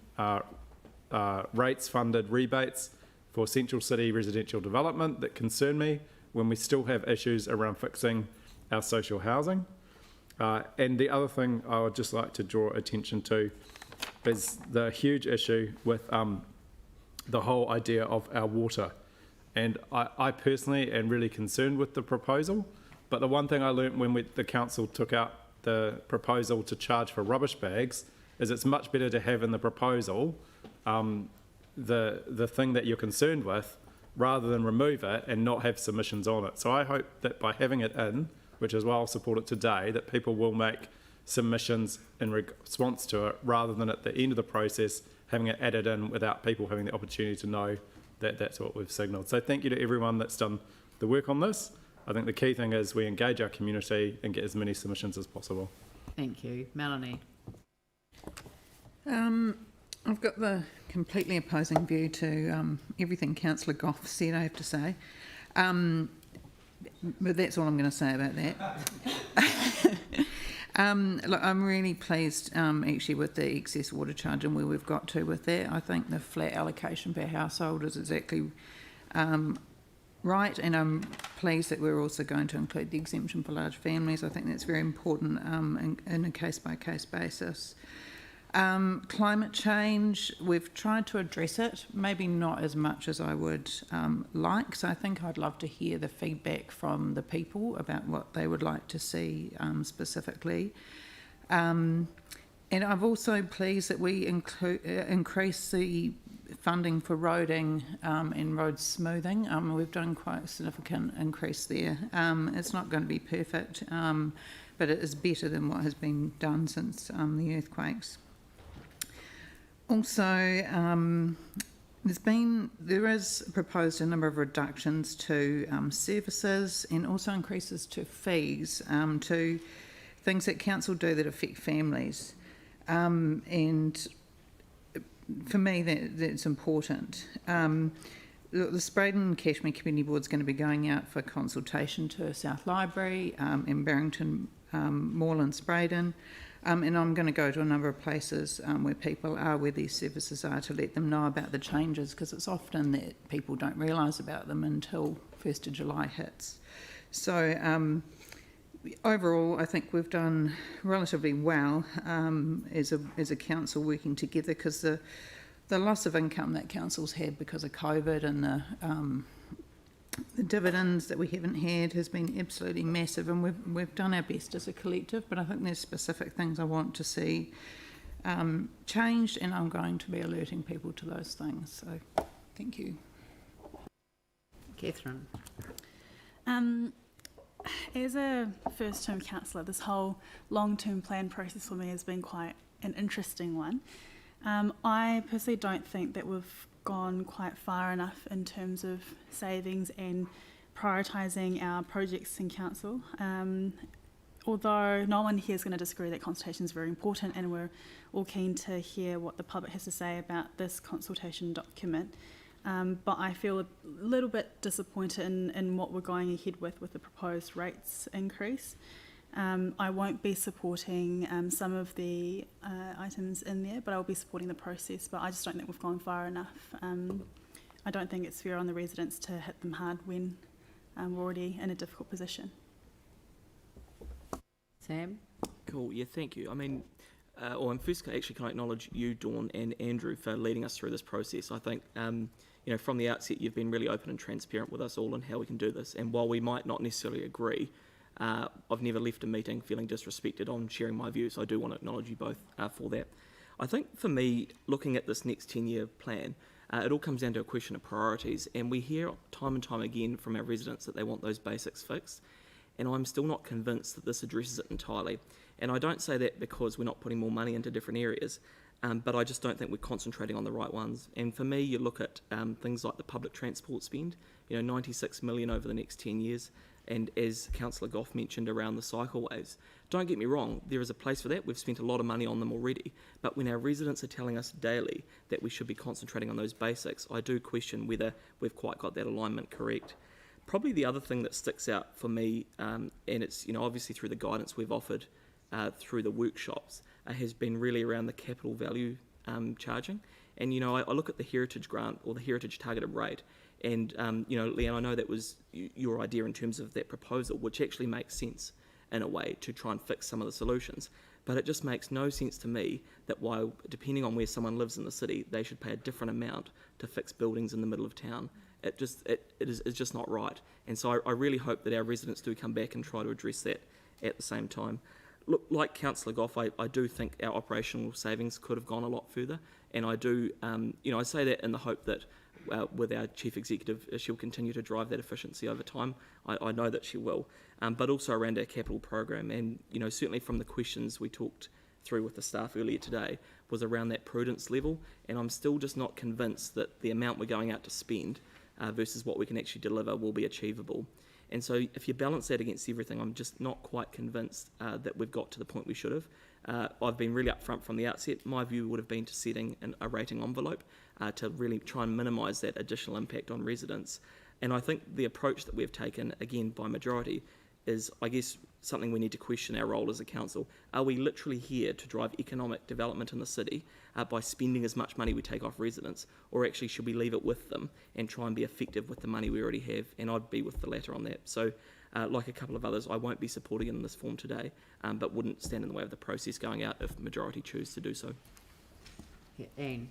rates funded rebates for central city residential development that concern me when we still have issues around fixing our social housing. And the other thing I would just like to draw attention to is the huge issue with the whole idea of our water. And I personally am really concerned with the proposal, but the one thing I learned when the council took out the proposal to charge for rubbish bags is it's much better to have in the proposal the thing that you're concerned with, rather than remove it and not have submissions on it. So I hope that by having it in, which is why I'll support it today, that people will make submissions in response to it, rather than at the end of the process having it added in without people having the opportunity to know that that's what we've signalled. So thank you to everyone that's done the work on this. I think the key thing is we engage our community and get as many submissions as possible.
Thank you. Melanie?
I've got the completely opposing view to everything Councillor Goff said, I have to say. But that's all I'm going to say about that. Look, I'm really pleased actually with the excess water charge and where we've got to with that. I think the flat allocation per household is exactly right, and I'm pleased that we're also going to include the exemption for large families. I think that's very important in a case-by-case basis. Climate change, we've tried to address it, maybe not as much as I would like, so I think I'd love to hear the feedback from the people about what they would like to see specifically. And I'm also pleased that we increase the funding for roading and road smoothing. We've done quite a significant increase there. It's not going to be perfect, but it is better than what has been done since the earthquakes. Also, there is proposed a number of reductions to services and also increases to fees to things that council do that affect families. And for me, that's important. The Spraydon Cashmere Community Board is going to be going out for consultation to South Library in Barrington, Moreland, Spraydon. And I'm going to go to a number of places where people are, where these services are, to let them know about the changes, because it's often that people don't realise about them until 1st of July hits. So overall, I think we've done relatively well as a council working together, because the loss of income that council's had because of COVID and the dividends that we haven't had has been absolutely massive, and we've done our best as a collective, but I think there's specific things I want to see changed, and I'm going to be alerting people to those things. So thank you.
Catherine?
As a first-term councillor, this whole long-term plan process for me has been quite an interesting one. I personally don't think that we've gone quite far enough in terms of savings and prioritising our projects in council. Although no one here is going to disagree that consultation is very important, and we're all keen to hear what the public has to say about this consultation document. But I feel a little bit disappointed in what we're going ahead with the proposed rates increase. I won't be supporting some of the items in there, but I'll be supporting the process. But I just don't think we've gone far enough. I don't think it's fair on the residents to hit them hard when we're already in a difficult position.
Sam?
Cool, yeah, thank you. I mean, first, actually, can I acknowledge you, Dawn, and Andrew for leading us through this process. I think, from the outset, you've been really open and transparent with us all on how we can do this. And while we might not necessarily agree, I've never left a meeting feeling disrespected on sharing my views. So I do want to acknowledge you both for that. I think for me, looking at this next 10-year plan, it all comes down to a question of priorities. And we hear time and time again from our residents that they want those basics fixed. And I'm still not convinced that this addresses it entirely. And I don't say that because we're not putting more money into different areas, but I just don't think we're concentrating on the right ones. And for me, you look at things like the public transport spend, 96 million over the next 10 years. And as Councillor Goff mentioned around the cycleways, don't get me wrong, there is a place for that. We've spent a lot of money on them already. But when our residents are telling us daily that we should be concentrating on those basics, I do question whether we've quite got that alignment correct. Probably the other thing that sticks out for me, and it's obviously through the guidance we've offered through the workshops, has been really around the capital value charging. And I look at the heritage grant or the heritage targeted rate, and Leanne, I know that was your idea in terms of that proposal, which actually makes sense in a way to try and fix some of the solutions. But it just makes no sense to me that while, depending on where someone lives in the city, they should pay a different amount to fix buildings in the middle of town. It's just not right. And so I really hope that our residents do come back and try to address that at the same time. look, like Councillor Goff, I do think our operational savings could have gone a lot further, and I do, I say that in the hope that with our Chief Executive, she'll continue to drive that efficiency over time. I know that she will, but also around our capital program, and certainly from the questions we talked through with the staff earlier today was around that prudence level, and I'm still just not convinced that the amount we're going out to spend versus what we can actually deliver will be achievable. And so if you balance that against everything, I'm just not quite convinced that we've got to the point we should have. I've been really upfront from the outset. My view would have been to setting a rating envelope to really try and minimise that additional impact on residents. And I think the approach that we've taken, again, by majority, is, I guess, something we need to question our role as a council. Are we literally here to drive economic development in the city by spending as much money we take off residents, or actually should we leave it with them and try and be effective with the money we already have? And I'd be with the latter on that. So, like a couple of others, I won't be supporting it in this form today, but wouldn't stand in the way of the process going out if majority choose to do so.
Yeah, Anne.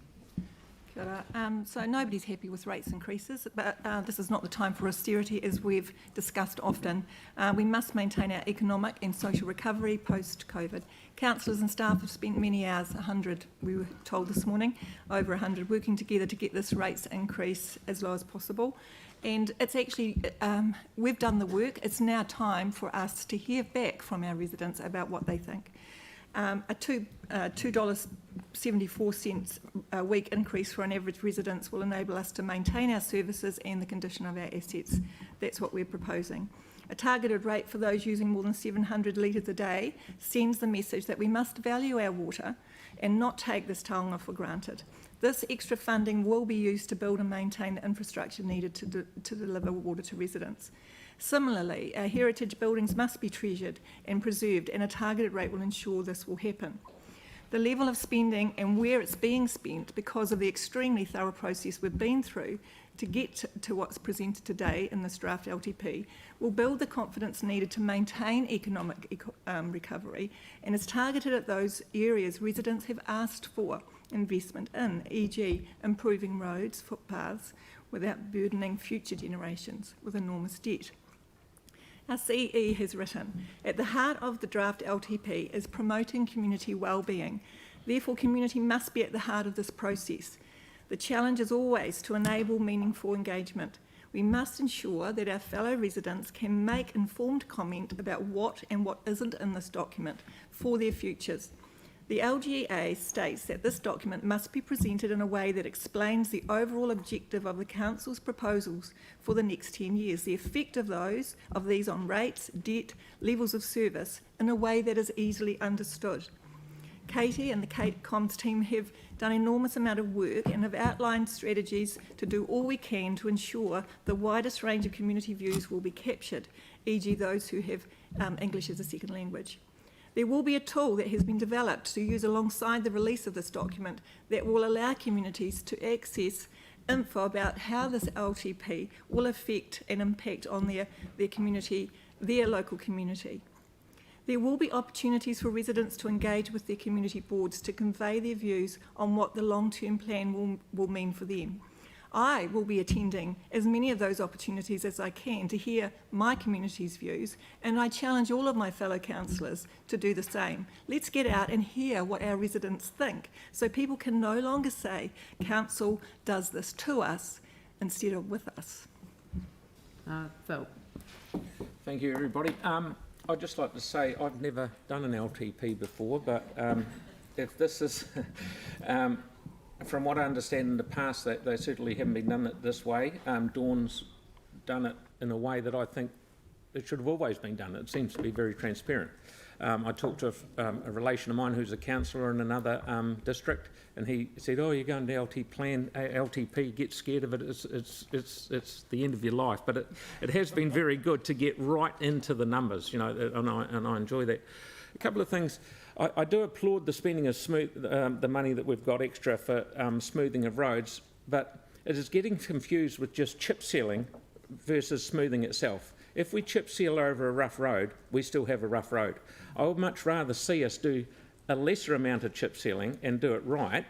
Kia ora. So nobody's happy with rates increases, but this is not the time for austerity, as we've discussed often. We must maintain our economic and social recovery post-COVID. Councillors and staff have spent many hours, 100, we were told this morning, over 100, working together to get this rates increase as low as possible. And it's actually, we've done the work. It's now time for us to hear back from our residents about what they think. A $2.74 a week increase for an average residence will enable us to maintain our services and the condition of our assets. That's what we're proposing. A targeted rate for those using more than 700 litres a day sends the message that we must value our water and not take this taonga for granted. This extra funding will be used to build and maintain the infrastructure needed to deliver water to residents. Similarly, our heritage buildings must be treasured and preserved, and a targeted rate will ensure this will happen. The level of spending and where it's being spent, because of the extremely thorough process we've been through to get to what's presented today in this draft LTP, will build the confidence needed to maintain economic recovery, and is targeted at those areas residents have asked for investment in, e.g. improving roads, footpaths, without burdening future generations with enormous debt. Our CE has written, at the heart of the draft LTP is promoting community wellbeing. Therefore, community must be at the heart of this process. The challenge is always to enable meaningful engagement. We must ensure that our fellow residents can make informed comment about what and what isn't in this document for their futures. The LGA states that this document must be presented in a way that explains the overall objective of the Council's proposals for the next 10 years, the effect of these on rates, debt, levels of service, in a way that is easily understood. Katie and the Kate Comms team have done an enormous amount of work and have outlined strategies to do all we can to ensure the widest range of community views will be captured, e.g. those who have English as a second language. There will be a tool that has been developed to use alongside the release of this document that will allow communities to access info about how this LTP will affect and impact on their community, their local community. There will be opportunities for residents to engage with their community boards to convey their views on what the long-term plan will mean for them. I will be attending as many of those opportunities as I can to hear my community's views, and I challenge all of my fellow councillors to do the same. Let's get out and hear what our residents think, so people can no longer say, council does this to us instead of with us.
Phil.
Thank you, everybody. I'd just like to say I've never done an LTP before, but if this is... from what I understand in the past, that they certainly haven't been done it this way. Dawn's done it in a way that I think it should have always been done. It seems to be very transparent. I talked to a relation of mine who's a councillor in another district, and he said, "Oh, you're going to LTP, get scared of it. It's the end of your life." But it has been very good to get right into the numbers, and I enjoy that. A couple of things. I do applaud the spending of the money that we've got extra for smoothing of roads, but it is getting confused with just chip sealing versus smoothing itself. If we chip seal over a rough road, we still have a rough road. I would much rather see us do a lesser amount of chip sealing and do it right,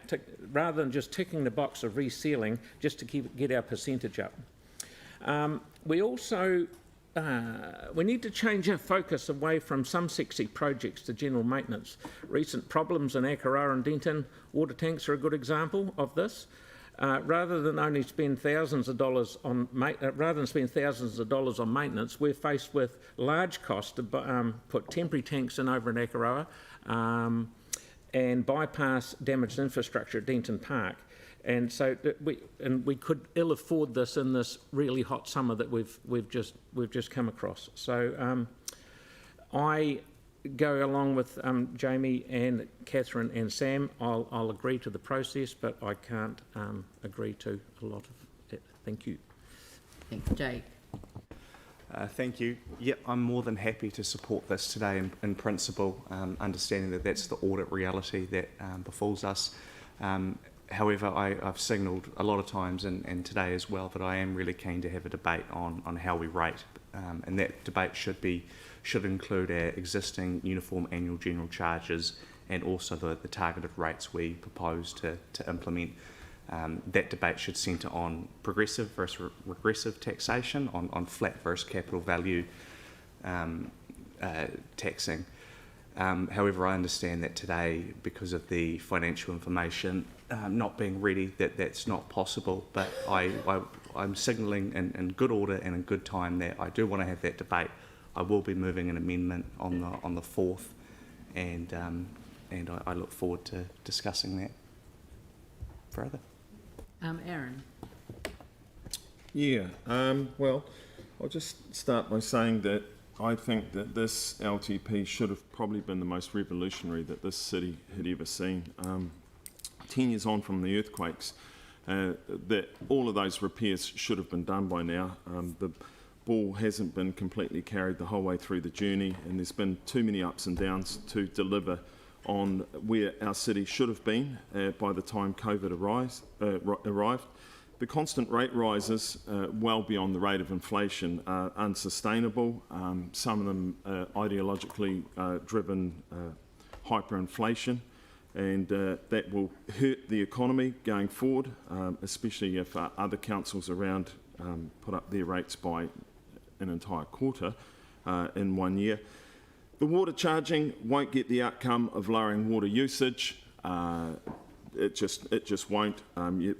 rather than just ticking the box of resealing just to get our percentage up. We also we need to change our focus away from some sexy projects to general maintenance. Recent problems in Akaroa and Denton water tanks are a good example of this. Rather than only spend thousands of dollars on maintenance, we're faced with large costs to put temporary tanks in over in Akaroa and bypass damaged infrastructure at Denton Park. And so we could ill afford this in this really hot summer that we've just come across. So I go along with Jamie and Catherine and Sam. I'll agree to the process, but I can't agree to a lot of it. Thank you.
Thanks, Jake.
Thank you. Yep, I'm more than happy to support this today in principle, understanding that that's the audit reality that befalls us. However, I've signalled a lot of times and today as well that I am really keen to have a debate on how we rate, and that debate should include our existing uniform annual general charges and also the targeted rates we propose to implement. That debate should centre on progressive versus regressive taxation, on flat versus capital value taxing. However, I understand that today, because of the financial information not being ready, that's not possible. But I'm signalling in good order and in good time that I do want to have that debate. I will be moving an amendment on the 4th, and I look forward to discussing that further.
Aaron.
Yeah, well, I'll just start by saying that I think that this LTP should have probably been the most revolutionary that this city had ever seen. 10 years on from the earthquakes, that all of those repairs should have been done by now. The ball hasn't been completely carried the whole way through the journey, and there's been too many ups and downs to deliver on where our city should have been by the time COVID arrived. The constant rate rises well beyond the rate of inflation are unsustainable. Some of them ideologically driven hyperinflation, and that will hurt the economy going forward, especially if other councils around put up their rates by an entire quarter in 1 year. The water charging won't get the outcome of lowering water usage. It just won't.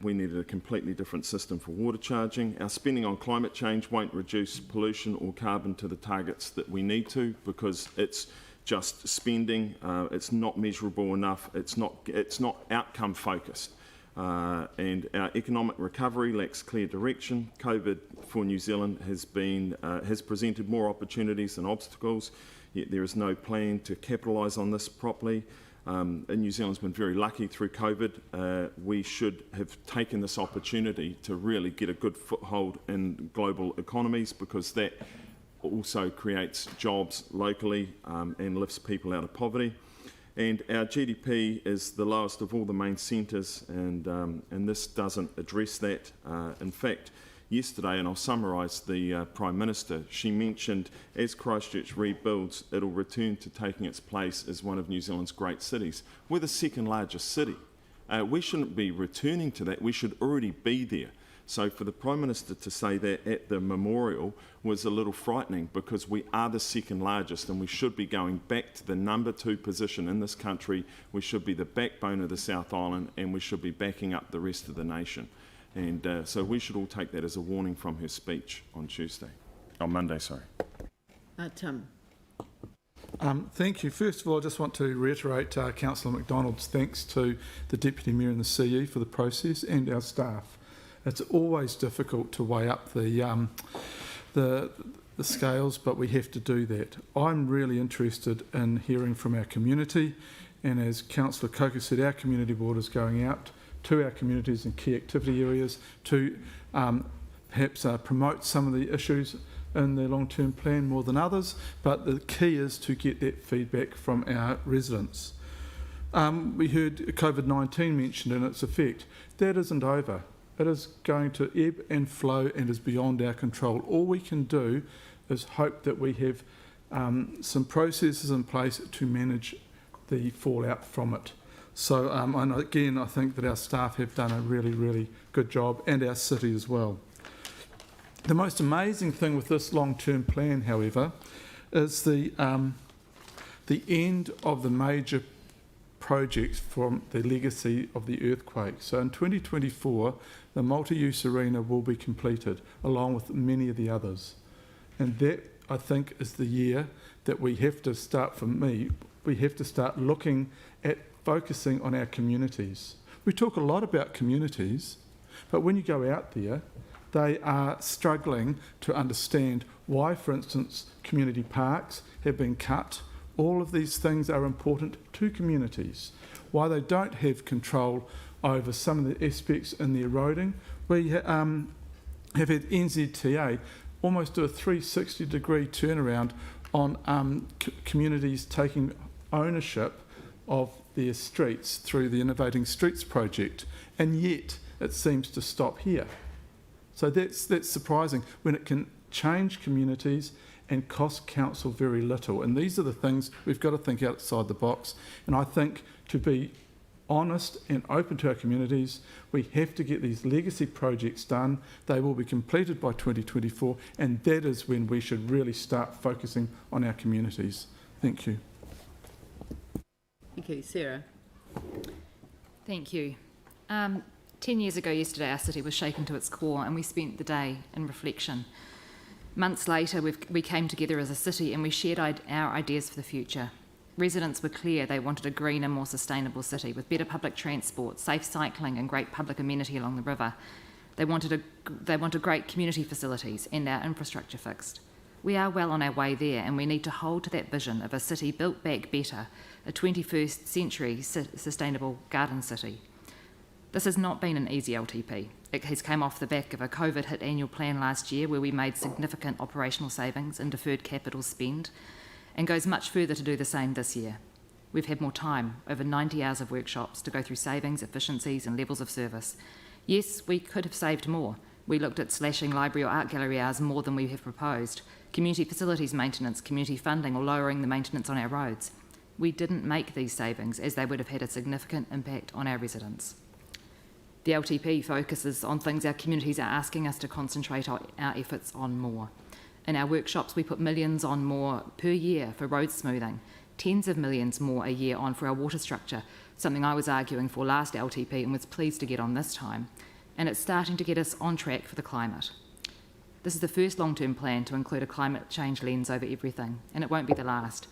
We needed a completely different system for water charging. Our spending on climate change won't reduce pollution or carbon to the targets that we need to, because it's just spending. It's not measurable enough. It's not outcome focused. And our economic recovery lacks clear direction. COVID for New Zealand has presented more opportunities than obstacles, yet there is no plan to capitalise on this properly. And New Zealand's been very lucky through COVID. We should have taken this opportunity to really get a good foothold in global economies, because that also creates jobs locally and lifts people out of poverty. And our GDP is the lowest of all the main centres, and this doesn't address that. In fact, yesterday, and I'll summarise the Prime Minister, she mentioned as Christchurch rebuilds, it'll return to taking its place as one of New Zealand's great cities. We're the second largest city. We shouldn't be returning to that. We should already be there. So for the Prime Minister to say that at the memorial was a little frightening, because we are the second largest and we should be going back to the number 2 position in this country. We should be the backbone of the South Island, and we should be backing up the rest of the nation. And so we should all take that as a warning from her speech on Monday.
Tim.
Thank you. First of all, I just want to reiterate Councillor McDonald's thanks to the Deputy Mayor and the CE for the process, and our staff. It's always difficult to weigh up the scales, but we have to do that. I'm really interested in hearing from our community, and as Councillor Coker said, our community board is going out to our communities and key activity areas to perhaps promote some of the issues in the long-term plan more than others, but the key is to get that feedback from our residents. We heard COVID-19 mentioned and its effect. That isn't over. It is going to ebb and flow and is beyond our control. All we can do is hope that we have some processes in place to manage the fallout from it. So, and again, I think that our staff have done a really, really good job, and our city as well. The most amazing thing with this long-term plan, however, is the end of the major projects from the legacy of the earthquake. So in 2024, the multi-use arena will be completed, along with many of the others. And that, I think, is the year that we have to start, for me, we have to start looking at focusing on our communities. We talk a lot about communities, but when you go out there, they are struggling to understand why, for instance, community parks have been cut. All of these things are important to communities. Why they don't have control over some of the aspects in the eroding. We have had NZTA almost do a 360-degree turnaround on communities taking ownership of their streets through the Innovating Streets project, and yet it seems to stop here. So that's surprising when it can change communities and cost council very little. And these are the things we've got to think outside the box. And I think to be honest and open to our communities, we have to get these legacy projects done. They will be completed by 2024, and that is when we should really start focusing on our communities. Thank you.
Thank you. Sarah.
Thank you. 10 years ago yesterday, our city was shaken to its core, and we spent the day in reflection. Months later, we came together as a city and we shared our ideas for the future. Residents were clear they wanted a greener, more sustainable city with better public transport, safe cycling and great public amenity along the river. They wanted great community facilities and our infrastructure fixed. We are well on our way there, and we need to hold to that vision of a city built back better, a 21st century sustainable garden city. This has not been an easy LTP. It has come off the back of a COVID-hit annual plan last year where we made significant operational savings and deferred capital spend, and goes much further to do the same this year. We've had more time, over 90 hours of workshops, to go through savings, efficiencies and levels of service. Yes, we could have saved more. We looked at slashing library or art gallery hours more than we have proposed, community facilities maintenance, community funding, or lowering the maintenance on our roads. We didn't make these savings as they would have had a significant impact on our residents. The LTP focuses on things our communities are asking us to concentrate our efforts on more. In our workshops, we put millions on more per year for road smoothing, tens of millions more a year on for our water structure, something I was arguing for last LTP and was pleased to get on this time. And it's starting to get us on track for the climate. This is the first long-term plan to include a climate change lens over everything, and it won't be the last.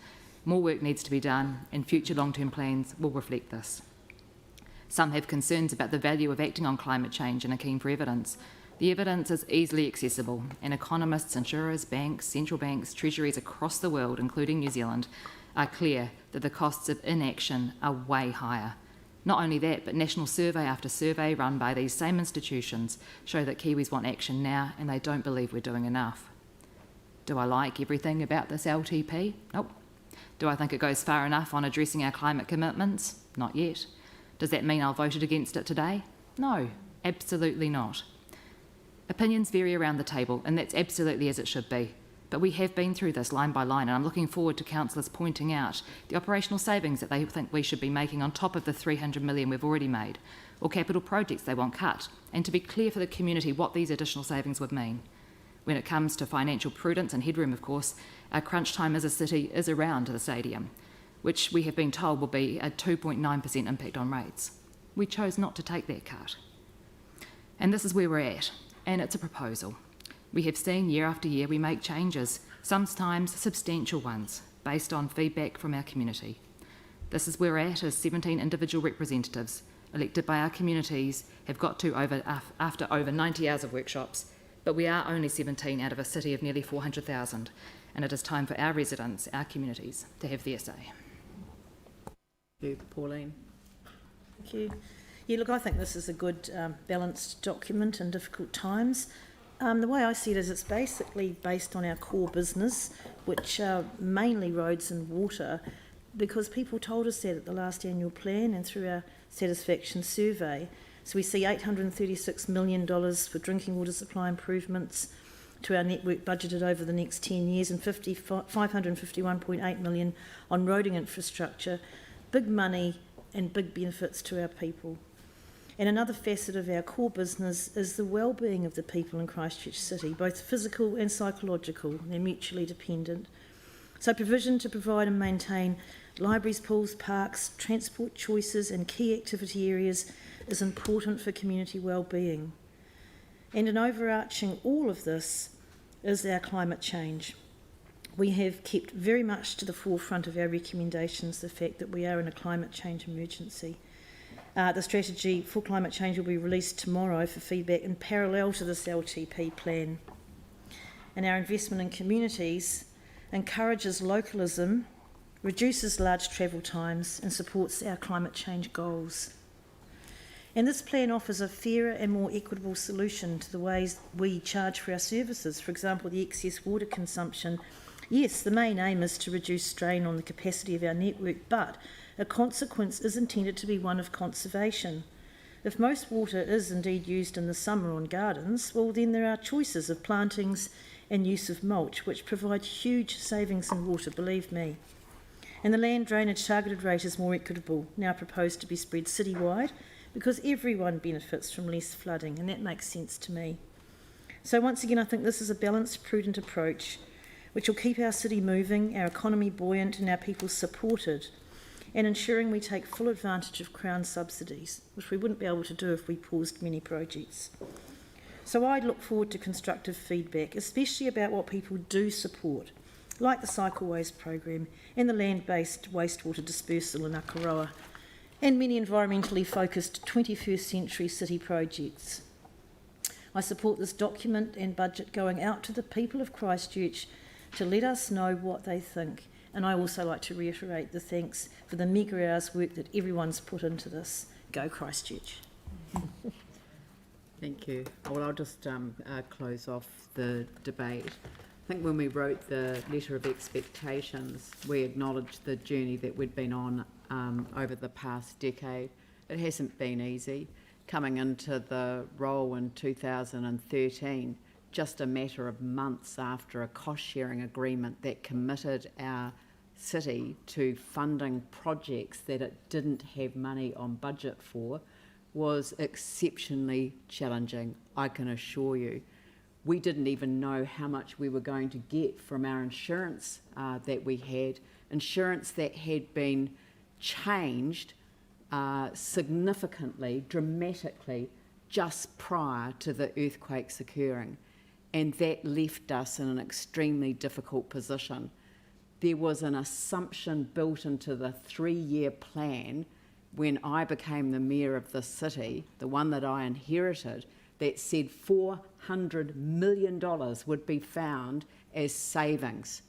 More work needs to be done, and future long-term plans will reflect this. Some have concerns about the value of acting on climate change and are keen for evidence. The evidence is easily accessible, and economists, insurers, banks, central banks, treasuries across the world, including New Zealand, are clear that the costs of inaction are way higher. Not only that, but national survey after survey run by these same institutions show that Kiwis want action now, and they don't believe we're doing enough. Do I like everything about this LTP? Nope. Do I think it goes far enough on addressing our climate commitments? Not yet. Does that mean I'll vote against it today? No, absolutely not. Opinions vary around the table, and that's absolutely as it should be. But we have been through this line by line, and I'm looking forward to councillors pointing out the operational savings that they think we should be making on top of the 300 million we've already made, or capital projects they want cut, and to be clear for the community what these additional savings would mean. When it comes to financial prudence and headroom, of course, our crunch time as a city is around the stadium, which we have been told will be a 2.9% impact on rates. We chose not to take that cut. And this is where we're at, and it's a proposal. We have seen year after year we make changes, sometimes substantial ones, based on feedback from our community. This is where we're at as 17 individual representatives, elected by our communities, have got to after over 90 hours of workshops, but we are only 17 out of a city of nearly 400,000, and it is time for our residents, our communities, to have their say.
Thank you, Pauline.
Thank you. Yeah, look, I think this is a good balanced document in difficult times. The way I see it is it's basically based on our core business, which are mainly roads and water, because people told us that at the last annual plan and through our satisfaction survey. So we see $836 million for drinking water supply improvements to our network budgeted over the next 10 years and $551.8 million on roading infrastructure. Big money and big benefits to our people. And another facet of our core business is the well-being of the people in Christchurch City, both physical and psychological. They're mutually dependent. So provision to provide and maintain libraries, pools, parks, transport choices and key activity areas is important for community well-being. And an overarching all of this is our climate change. We have kept very much to the forefront of our recommendations the fact that we are in a climate change emergency. The strategy for climate change will be released tomorrow for feedback in parallel to this LTP plan. And our investment in communities encourages localism, reduces large travel times and supports our climate change goals. And this plan offers a fairer and more equitable solution to the ways we charge for our services. For example, the excess water consumption. Yes, the main aim is to reduce strain on the capacity of our network, but a consequence is intended to be one of conservation. If most water is indeed used in the summer on gardens, well then there are choices of plantings and use of mulch, which provide huge savings in water, believe me. And the land drainage targeted rate is more equitable, now proposed to be spread citywide, because everyone benefits from less flooding, and that makes sense to me. So once again, I think this is a balanced, prudent approach, which will keep our city moving, our economy buoyant and our people supported, and ensuring we take full advantage of Crown subsidies, which we wouldn't be able to do if we paused many projects. So I look forward to constructive feedback, especially about what people do support, like the Cycleways program and the land-based wastewater dispersal in Akaroa, and many environmentally focused 21st century city projects. I support this document and budget going out to the people of Christchurch to let us know what they think. And I also like to reiterate the thanks for the mega hours work that everyone's put into this. Go Christchurch.
Thank you. Well, I'll just close off the debate. I think when we wrote the letter of expectations, we acknowledged the journey that we'd been on over the past decade. It hasn't been easy. Coming into the role in 2013, just a matter of months after a cost-sharing agreement that committed our city to funding projects that it didn't have money on budget for, was exceptionally challenging, I can assure you. We didn't even know how much we were going to get from our insurance that we had, insurance that had been changed significantly, dramatically, just prior to the earthquakes occurring. And that left us in an extremely difficult position. There was an assumption built into the 3-year plan when I became the mayor of the city, the one that I inherited, that said $400 million would be found as savings.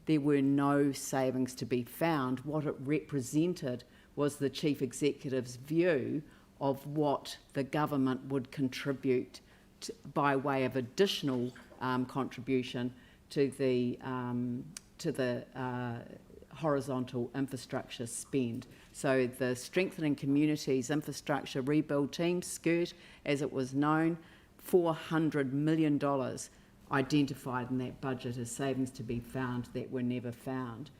There were no savings to be found. What it represented was the chief executive's view of what the government would contribute by way of additional contribution to the horizontal infrastructure spend. So the Strengthening Communities Infrastructure Rebuild Team, SCIRT, as it was known, $400 million identified in that budget as savings to be found that were never found.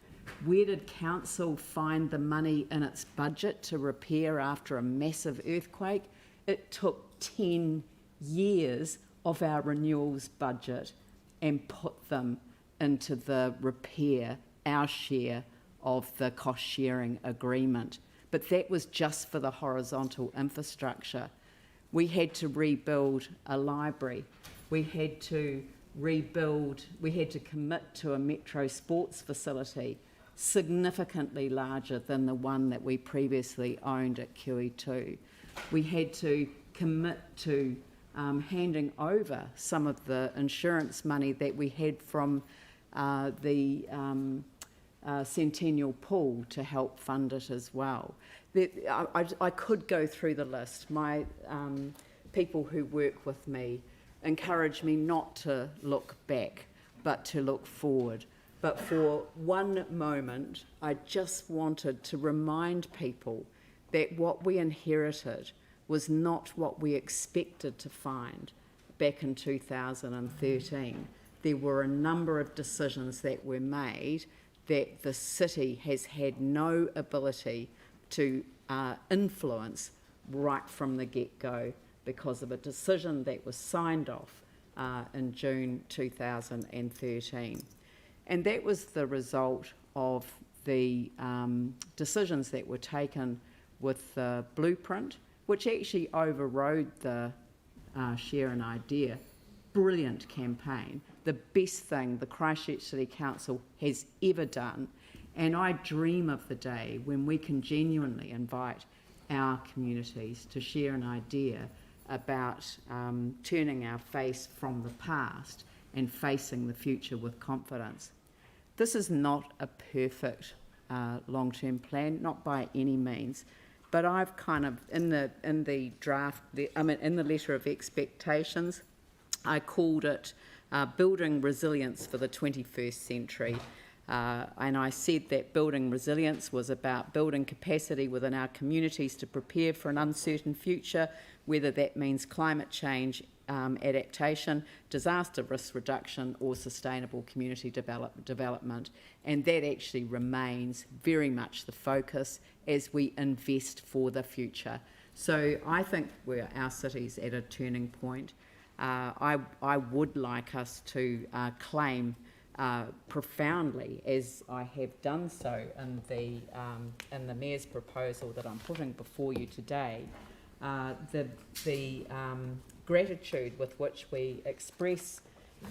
Where did council find the money in its budget to repair after a massive earthquake? It took 10 years of our renewals budget and put them into the repair, our share of the cost sharing agreement. But that was just for the horizontal infrastructure. We had to rebuild a library. We had to commit to a metro sports facility significantly larger than the one that we previously owned at QE2. We had to commit to handing over some of the insurance money that we had from the Centennial Pool to help fund it as well. I could go through the list. My people who work with me encourage me not to look back, but to look forward. But for one moment, I just wanted to remind people that what we inherited was not what we expected to find back in 2013. There were a number of decisions that were made that the city has had no ability to influence right from the get-go because of a decision that was signed off in June 2013. And that was the result of the decisions that were taken with the blueprint, which actually overrode the Share an Idea brilliant campaign, the best thing the Christchurch City Council has ever done. And I dream of the day when we can genuinely invite our communities to share an idea about turning our face from the past and facing the future with confidence. This is not a perfect long-term plan, not by any means, but I've kind of, in the draft, in the letter of expectations, I called it Building Resilience for the 21st Century. And I said that building resilience was about building capacity within our communities to prepare for an uncertain future, whether that means climate change adaptation, disaster risk reduction, or sustainable community development. And that actually remains very much the focus as we invest for the future. So I think our city's at a turning point. I would like us to claim profoundly, as I have done so in the Mayor's proposal that I'm putting before you today, the gratitude with which we express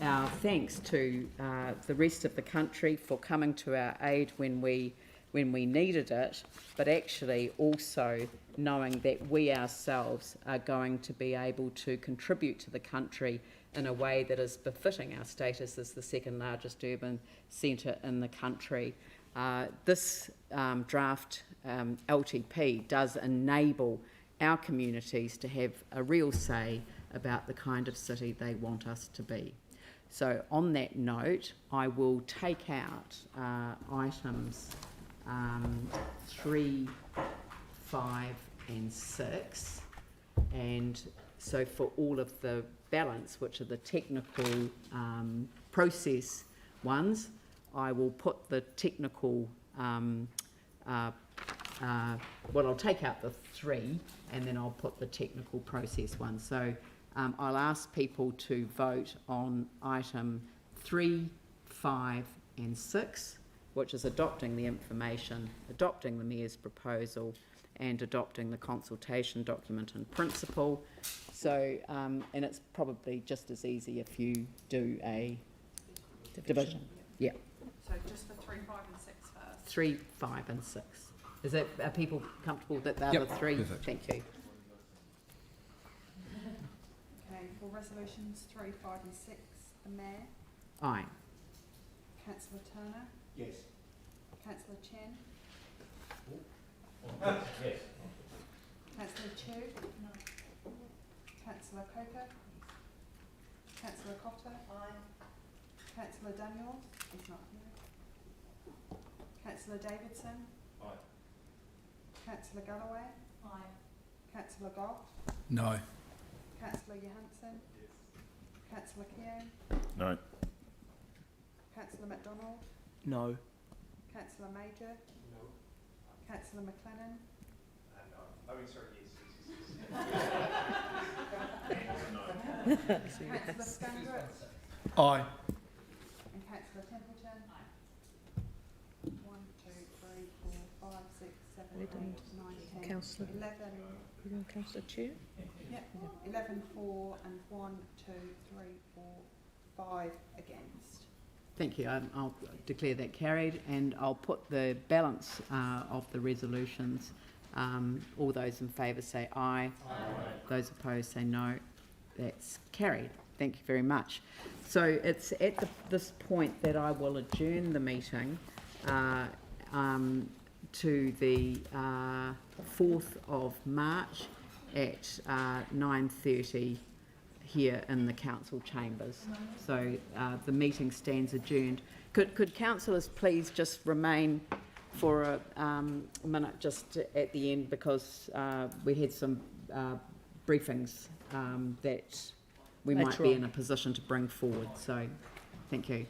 our thanks to the rest of the country for coming to our aid when we needed it, but actually also knowing that we ourselves are going to be able to contribute to the country in a way that is befitting our status as the second largest urban centre in the country. This draft LTP does enable our communities to have a real say about the kind of city they want us to be. So on that note, I will take out items 3, 5 and 6, and so for all of the balance, which are the technical process ones, I will put the technical, I'll take out the 3 and then I'll put the technical process one. So I'll ask people to vote on item 3, 5 and 6, which is adopting the information, adopting the Mayor's proposal and adopting the consultation document in principle. So, and it's probably just as easy if you do a division. Yeah.
So just for 3, 5 and 6 first.
3, 5 and 6. Are people comfortable that they're the 3?
Perfect.
Thank you.
Okay, for resolutions 3, 5 and 6, the Mayor,
Aye.
Councillor Turner,
Yes.
Councillor Chen,
Yes.
Councillor Chu, Councillor Coker, Councillor Cotter, Councillor Daniels, he's not here, Councillor Davidson, Councillor Galloway, Councillor Goff,
No.
Councillor Johansson, Councillor Keown,
No.
Councillor MacDonald,
No.
Councillor Major, Councillor McLennan, Councillor Scandrett,
Aye.
and Councillor Templeton. 1, 2, 3, 4, 5, 6, 7, 8, 9, 10,
Councillor
11.
Councillor Chu?
Yep, 11 for and 1, 2, 3, 4, 5 against.
Thank you. I'll declare that carried, and I'll put the balance of the resolutions. All those in favour say aye. Aye. Those opposed say no. That's carried. Thank you very much. So it's at this point that I will adjourn the meeting to the 4th of March at 9:30 here in the council chambers. So the meeting stands adjourned. Could councillors please just remain for a minute just at the end, because we had some briefings that we might be in a position to bring forward. So thank you.